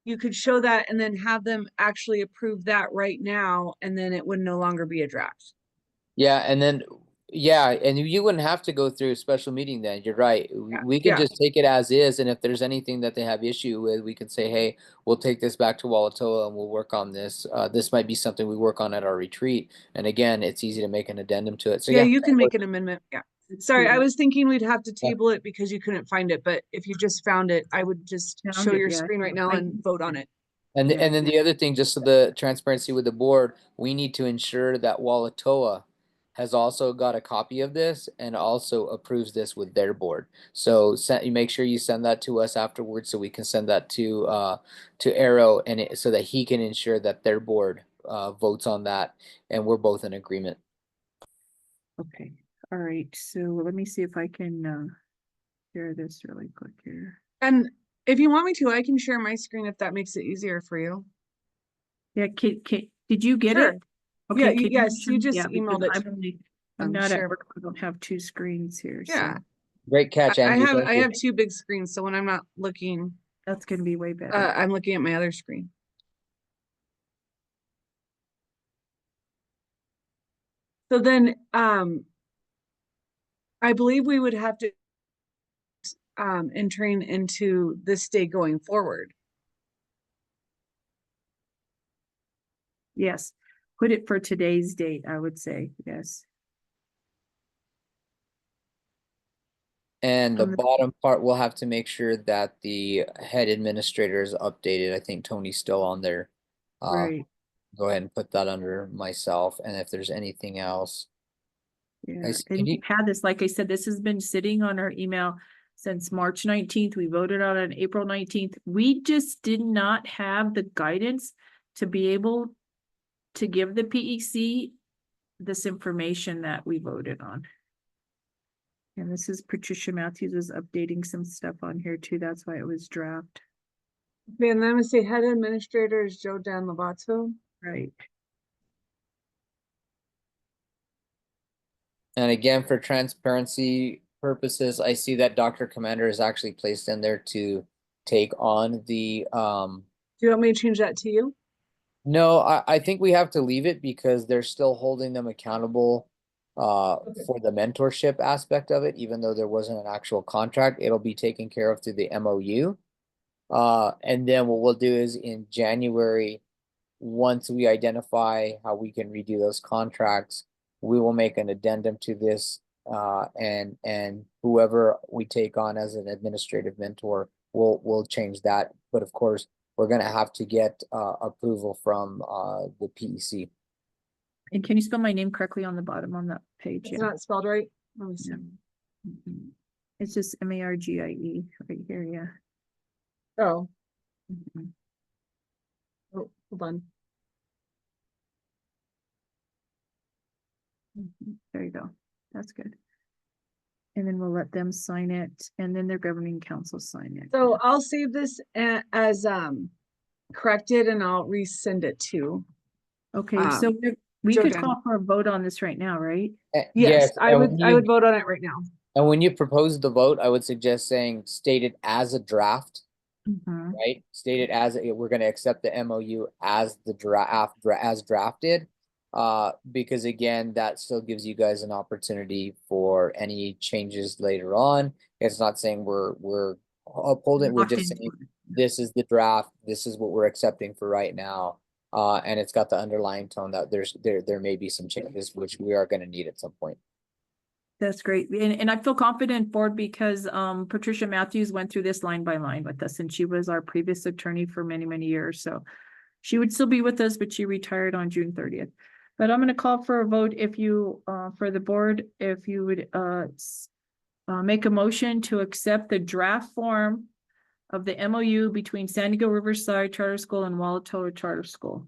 you could show that and then have them actually approve that right now, and then it would no longer be a draft. Yeah, and then, yeah, and you wouldn't have to go through a special meeting then. You're right. We can yeah. just take it as is, and if there's anything that they have issue with, we can say, hey, we'll take this back to Walatoa and we'll work on this. This might be something we work on at our retreat. And again, it's easy to make an addendum to it. So Yeah, yeah, you can make an amendment. Yeah. Sorry, I Cute. was thinking we'd have to Yeah. table it because you couldn't find it, but if you just found it, I would just Found show it, your yeah. screen right now I- and vote on it. And Yeah. and then the other thing, just so the transparency with the board, we need to ensure that Walatoa has also got a copy of this and also approves this with their board. So you make sure you send that to us afterwards so we can send that to Arrow and so that he can ensure that their board votes on that and we're both in agreement. Okay, all right, so let me see if I can share this really quick here. And if you want me to, I can share my screen if that makes it easier for you. Yeah, did you get Sure. it? Yeah, Okay, can yes, show you me? just Yeah, because emailed it. I'm not share. at work, I don't have two screens here, Yeah. so Great catch, I Angie. have Thank I you. have two big screens, so when I'm not looking, that's gonna be way better. I'm looking at my other screen. So then, I believe we would have to entering into this day going forward. Yes, put it for today's date, I would say, yes. And the On the- bottom part, we'll have to make sure that the head administrator is updated. I think Tony's still on there. Right, Go ahead and put that under myself. And if there's anything else, yeah, can and you, we've had this, like I said, this has been sitting on our email since March 19th. We voted on April 19th. We just did not have the guidance to be able to give the PEC this information that we voted on. And this is Patricia Matthews is updating some stuff on here too. That's why it was draft. Okay, and then I'm gonna say head administrator is Joe Dan Lovato. Right. and again, for transparency purposes, I see that Dr. Commander is actually placed in there to take on the, Do you want me to change that to you? no, I think we have to leave it because they're still holding them accountable for the mentorship aspect of it, even though there wasn't an actual contract, it'll be taken care of through the MOU. And then what we'll do is in January, once we identify how we can redo those contracts, we will make an addendum to this, and whoever we take on as an administrative mentor, we'll change that. But of course, we're gonna have to get approval from the PEC. And can you spell my name correctly on the bottom on that page? It's Yeah. not spelled right. Let me see. Yeah. Mhm. It's just Margie right here, yeah. Oh, Mhm. hold on. Mhm. There you go. That's good. And then we'll let them sign it and then their governing council sign it. So I'll save this as corrected and I'll resend it to. Okay, so we Joe could Dan. call for a vote on this right now, right? Yes, I and would when I you- would vote on it right now. And when you propose the vote, I would suggest saying stated as a draft, Mhm. right? Stated as we're going to accept the MOU as the draft as drafted. Because again, that still gives you guys an opportunity for any changes later on. It's not saying we're upholding, we're Locked just into saying it. this is the draft, this is what we're accepting for right now. And it's got the underlying tone that there may be some changes which we are going to need at some point. That's great. And I feel confident, board, because Patricia Matthews went through this line by line with us and she was our previous attorney for many, many years. So she would still be with us, but she retired on June 30th. But I'm going to call for a vote if you, for the board, if you would make a motion to accept the draft form of the MOU between San Diego Riverside Charter School and Walatoa Charter School.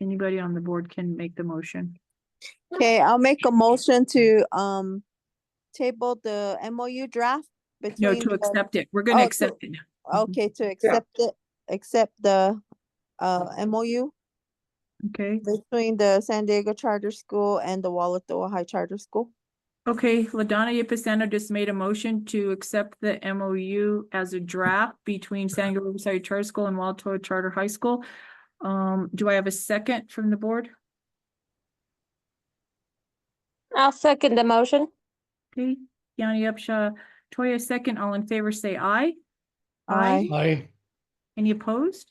Anybody on the board can make the motion. Okay, I'll make a motion to table the MOU draft No, between to the, accept it. We're going to Oh, accept it. now. okay, to accept the MOU Okay, between the San Diego Charter School and the Walatoa High Charter School. Okay, LaDonna Ipisano just made a motion to accept the MOU as a draft between San Diego Riverside Charter School and Waltoa Charter High School. Do I have a second from the board? I'll second the motion. Okay, Yanni Upshaw, Toya second, all in favor say aye. Aye. I, Any opposed?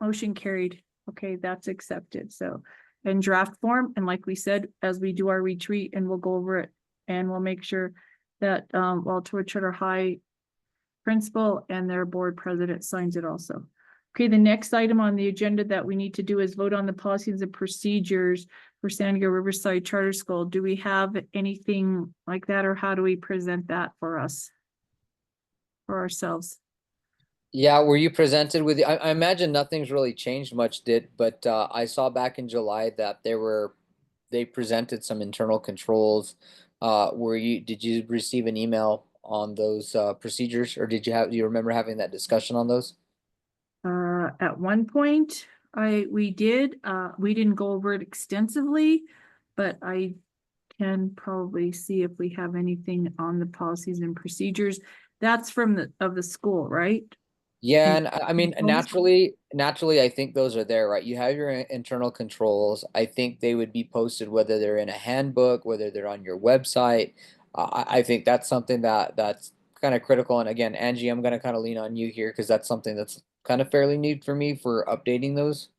Motion carried. Okay, that's accepted. So in draft form, and like we said, as we do our retreat and we'll go over it and we'll make sure that Walter Charter High principal and their board president signs it also. Okay, the next item on the agenda that we need to do is vote on the policies and procedures for San Diego Riverside Charter School. Do we have anything like that, or how do we present that for us? For ourselves? Yeah, were you presented with, I imagine nothing's really changed much, but I saw back in July that they presented some internal controls. Did you receive an email on those procedures, or do you remember having that discussion on those? At one point, we didn't go over it extensively, but I can probably see if we have anything on the policies and procedures. That's from the school, right? Yeah, and I mean, Controls? naturally, I think those are there, right? You have your internal controls. I think they would be posted, whether they're in a handbook, whether they're on your website. I think that's something that's kind of critical. And again, Angie, I'm gonna kind of lean on you here because that's something that's kind of fairly new for me for updating those.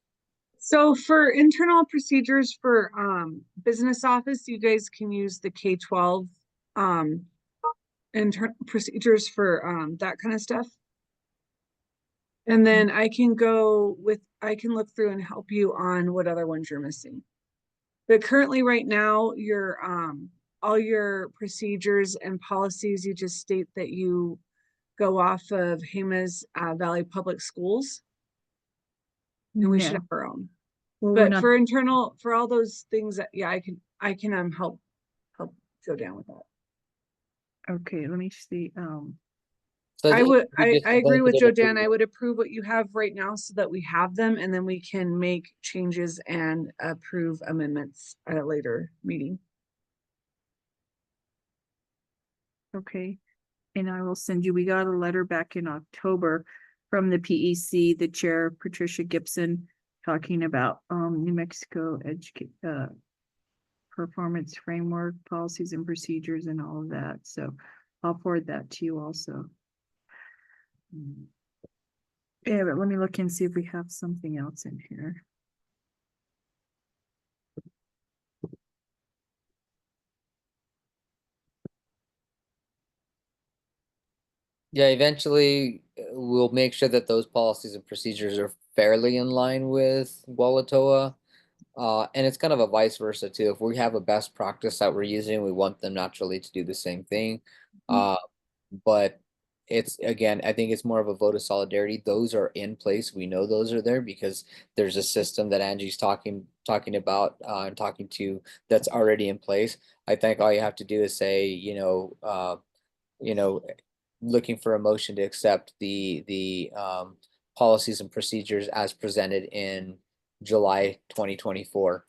So for internal procedures for business office, you guys can use the K-12 procedures for that kind of stuff. And then I can look through and help you on what other ones you're missing. But currently right now, your all your procedures and policies, you just state that you go off of Jemez Valley Public Schools. And we should No. have our own. Well, we're But not, for all those things that, yeah, I can help go down with that. okay, let me see, So I just agree with blanketed Joe Dan. approval. I would approve what you have right now so that we have them, and then we can make changes and approve amendments at a later meeting. okay. And I will send you, we got a letter back in October from the PEC, the chair, Patricia Gibson, talking about New Mexico performance framework, policies and procedures and all of that. So I'll forward that to you also. Yeah, but let me look and see if we have something else in here. Yeah, eventually we'll make sure that those policies and procedures are fairly in line with Walatoa. And it's kind of a vice versa too. If we have a best practice that we're using, we want them naturally to do the same thing. But it's again, I think it's more of a vote of solidarity. Those are in place. We know those are there because there's a system that Angie's talking about and talking to that's already in place. I think all you have to do is say, you know, looking for a motion to accept the policies and procedures as presented in July 2024.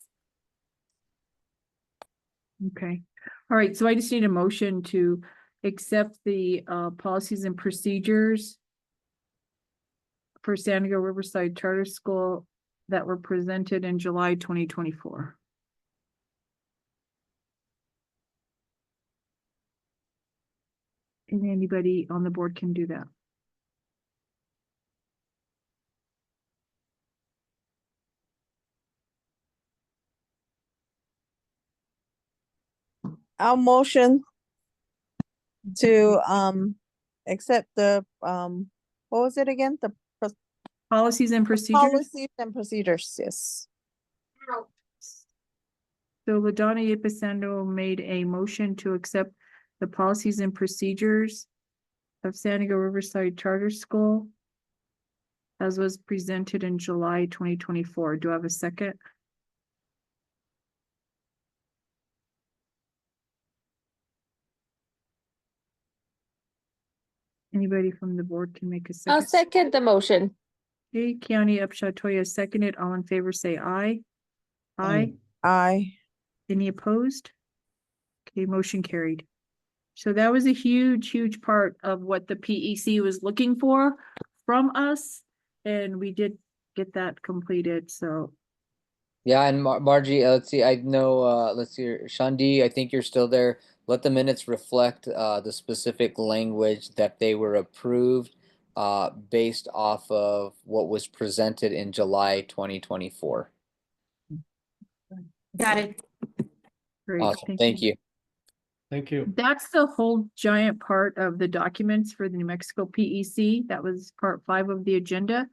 Okay, all right, so I just need a motion to accept the policies and procedures for San Diego Riverside Charter School that were presented in July 2024. And anybody on the board can do that. I'll motion to accept the what was it again? The Policies and procedures. policies and procedures, yes. So LaDonna Ipasando made a motion to accept the policies and procedures of San Diego Riverside Charter School as was presented in July 2024. Do I have a second? Anybody from the board can make a second? I'll second the motion. Okay, County Upshot Toya seconded. All in favor say aye. Aye. Aye. Any opposed? Okay, motion carried. So that was a huge part of what the PEC was looking for from us. And we did get that completed, so. Yeah, and Margie, let's see, I know, let's see, Shandi, I think you're still there. Let the minutes reflect the specific language that they were approved based off of what was presented in July 2024. Got it. Great, Awesome, thank you. Thank you. That's the whole giant part of the documents for the New Mexico PEC. That was part 5 of the agenda.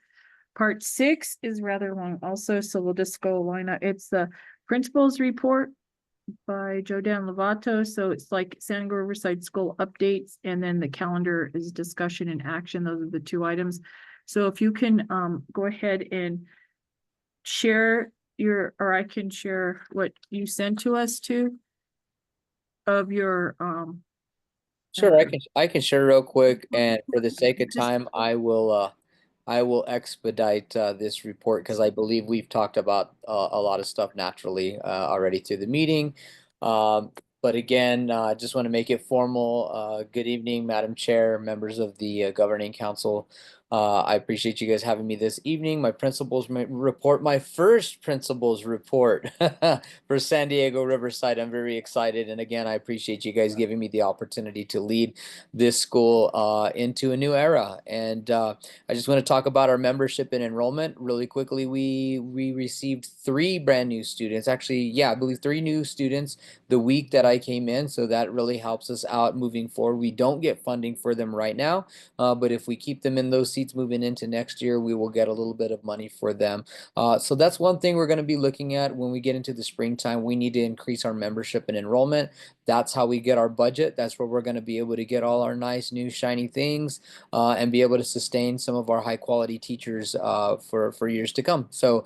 Part 6 is rather long also, so we'll just go line up. It's the principals report by Joe Dan Lovato. So it's like San Diego Riverside School updates, and then the calendar is discussion and action. Those are the 2 items. So if you can go ahead and share your, or I can share what you sent to us too of your Sure, I can share real quick, and for the sake of Just- time, I will expedite this report because I believe we've talked about a lot of stuff naturally already through the meeting. But again, just want to make it formal. Good evening, Madam Chair, members of the Governing Council. I appreciate you guys having me this evening. My principals report, my first principals report for San Diego Riverside. I'm very excited. And again, I appreciate you guys giving me the opportunity to lead this school into a new era. And I just want to talk about our membership and enrollment really quickly. We received 3 brand new students. Actually, yeah, I believe 3 new students the week that I came in. So that really helps us out moving forward. We don't get funding for them right now, but if we keep them in those seats moving into next year, we will get a little bit of money for them. So that's one thing we're going to be looking at when we get into the springtime. We need to increase our membership and enrollment. That's how we get our budget. That's where we're going to be able to get all our nice new shiny things and be able to sustain some of our high quality teachers for years to come. So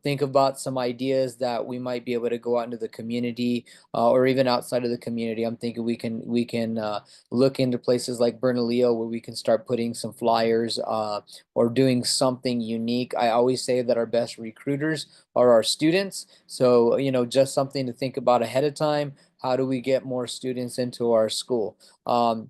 think about some ideas that we might be able to go out into the community or even outside of the community. I'm thinking we can look into places like Bernalillo where we can start putting some flyers or doing something unique. I always say that our best recruiters are our students. So, you know, just something to think about ahead of time. How do we get more students into our school? Our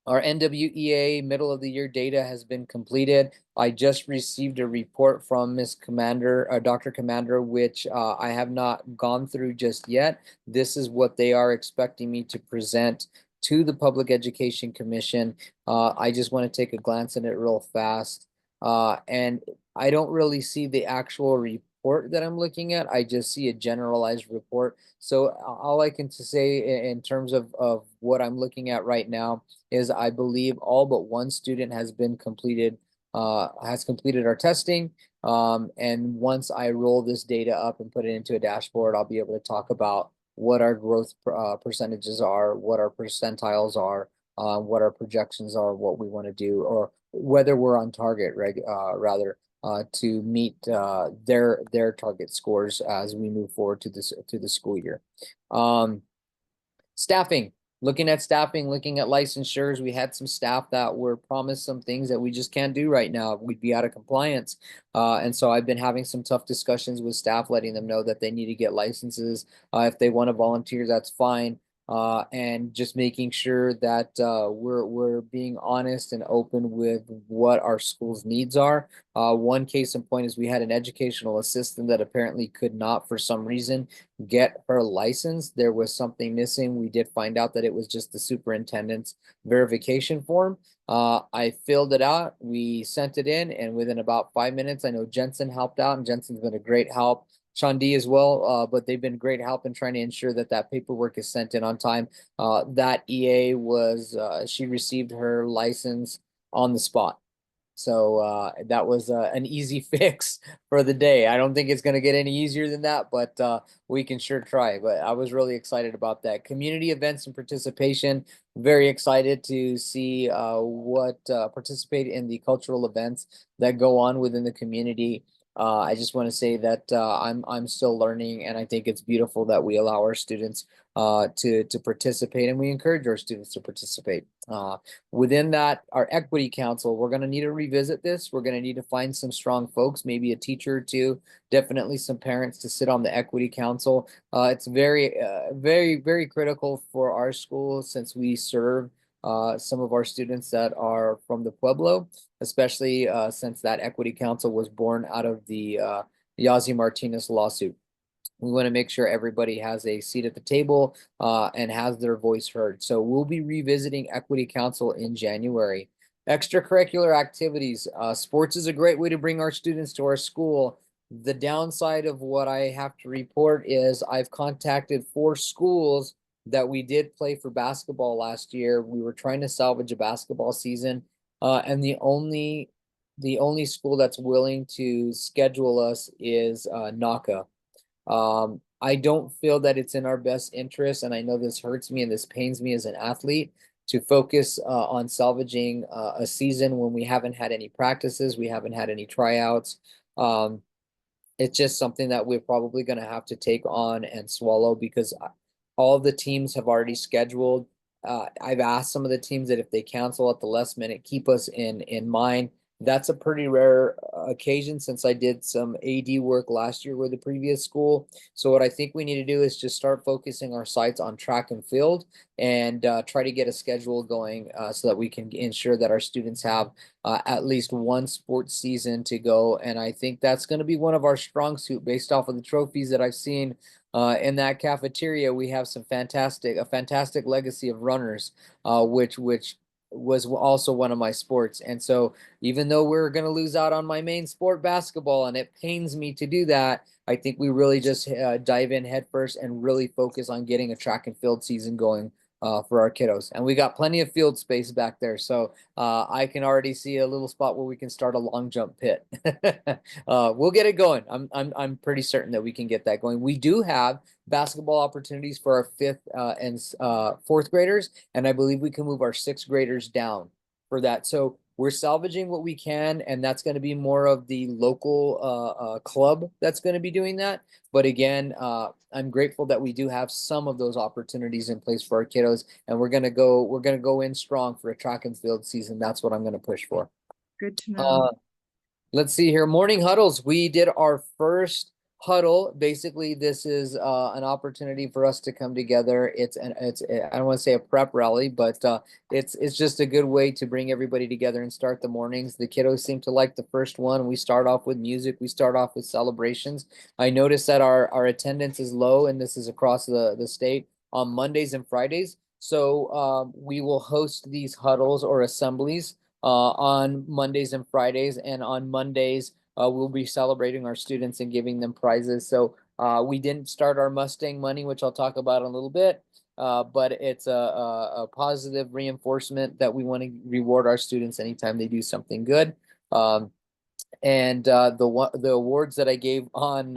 NWEA middle of the year data has been completed. I just received a report from Ms. Commander, Dr. Commander, which I have not gone through just yet. This is what they are expecting me to present to the Public Education Commission. I just want to take a glance at it real fast. And I don't really see the actual report that I'm looking at. I just see a generalized report. So all I can say in terms of what I'm looking at right now is I believe all but 1 student has completed our testing. And once I roll this data up and put it into a dashboard, I'll be able to talk about what our growth percentages are, what our percentiles are, what our projections are, what we want to do, or whether we're on target, rather, to meet their target scores as we move forward to the school year. Staffing. Looking at staffing, looking at licensures, we had some staff that were promised some things that we just can't do right now. We'd be out of compliance. And so I've been having some tough discussions with staff, letting them know that they need to get licenses. If they want to volunteer, that's fine. And just making sure that we're being honest and open with what our school's needs are. One case in point is we had an educational assistant that apparently could not, for some reason, get her license. There was something missing. We did find out that it was just the superintendent's verification form. I filled it out. We sent it in, and within about 5 minutes, I know Jensen helped out, and Jensen's been a great help. Shandi as well, but they've been great help in trying to ensure that that paperwork is sent in on time. That EA was, she received her license on the spot. So that was an easy fix for the day. I don't think it's going to get any easier than that, but we can sure try. But I was really excited about that. Community events and participation. Very excited to see what participate in the cultural events that go on within the community. I just want to say that I'm still learning, and I think it's beautiful that we allow our students to participate, and we encourage our students to participate. Within that, our equity council, we're going to need to revisit this. We're going to need to find some strong folks, maybe a teacher or two, definitely some parents to sit on the equity council. It's very critical for our school since we serve some of our students that are from the Pueblo, especially since that equity council was born out of the Yazzie Martinez lawsuit. We want to make sure everybody has a seat at the table and has their voice heard. So we'll be revisiting Equity Council in January. Extracurricular activities. Sports is a great way to bring our students to our school. The downside of what I have to report is I've contacted 4 schools that we did play for basketball last year. We were trying to salvage a basketball season, and the only school that's willing to schedule us is NACA. I don't feel that it's in our best interest, and I know this hurts me and this pains me as an athlete to focus on salvaging a season when we haven't had any practices, we haven't had any tryouts. It's just something that we're probably going to have to take on and swallow because all the teams have already scheduled. I've asked some of the teams that if they cancel at the last minute, keep us in mind. That's a pretty rare occasion since I did some AD work last year with the previous school. So what I think we need to do is just start focusing our sights on track and field and try to get a schedule going so that we can ensure that our students have at least one sports season to go. And I think that's going to be one of our strong suit based off of the trophies that I've seen in that cafeteria. We have a fantastic legacy of runners, which was also one of my sports. And so even though we're going to lose out on my main sport, basketball, and it pains me to do that, I think we really just dive in headfirst and really focus on getting a track and field season going for our kiddos. And we got plenty of field space back there. So I can already see a little spot where we can start a long jump pit. We'll get it going. I'm pretty certain that we can get that going. We do have basketball opportunities for our 5th and 4th graders, and I believe we can move our 6th graders down for that. So we're salvaging what we can, and that's going to be more of the local club that's going to be doing that. But again, I'm grateful that we do have some of those opportunities in place for our kiddos, and we're gonna go in strong for a track and field season. That's what I'm gonna push for. Good to know. Let's see here. Morning huddles. We did our first huddle. Basically, this is an opportunity for us to come together. I don't want to say a prep rally, but it's just a good way to bring everybody together and start the mornings. The kiddos seem to like the first one. We start off with music. We start off with celebrations. I noticed that our attendance is low, and this is across the state on Mondays and Fridays. So we will host these huddles or assemblies on Mondays and Fridays, and on Mondays we'll be celebrating our students and giving them prizes. So we didn't start our Mustang money, which I'll talk about in a little bit, but it's a positive reinforcement that we want to reward our students anytime they do something good. And the awards that I gave on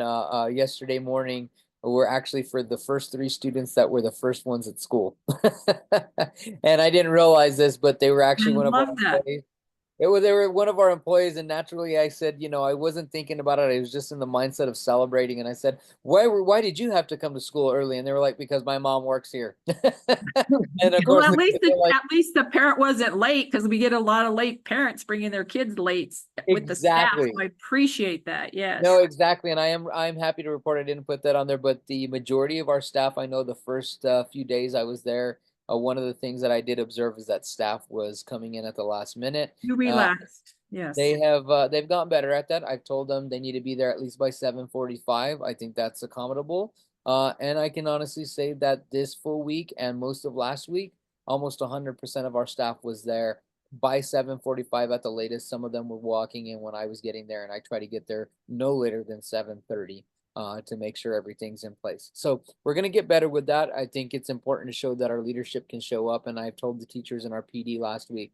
yesterday morning were actually for the first 3 students that were the first ones at school. And I didn't realize this, but they were actually I one of our love that. employees. They were one of our employees, and naturally I said, I wasn't thinking about it. I was just in the mindset of celebrating, and I said, why did you have to come to school early? And they were like, because my mom works here. And of Well, course, at least they're like, at least the parent wasn't late because we get a lot of late parents bringing their kids late with the staff. exactly. So I appreciate that. Yes. No, exactly. And I'm happy to report I didn't put that on there, but the majority of our staff, I know the first few days I was there, one of the things that I did observe is that staff was coming in at the last minute. You relaxed. Yes. They've gotten better at that. I've told them they need to be there at least by 7:45. I think that's accommodable. And I can honestly say that this full week and most of last week, almost 100% of our staff was there by 7:45 at the latest. Some of them were walking in when I was getting there, and I try to get there no later than 7:30 to make sure everything's in place. So we're gonna get better with that. I think it's important to show that our leadership can show up, and I've told the teachers in our PD last week,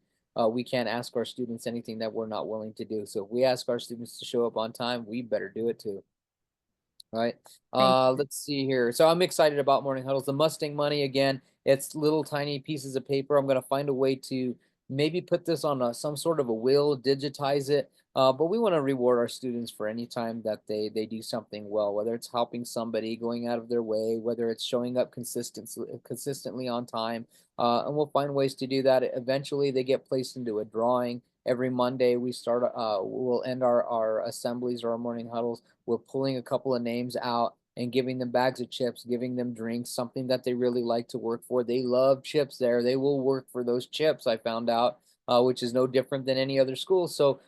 we can't ask our students anything that we're not willing to do. So if we ask our students to show up on time, we better do it too. All right. Let's see here. So I'm excited about morning huddles. The Mustang money, again, it's little tiny pieces of paper. I'm going to find a way to maybe put this on some sort of a wheel, digitize it. But we want to reward our students for any time that they do something well, whether it's helping somebody, going out of their way, whether it's showing up consistently on time. And we'll find ways to do that. Eventually, they get placed into a drawing. Every Monday, we'll end our assemblies or our morning huddles. We're pulling a couple of names out and giving them bags of chips, giving them drinks, something that they really like to work for. They love chips there. They will work for those chips, I found out, which is no different than any other school. So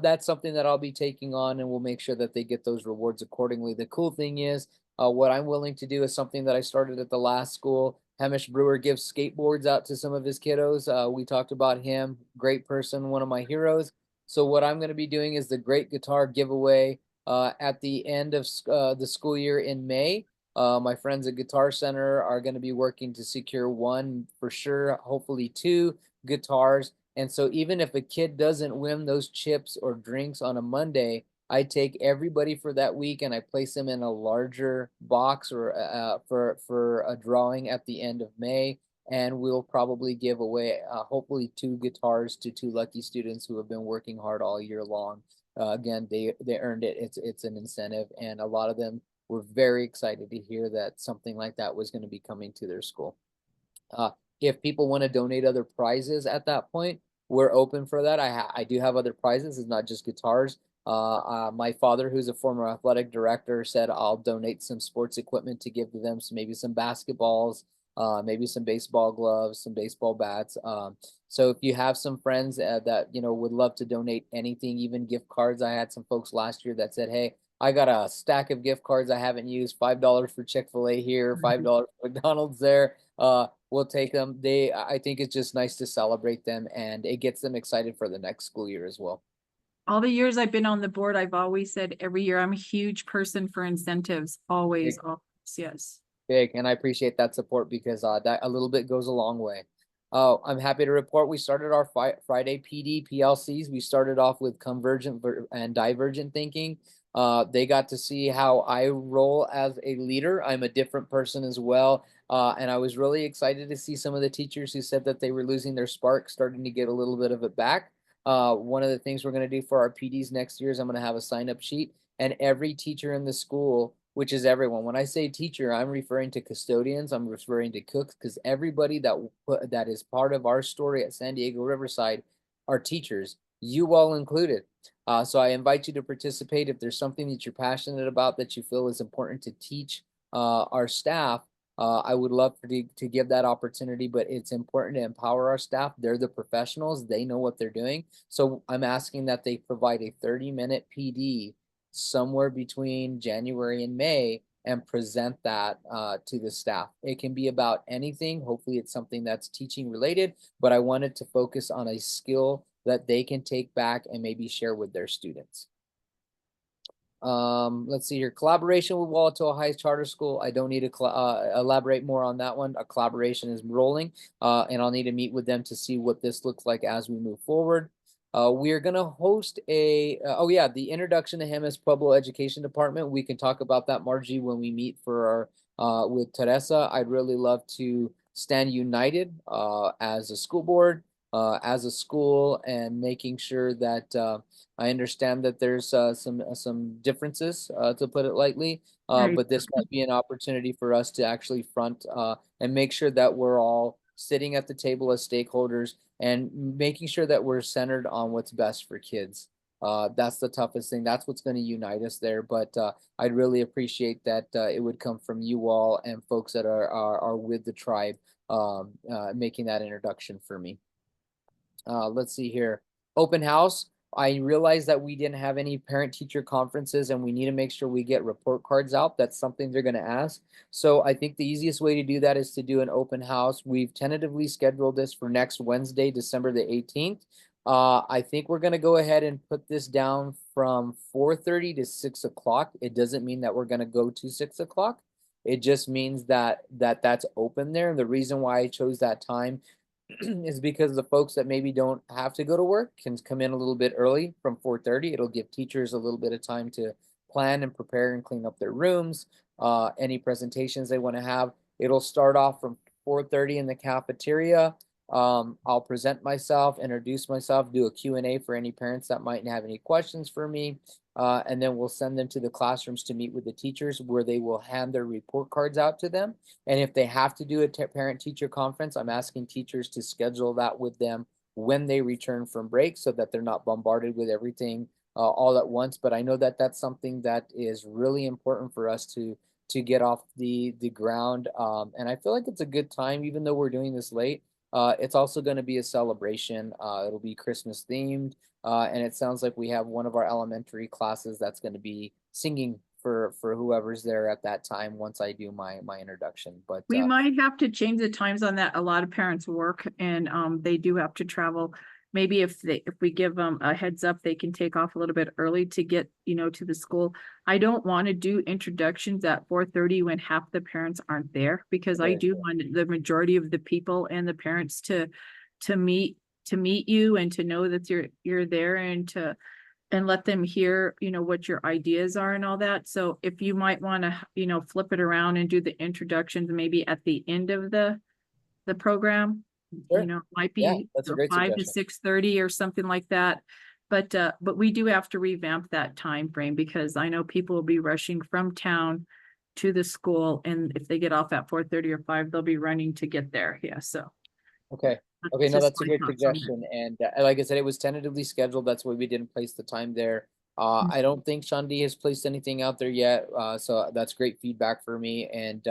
that's something that I'll be taking on, and we'll make sure that they get those rewards accordingly. The cool thing is, what I'm willing to do is something that I started at the last school. Hamish Brewer gives skateboards out to some of his kiddos. We talked about him, great person, one of my heroes. So what I'm going to be doing is the Great Guitar Giveaway at the end of the school year in May. My friends at Guitar Center are going to be working to secure one for sure, hopefully two guitars. And so even if a kid doesn't win those chips or drinks on a Monday, I take everybody for that week and I place them in a larger box or for a drawing at the end of May. And we'll probably give away hopefully two guitars to two lucky students who have been working hard all year long. Again, they earned it. It's an incentive, and a lot of them were very excited to hear that something like that was going to be coming to their school. If people want to donate other prizes at that point, we're open for that. I do have other prizes. It's not just guitars. My father, who's a former athletic director, said I'll donate some sports equipment to give to them. So maybe some basketballs, maybe some baseball gloves, some baseball bats. So if you have some friends that would love to donate anything, even gift cards. I had some folks last year that said, "Hey, I got a stack of gift cards I haven't used. $5 for Chick-fil-A here, $5 for McDonald's there." We'll take them. I think it's just nice to celebrate them, and it gets them excited for the next school year as well. All the years I've been on the board, I've always said every year, I'm a huge person for incentives, always, yes. Big, and I appreciate that support because that a little bit goes a long way. I'm happy to report we started our Friday PD PLCs. We started off with convergent and divergent thinking. They got to see how I roll as a leader. I'm a different person as well. And I was really excited to see some of the teachers who said that they were losing their spark starting to get a little bit of it back. One of the things we're going to do for our PDs next year is I'm going to have a sign-up sheet, and every teacher in the school, which is everyone. When I say teacher, I'm referring to custodians, I'm referring to cooks, because everybody that is part of our story at San Diego Riverside are teachers, you all included. So I invite you to participate. If there's something that you're passionate about that you feel is important to teach our staff, I would love to give that opportunity, but it's important to empower our staff. They're the professionals. They know what they're doing. So I'm asking that they provide a 30-minute PD somewhere between January and May and present that to the staff. It can be about anything. Hopefully it's something that's teaching related, but I wanted to focus on a skill that they can take back and maybe share with their students. Let's see here. Collaboration with Wauwatoa Heights Charter School. I don't need to elaborate more on that one. A collaboration is rolling, and I'll need to meet with them to see what this looks like as we move forward. We are going to host the introduction to him as Pueblo Education Department. We can talk about that, Margie, when we meet for our with Teresa. I'd really love to stand united as a school board, as a school, and making sure that I understand that there's some differences, to put it lightly, Right. but this might be an opportunity for us to actually front and make sure that we're all sitting at the table as stakeholders and making sure that we're centered on what's best for kids. That's the toughest thing. That's what's going to unite us there. But I'd really appreciate that it would come from you all and folks that are with the tribe, making that introduction for me. Let's see here. Open house. I realized that we didn't have any parent teacher conferences and we need to make sure we get report cards out. That's something they're going to ask. So I think the easiest way to do that is to do an open house. We've tentatively scheduled this for next Wednesday, December the 18th. I think we're going to go ahead and put this down from 4:30 to 6 o'clock. It doesn't mean that we're going to go to 6 o'clock. It just means that's open there. And the reason why I chose that time is because the folks that maybe don't have to go to work can come in a little bit early from 4:30. It'll give teachers a little bit of time to plan and prepare and clean up their rooms, any presentations they want to have. It'll start off from 4:30 in the cafeteria. I'll present myself, introduce myself, do a Q&A for any parents that might have any questions for me. And then we'll send them to the classrooms to meet with the teachers where they will hand their report cards out to them. And if they have to do a parent-teacher conference, I'm asking teachers to schedule that with them when they return from break so that they're not bombarded with everything all at once. But I know that that's something that is really important for us to get off the ground. And I feel like it's a good time, even though we're doing this late. It's also going to be a celebration. It'll be Christmas themed. And it sounds like we have one of our elementary classes that's going to be singing for whoever's there at that time once I do my introduction. But We might have to change the times on that. A lot of parents work and they do have to travel. Maybe if we give them a heads up, they can take off a little bit early to get, to the school. I don't want to do introductions at 4:30 when half the parents aren't there, because I do want the majority of the people and the parents to meet you and to know that you're there, and let them hear, what your ideas are and all that. So if you might want to, flip it around and do the introductions maybe at the end of the program, Sure. Might Yeah, be that's a great 5 to suggestion. 6:30 or something like that. But we do have to revamp that time frame, because I know people will be rushing from town to the school, and if they get off at 4:30 or 5, they'll be running to get there. Yeah, so. Okay. that's Okay, no, just that's a my great thoughts on that. suggestion. And like I said, it was tentatively scheduled. That's why we didn't place the time there. I don't think Shandi has placed anything out there yet. So that's great feedback for me. And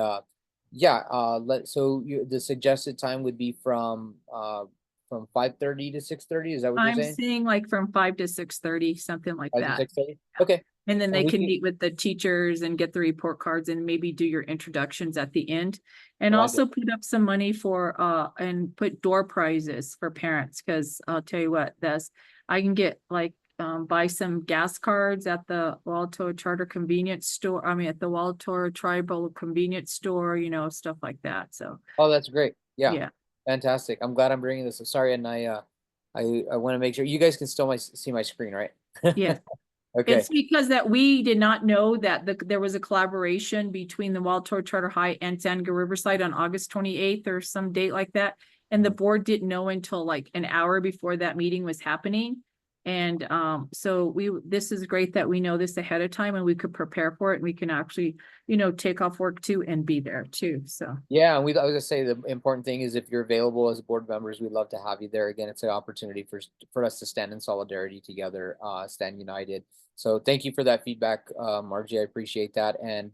yeah, the suggested time would be from 5:30 to 6:30. Is that what you're I'm saying? seeing like from 5 to 6:30, something like 5 to that. 6:30? Okay. And then And they we can can- meet with the teachers and get the report cards and maybe do your introductions at the end. And I like also it. put up some money for, and put door prizes for parents, because I'll tell you what, I can get like, buy some gas cards at the Walto Charter Convenience Store, at the Walto Tribal Convenience Store, stuff like that, so, Oh, that's great. Yeah. yeah. Fantastic. I'm glad I'm bringing this. Sorry, and I want to make sure you guys can still see my screen, right? Yes. Okay. It's because that we did not know that there was a collaboration between the Walto Charter High and San Diego Riverside on August 28th or some date like that. And the board didn't know until like an hour before that meeting was happening. And so this is great that we know this ahead of time and we could prepare for it, and we can actually, take off work too and be there too. So. Yeah, and I was gonna say the important thing is if you're available as board members, we'd love to have you there. Again, it's an opportunity for us to stand in solidarity together, stand united. So thank you for that feedback, Margie. I appreciate that. And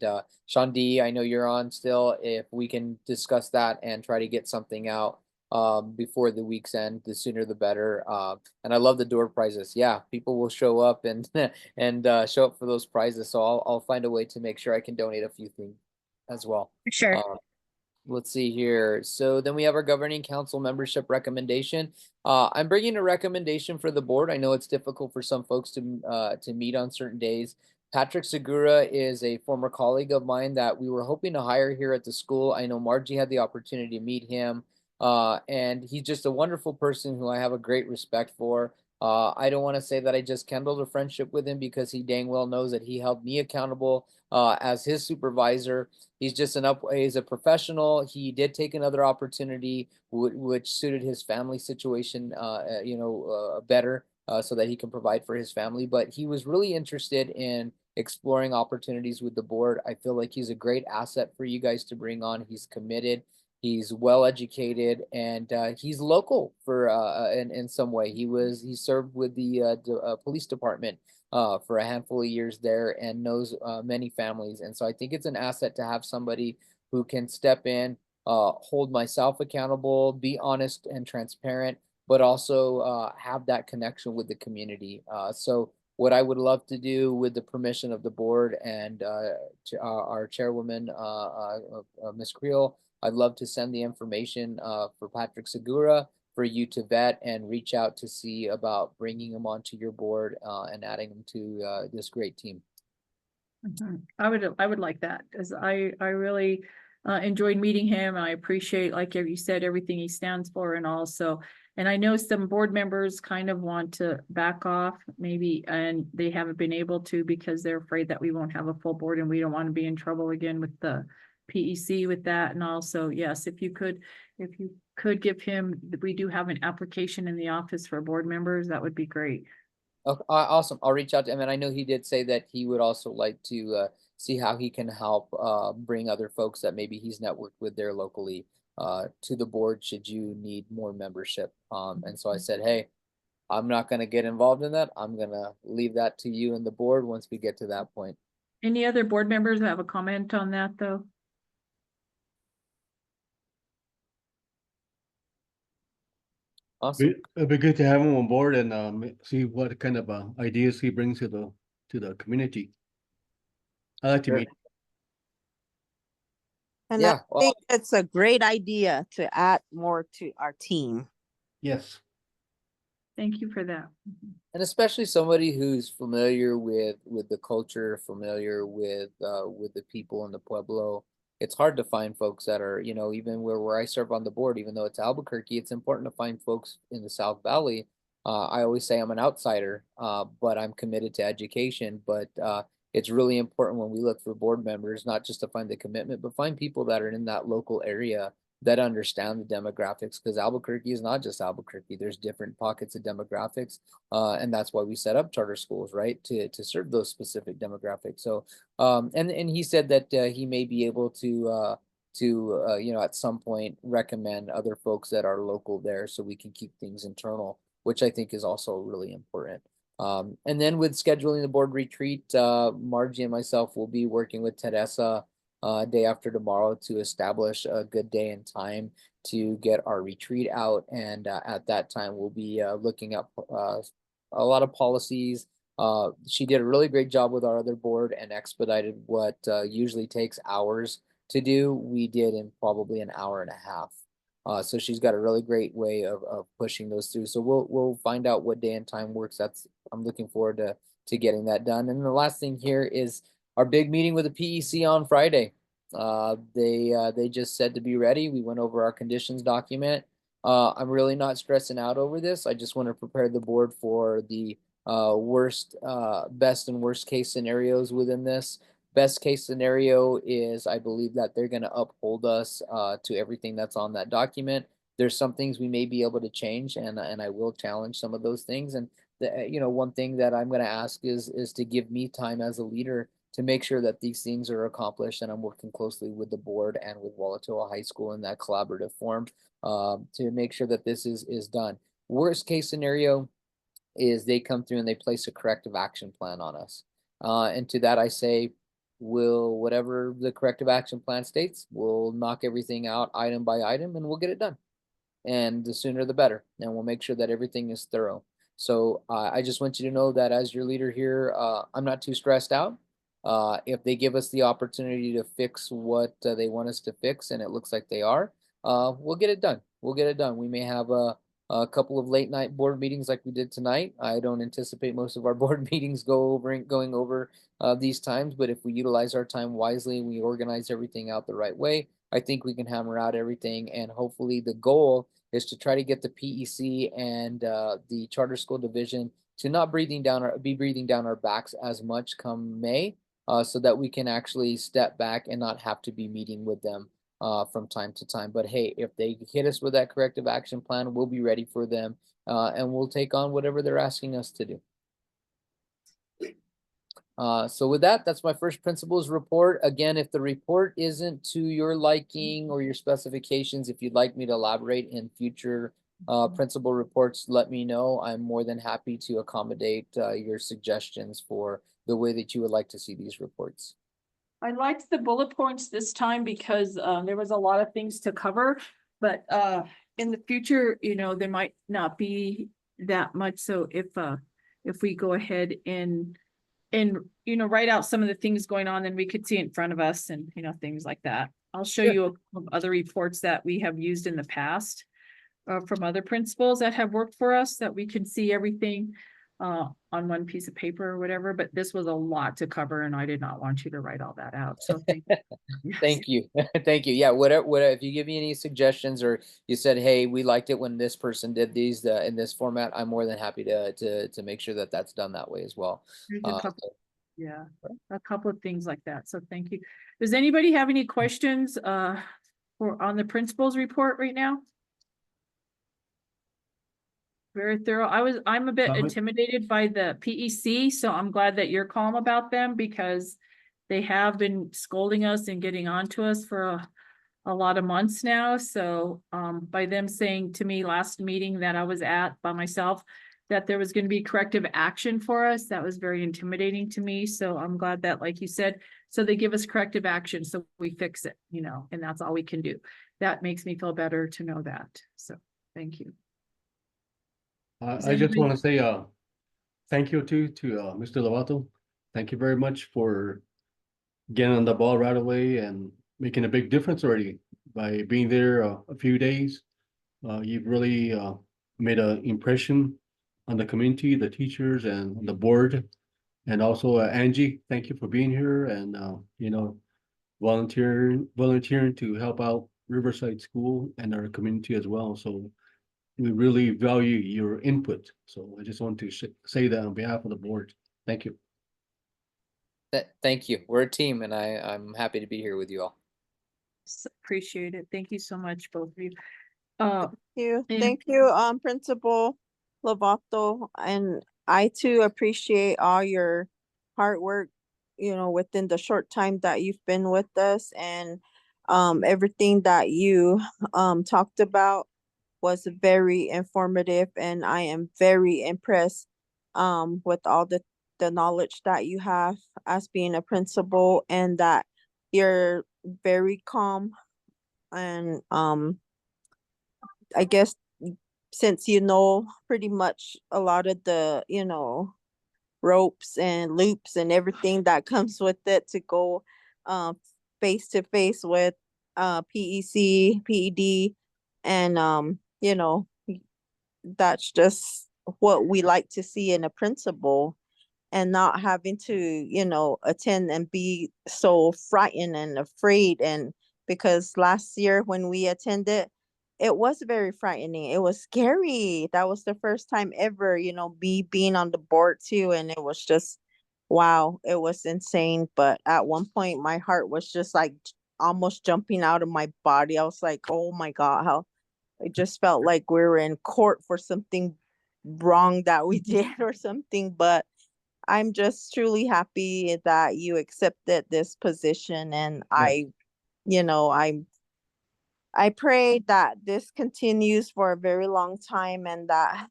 Shandi, I know you're on still. If we can discuss that and try to get something out before the week's end, the sooner the better. And I love the door prizes. Yeah, people will show up and and show up for those prizes. So I'll find a way to make sure I can donate a few things as well. Sure. Let's see here. So then we have our governing council membership recommendation. I'm bringing a recommendation for the board. I know it's difficult for some folks to meet on certain days. Patrick Segura is a former colleague of mine that we were hoping to hire here at the school. I know Margie had the opportunity to meet him, and he's just a wonderful person who I have a great respect for. I don't want to say that I just kindled a friendship with him, because he dang well knows that he held me accountable as his supervisor. He's just he's a professional. He did take another opportunity which suited his family situation, better, so that he can provide for his family. But he was really interested in exploring opportunities with the board. I feel like he's a great asset for you guys to bring on. He's committed. He's well educated, and he's local for in some way. He served with the police department for a handful of years there and knows many families. And so I think it's an asset to have somebody who can step in, hold myself accountable, be honest and transparent, but also have that connection with the community. So what I would love to do, with the permission of the board and our chairwoman, Ms. Creel, I'd love to send the information for Patrick Segura for you to vet and reach out to see about bringing him onto your board and adding him to this great team. I would like that, because I really enjoyed meeting him. I appreciate, like you said, everything he stands for, and also, and I know some board members kind of want to back off maybe, and they haven't been able to because they're afraid that we won't have a full board, and we don't want to be in trouble again with the PEC with that. And also, yes, if you could give him, we do have an application in the office for board members, that would be great. Okay, awesome. I'll reach out to him, and I know he did say that he would also like to see how he can help bring other folks that maybe he's networked with there locally to the board should you need more membership. And so I said, hey, I'm not going to get involved in that. I'm going to leave that to you and the board once we get to that point. Any other board members that have a comment on that, though? Awesome. It'd be good to have him on board and see what kind of ideas he brings to the community. I like to Sure. meet. And Yeah, I think it's a great idea to add more to our team. Yes. Thank you for that. and especially somebody who's familiar with the culture, familiar with the people in the pueblo. It's hard to find folks that are, you know, even where I serve on the board, even though it's Albuquerque, it's important to find folks in the South Valley. I always say I'm an outsider, but I'm committed to education. But it's really important when we look for board members, not just to find the commitment, but find people that are in that local area that understand the demographics, because Albuquerque is not just Albuquerque. There's different pockets of demographics, and that's why we set up charter schools, right, to serve those specific demographics. So, and he said that he may be able to you know, at some point recommend other folks that are local there, so we can keep things internal, which I think is also really important. And then with scheduling the board retreat, Margie and myself will be working with Teresa day after tomorrow to establish a good day and time to get our retreat out. And at that time, we'll be looking at a lot of policies. She did a really great job with our other board and expedited what usually takes hours to do. We did in probably an hour and a half. So she's got a really great way of pushing those through. So we'll find out what day and time works. I'm looking forward to getting that done. And the last thing here is our big meeting with the PEC on Friday. They just said to be ready. We went over our conditions document. I'm really not stressing out over this. I just want to prepare the board for the best and worst case scenarios within this. Best case scenario is I believe that they're going to uphold us to everything that's on that document. There's some things we may be able to change, and I will challenge some of those things. And you know, one thing that I'm going to ask is to give me time as a leader to make sure that these things are accomplished, and I'm working closely with the board and with Walatoa High School in that collaborative form to make sure that this is done. Worst case scenario is they come through and they place a corrective action plan on us. And to that I say, whatever the corrective action plan states, we'll knock everything out item by item and we'll get it done. And the sooner the better. And we'll make sure that everything is thorough. So I just want you to know that as your leader here, I'm not too stressed out. If they give us the opportunity to fix what they want us to fix, and it looks like they are, we'll get it done. We'll get it done. We may have a couple of late night board meetings like we did tonight. I don't anticipate most of our board meetings going over these times, but if we utilize our time wisely and we organize everything out the right way, I think we can hammer out everything. And hopefully the goal is to try to get the PEC and the charter school division to not be breathing down our backs as much come May, so that we can actually step back and not have to be meeting with them from time to time. But hey, if they hit us with that corrective action plan, we'll be ready for them, and we'll take on whatever they're asking us to do. So with that, that's my first principles report. Again, if the report isn't to your liking or your specifications, if you'd like me to elaborate in future principal reports, let me know. I'm more than happy to accommodate your suggestions for the way that you would like to see these reports. I liked the bullet points this time because there was a lot of things to cover, but in the future, you know, there might not be that much. So if we go ahead and you know, write out some of the things going on, then we could see in front of us and, you know, things like that. I'll show you a couple of other reports that we have used in the past from other principals that have worked for us, that we can see everything on one piece of paper or whatever. But this was a lot to cover and I did not want you to write all that out. So thank you. Thank you. Thank you. Yeah, whatever, if you give me any suggestions or you said, hey, we liked it when this person did these in this format, I'm more than happy to make sure that that's done that way as well. There's a couple, yeah, a couple of things like that. So thank you. Does anybody have any questions on the principal's report right now? very thorough. I'm a bit Love it. intimidated by the PEC, so I'm glad that you're calm about them because they have been scolding us and getting on to us for a lot of months now. So, by them saying to me last meeting that I was at by myself, that there was going to be corrective action for us, that was very intimidating to me. So I'm glad that, like you said, so they give us corrective action, so we fix it, and that's all we can do. That makes me feel better to know that. So, thank you. Does I just anybody- want to say, thank you to Mr. Lovato. Thank you very much for getting on the ball right away and making a big difference already by being there a few days. You've really made an impression on the community, the teachers and the board. And also Angie, thank you for being here and volunteering to help out Riverside School and our community as well. So we really value your input. So I just want to say that on behalf of the board. Thank you. Thank you. We're a team, and I'm happy to be here with you all. Appreciate it. Thank you so much, both of you. And- Thank you, Principal Lovato, and I too appreciate all your hard work, within the short time that you've been with us, and everything that you talked about was very informative, and I am very impressed with all the knowledge that you have as being a principal, and that you're very calm and I guess since you know pretty much a lot of the, ropes and loops and everything that comes with it to go face to face with PEC, PED, and that's just what we like to see in a principal, and not having to, attend and be so frightened and afraid. And because last year when we attended, it was very frightening. It was scary. That was the first time ever, me being on the board too. And it was just, wow, it was insane. But at one point, my heart was just like almost jumping out of my body. I was like, oh my God, how it just felt like we were in court for something wrong that we did or something. But I'm just truly happy that you accepted this position, and I pray that this continues for a very long time, and that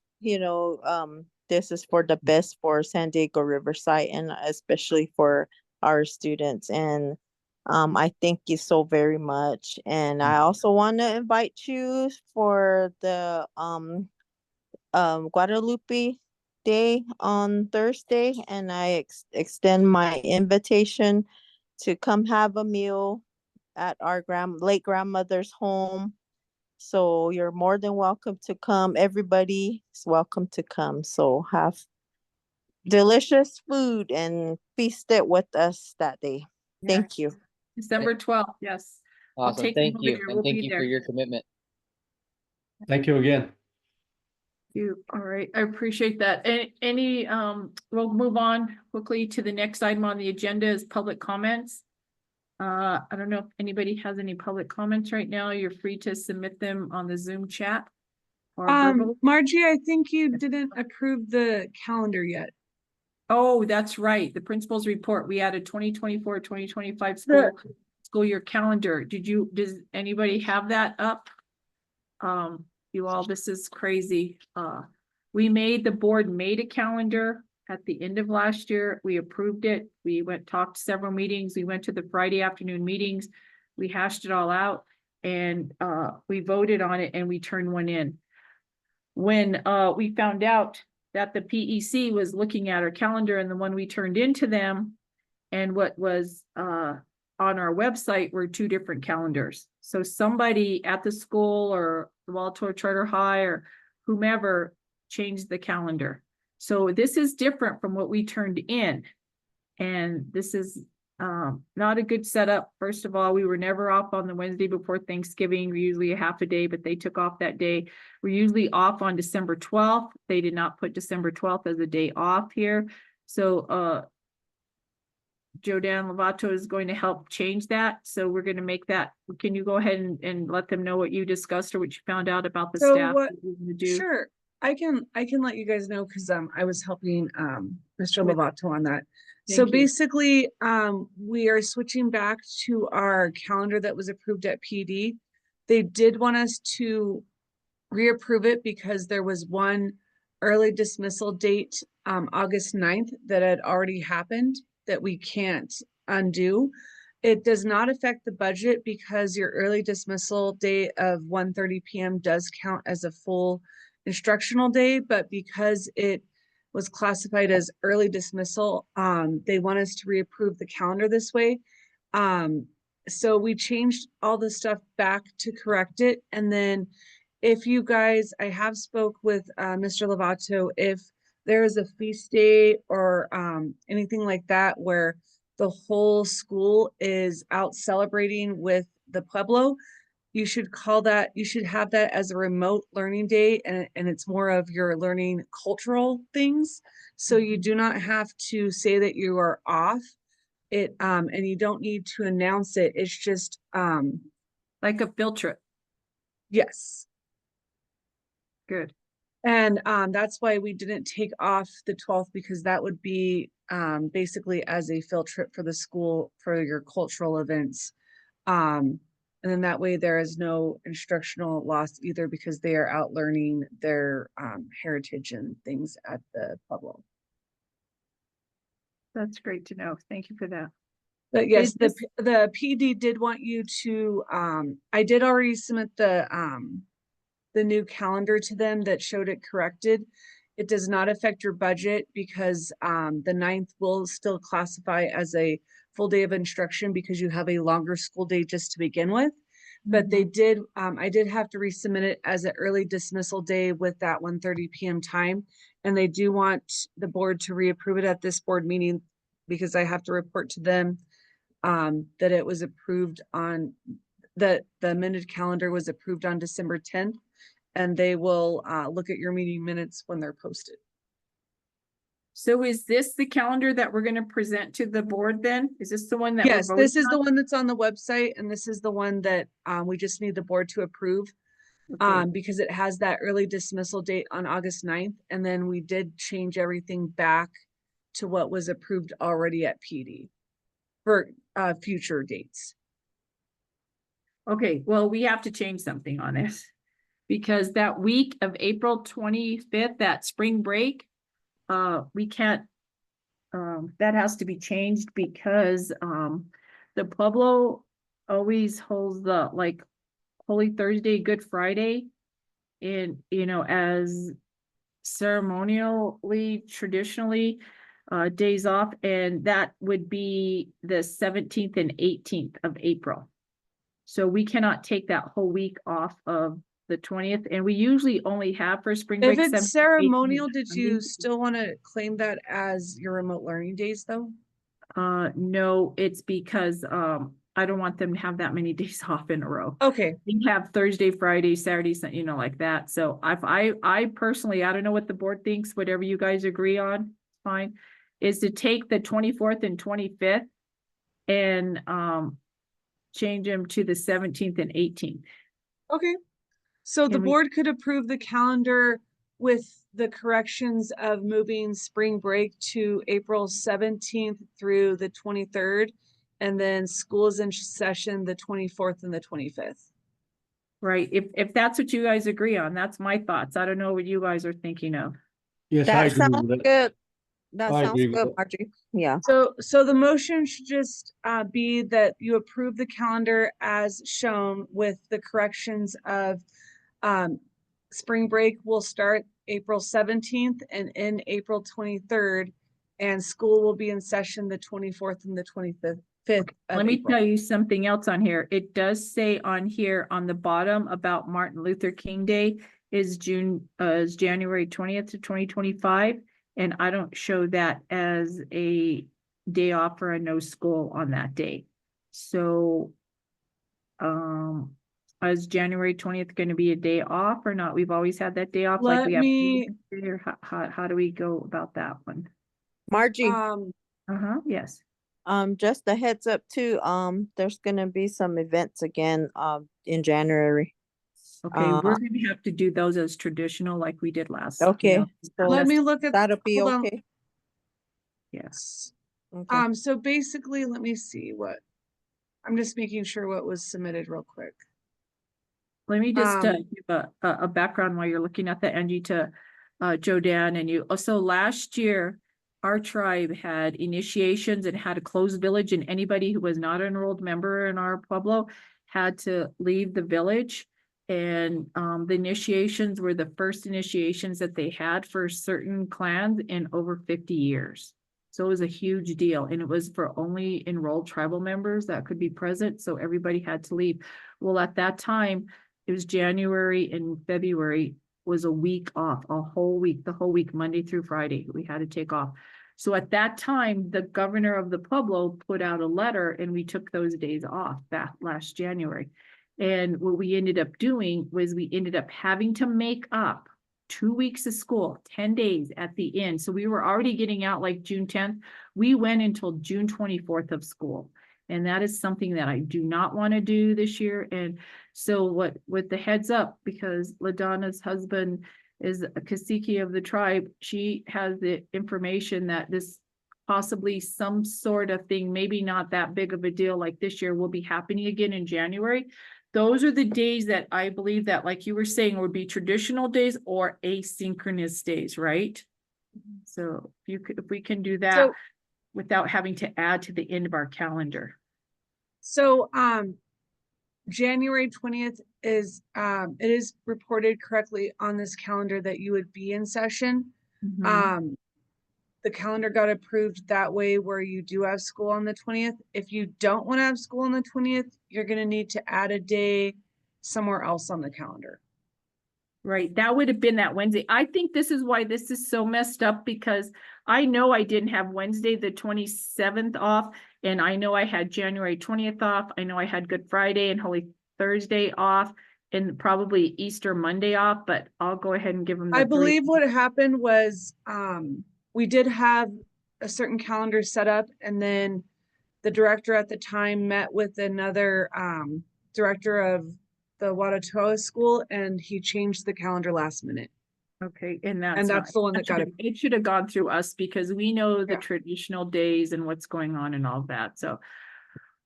this is for the best for San Diego Riverside, and especially for our students. And I thank you so very much. And I also want to invite you for the Guadalupe Day on Thursday, and I extend my invitation to come have a meal at our late grandmother's home. So you're more than welcome to come. Everybody is welcome to come. So have delicious food and feast it with us that day. Thank you. December 12th, yes. I'll Awesome. take Thank them you. there. And We'll thank be you for there. your commitment. Thank you again. All right, I appreciate that. We'll move on quickly to the next item on the agenda is public comments. I don't know if anybody has any public comments right now. You're free to submit them on the Zoom chat. Or verbal. Margie, I think you didn't approve the calendar yet. Oh, that's right. The principal's report. We added 2024-2025 school year calendar. Does anybody have that up? You all, this is crazy. The board made a calendar at the end of last year. We approved it. We talked several meetings. We went to the Friday afternoon meetings. We hashed it all out and we voted on it and we turned one in. When we found out that the PEC was looking at our calendar and the one we turned into them and what was on our website were two different calendars. So somebody at the school or the Waldorf Charter High or whomever changed the calendar. So this is different from what we turned in. And this is not a good setup. First of all, we were never off on the Wednesday before Thanksgiving. We're usually a half a day, but they took off that day. We're usually off on December 12th. They did not put December 12th as a day off here. So Jodan Lovato is going to help change that. So we're going to make that. Can you go ahead and let them know what you discussed or what you found out about the So staff? what- that you're gonna do? Sure. I can let you guys know because I was helping Mr. With- Lovato on that. So Thank you. basically, we are switching back to our calendar that was approved at PD. They did want us to reapprove it because there was one early dismissal date, August 9th, that had already happened that we can't undo. It does not affect the budget because your early dismissal day of 1:30 PM does count as a full instructional day, but because it was classified as early dismissal, they want us to reapprove the calendar this way. So we changed all the stuff back to correct it. And then if you guys, I have spoke with Mr. Lovato, if there is a feast day or anything like that where the whole school is out celebrating with the Pueblo, you should have that as a remote learning day, and it's more of your learning cultural things. So you do not have to say that you are off it, and you don't need to announce it. It's just, Like a field trip. yes. Good. And that's why we didn't take off the 12th, because that would be basically as a field trip for the school for your cultural events. And then that way there is no instructional loss either, because they are out learning their heritage and things at the Pueblo. That's great to know. Thank you for that. But yes, Is the PD did want you to, I did already submit the new calendar to them that showed it corrected. It does not affect your budget because the 9th will still classify as a full day of instruction because you have a longer school day just to begin with. But they did, I did have to resubmit it as an early dismissal day with that 1:30 PM time. And they do want the board to reapprove it at this board meeting because I have to report to them that it was approved on, that the amended calendar was approved on December 10th. And they will look at your meeting minutes when they're posted. So is this the calendar that we're gonna present to the board then? Is this the one that we're Yes, voting this is the on? one that's on the website, and this is the one that we just need the board to approve. Okay. Because it has that early dismissal date on August 9th, and then we did change everything back to what was approved already at PD for future dates. Okay, well, we have to change something on this. Because that week of April 25th, that spring break, we can't, that has to be changed because, the Pueblo always holds the, like, Holy Thursday, Good Friday, and, as ceremonially, traditionally, days off, and that would be the 17th and 18th of April. So we cannot take that whole week off of the 20th, and we usually only have for spring break. If 17th, it's ceremonial, 18th, did 20th. you still want to claim that as your remote learning days though? No, it's because, I don't want them to have that many days off in a row. Okay, We have Thursday, Friday, Saturday, like that. So I personally, I don't know what the board thinks, whatever you guys agree on, fine, is to take the 24th and 25th and, change them to the 17th and 18th. okay. So the Can we- board could approve the calendar with the corrections of moving spring break to April 17th through the 23rd. And then school is in session the 24th and the 25th. Right, if that's what you guys agree on, that's my thoughts. I don't know what you guys are thinking of. Yes, I That agree sounds with that. good. That I sounds agree with good, that. Margie. Yeah. So the motion should just be that you approve the calendar as shown with the corrections of spring break will start April 17th and end April 23rd. And school will be in session the 24th and the 25th. Let me tell you something else on here. It does say on here on the bottom about Martin Luther King Day is January 20th to 2025. And I don't show that as a day off or a no school on that day. So, is January 20th going to be a day off or not? We've always had that day off. Like Let we have. me- Or how do we go about that one? Margie, Yes. just a heads up too, there's gonna be some events again, in January. Okay, we're gonna have to do those as traditional like we did last. you Okay, know, so Let me look at, that'll be hold on. okay. Yes. Okay. So basically, let me see what, I'm just making sure what was submitted real quick. Let me just Um, give a background while you're looking at the Angie to Joe Dan and you. So last year, our tribe had initiations and had a closed village, and anybody who was not an enrolled member in our Pueblo had to leave the village. And the initiations were the first initiations that they had for certain clans in over 50 years. So it was a huge deal, and it was for only enrolled tribal members that could be present, so everybody had to leave. Well, at that time, it was January and February was a week off, a whole week, the whole week, Monday through Friday, we had to take off. So at that time, the governor of the Pueblo put out a letter and we took those days off back last January. And what we ended up doing was we ended up having to make up 2 weeks of school, 10 days at the end. So we were already getting out like June 10th. We went until June 24th of school. And that is something that I do not want to do this year. And so what, with the heads up, because LaDonna's husband is a cacique of the tribe, she has the information that this possibly some sort of thing, maybe not that big of a deal like this year, will be happening again in January. Those are the days that I believe that, like you were saying, would be traditional days or asynchronous days, right? So if we can do that So- without having to add to the end of our calendar. So, January 20th is, it is reported correctly on this calendar that you would be in session. Mhm. The calendar got approved that way where you do have school on the 20th. If you don't want to have school on the 20th, you're gonna need to add a day somewhere else on the calendar. Right, that would have been that Wednesday. I think this is why this is so messed up, because I know I didn't have Wednesday, the 27th off, and I know I had January 20th off. I know I had Good Friday and Holy Thursday off, and probably Easter Monday off, but I'll go ahead and give them the I 3. believe what happened was, we did have a certain calendar set up, and then the director at the time met with another, director of the Watatoa school, and he changed the calendar last minute. Okay, and that's And not, that's the one that got it. it should have gone through us because we know the Yeah. traditional days and what's going on and all that, so.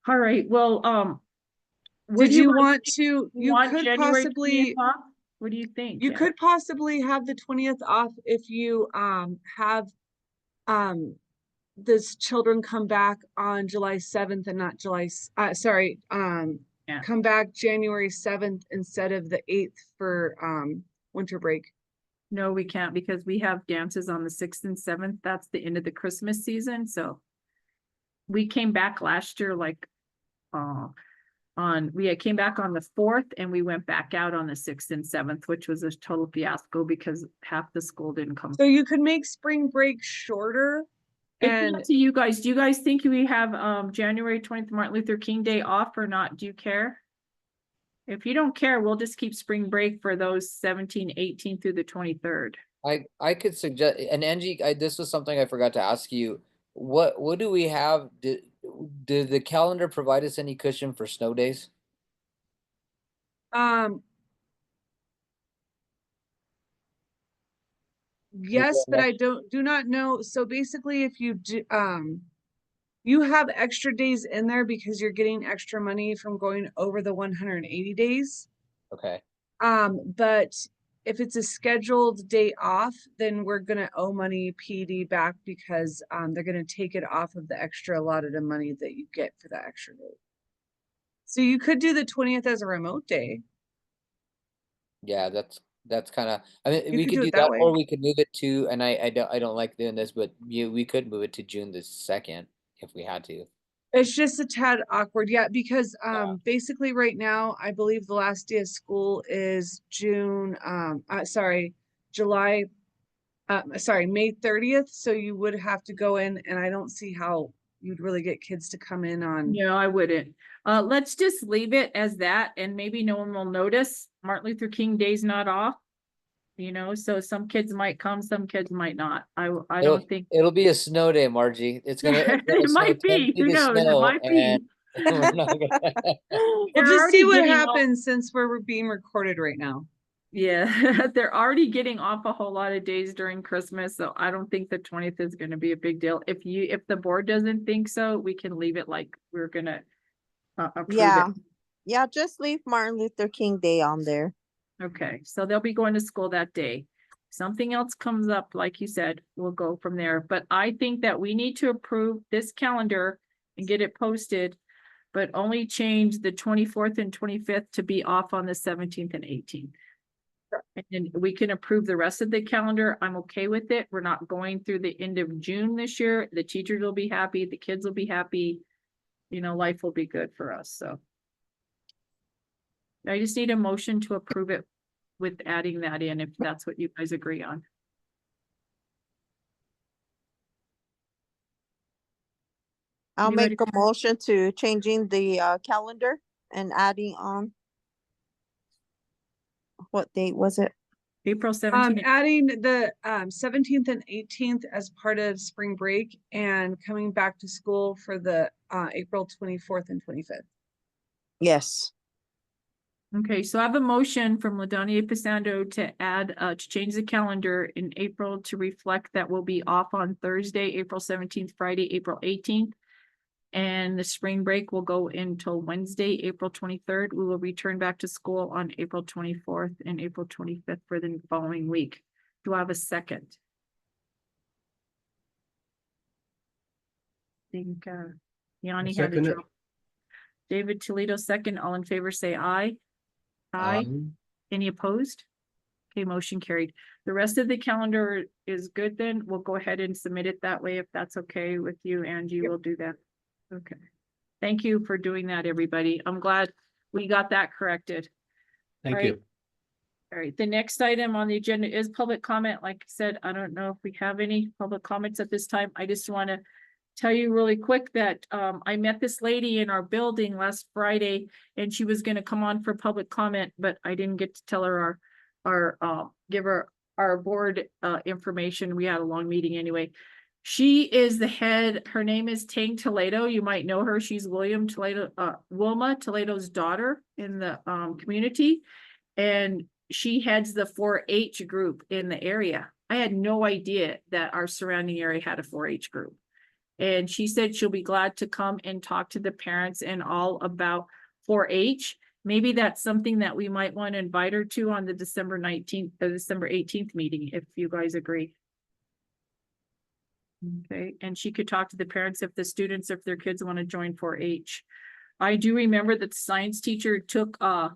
All right, well, what Did do you like? want to, you Want could January 20th possibly, off? What do you think? you Jen? could possibly have the 20th off if you, have, this children come back on July 7th and not Yeah. come back January 7th instead of the 8th for, winter break. No, we can't because we have dances on the 6th and 7th. That's the end of the Christmas season, so. We came back last year like, we came back on the 4th and we went back out on the 6th and 7th, which was a total fiasco because half the school didn't come. So you could make spring break shorter. It's And up to you guys. Do you guys think we have January 20th Martin Luther King Day off or not? Do you care? If you don't care, we'll just keep spring break for those 17, 18 through the 23rd. I could suggest, and Angie, this was something I forgot to ask you. What do we have? Did the calendar provide us any cushion for snow days? yes, but I do not know. So basically if you do, you have extra days in there because you're getting extra money from going over the 180 days. Okay. But if it's a scheduled day off, then we're gonna owe money PD back because they're gonna take it off of the extra allotted of money that you get for the extra day. So you could do the 20th as a remote day. Yeah, that's kind of. I mean, You we could could do do it that that, way. or we could move it to. And I don't like doing this, but we could move it to June the 2nd if we had to. It's just a tad awkward, yeah, because Yeah. basically right now, I believe the last day of school is July, May 30th. So you would have to go in, and I don't see how you'd really get kids to come in on. No, I wouldn't. Let's just leave it as that and maybe no one will notice. Martin Luther King Day's not off. You know, so some kids might come, some kids might not. I don't think. It'll be a snow day, Margie. It's gonna It snow might 10 be, feet who of knows? It snow, might be. We're not gonna- We'll They're just see already what getting all- happens since we're being recorded right now. Yeah, they're already getting off a whole lot of days during Christmas, so I don't think the 20th is gonna be a big deal. If the board doesn't think so, we can leave it like we're gonna approve Yeah, it. yeah, just leave Martin Luther King Day on there. Okay, so they'll be going to school that day. Something else comes up, like you said, we'll go from there. But I think that we need to approve this calendar and get it posted, but only change the 24th and 25th to be off on the 17th and 18th. And then we can approve the rest of the calendar. I'm okay with it. We're not going through the end of June this year. The teachers will be happy, the kids will be happy. You know, life will be good for us, so. I just need a motion to approve it with adding that in, if that's what you guys agree on. I'll Anybody- make a motion to changing the calendar and adding on. What date was it? April 17th. Adding the 17th and 18th as part of spring break and coming back to school for the April 24th and 25th. Yes. Okay, so I have a motion from Ladania Pisando to add, to change the calendar in April to reflect that we'll be off on Thursday, April 17th, Friday, April 18th. And the spring break will go until Wednesday, April 23rd. We will return back to school on April 24th and April 25th for the following week. Do I have a second? I think, Yanni had to second it. drop. David Toledo, second. All in favor, say aye. Aye. Any opposed? Okay, motion carried. The rest of the calendar is good then. We'll go ahead and submit it that way if that's okay with you, Angie, we'll do that. Okay. Thank you for doing that, everybody. I'm glad we got that corrected. Thank Right. you. All right, the next item on the agenda is public comment. Like I said, I don't know if we have any public comments at this time. I just want to tell you really quick that I met this lady in our building last Friday and she was gonna come on for public comment, but I didn't get to tell her give her our board information. We had a long meeting anyway. She is the head, her name is Tang Toledo. You might know her. She's Wilma Toledo's daughter in the community. And she heads the 4-H group in the area. I had no idea that our surrounding area had a 4-H group. And she said she'll be glad to come and talk to the parents and all about 4-H. Maybe that's something that we might want to invite her to on the December 19th, or December 18th meeting, if you guys agree. Okay, and she could talk to the parents if their kids want to join 4-H. I do remember that the science teacher took a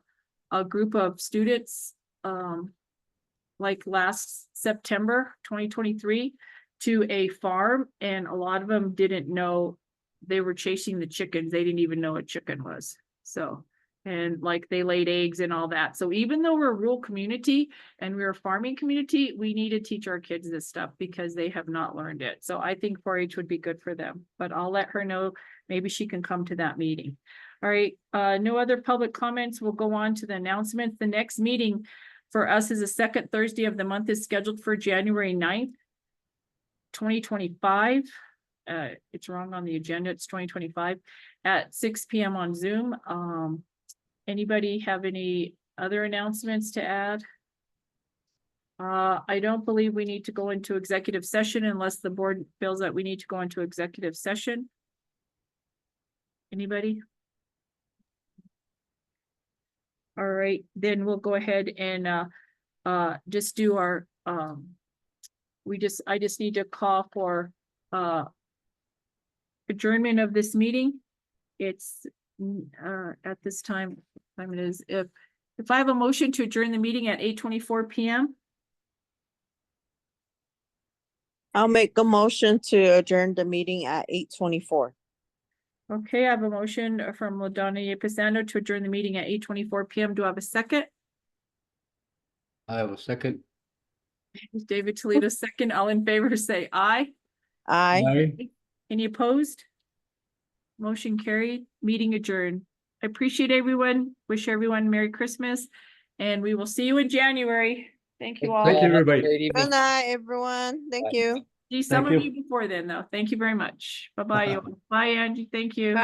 group of students, like last September 2023 to a farm, and a lot of them didn't know they were chasing the chickens. They didn't even know what chicken was. So, and like they laid eggs and all that. So even though we're a rural community and we're a farming community, we need to teach our kids this stuff because they have not learned it. So I think 4-H would be good for them, but I'll let her know. Maybe she can come to that meeting. All right, no other public comments. We'll go on to the announcements. The next meeting for us is the second Thursday of the month is scheduled for January 9th, 2025. It's wrong on the agenda. It's 2025 at 6 p.m. on Zoom. Anybody have any other announcements to add? I don't believe we need to go into executive session unless the board feels that we need to go into executive session. Anybody? All right, then we'll go ahead and just do our I just need to call for adjournment of this meeting. It's at this time it is, if I have a motion to adjourn the meeting at 8:24 p.m. I'll make a motion to adjourn the meeting at 8:24. Okay, I have a motion from LaDonna Pisano to adjourn the meeting at 8:24 p.m. Do I have a second? I have a second. David Toledo, second. All in favor, say aye. Aye. Aye. Any opposed? Motion carried, meeting adjourned. I appreciate everyone. Wish everyone Merry Christmas, and we will see you in January. Thank you all. Thank you, everybody. Great evening. Good night, everyone. Thank Bye. you. See some Thank of you. you before then, though. Thank you very much. Bye-bye. Bye, Angie. Thank you. Bye.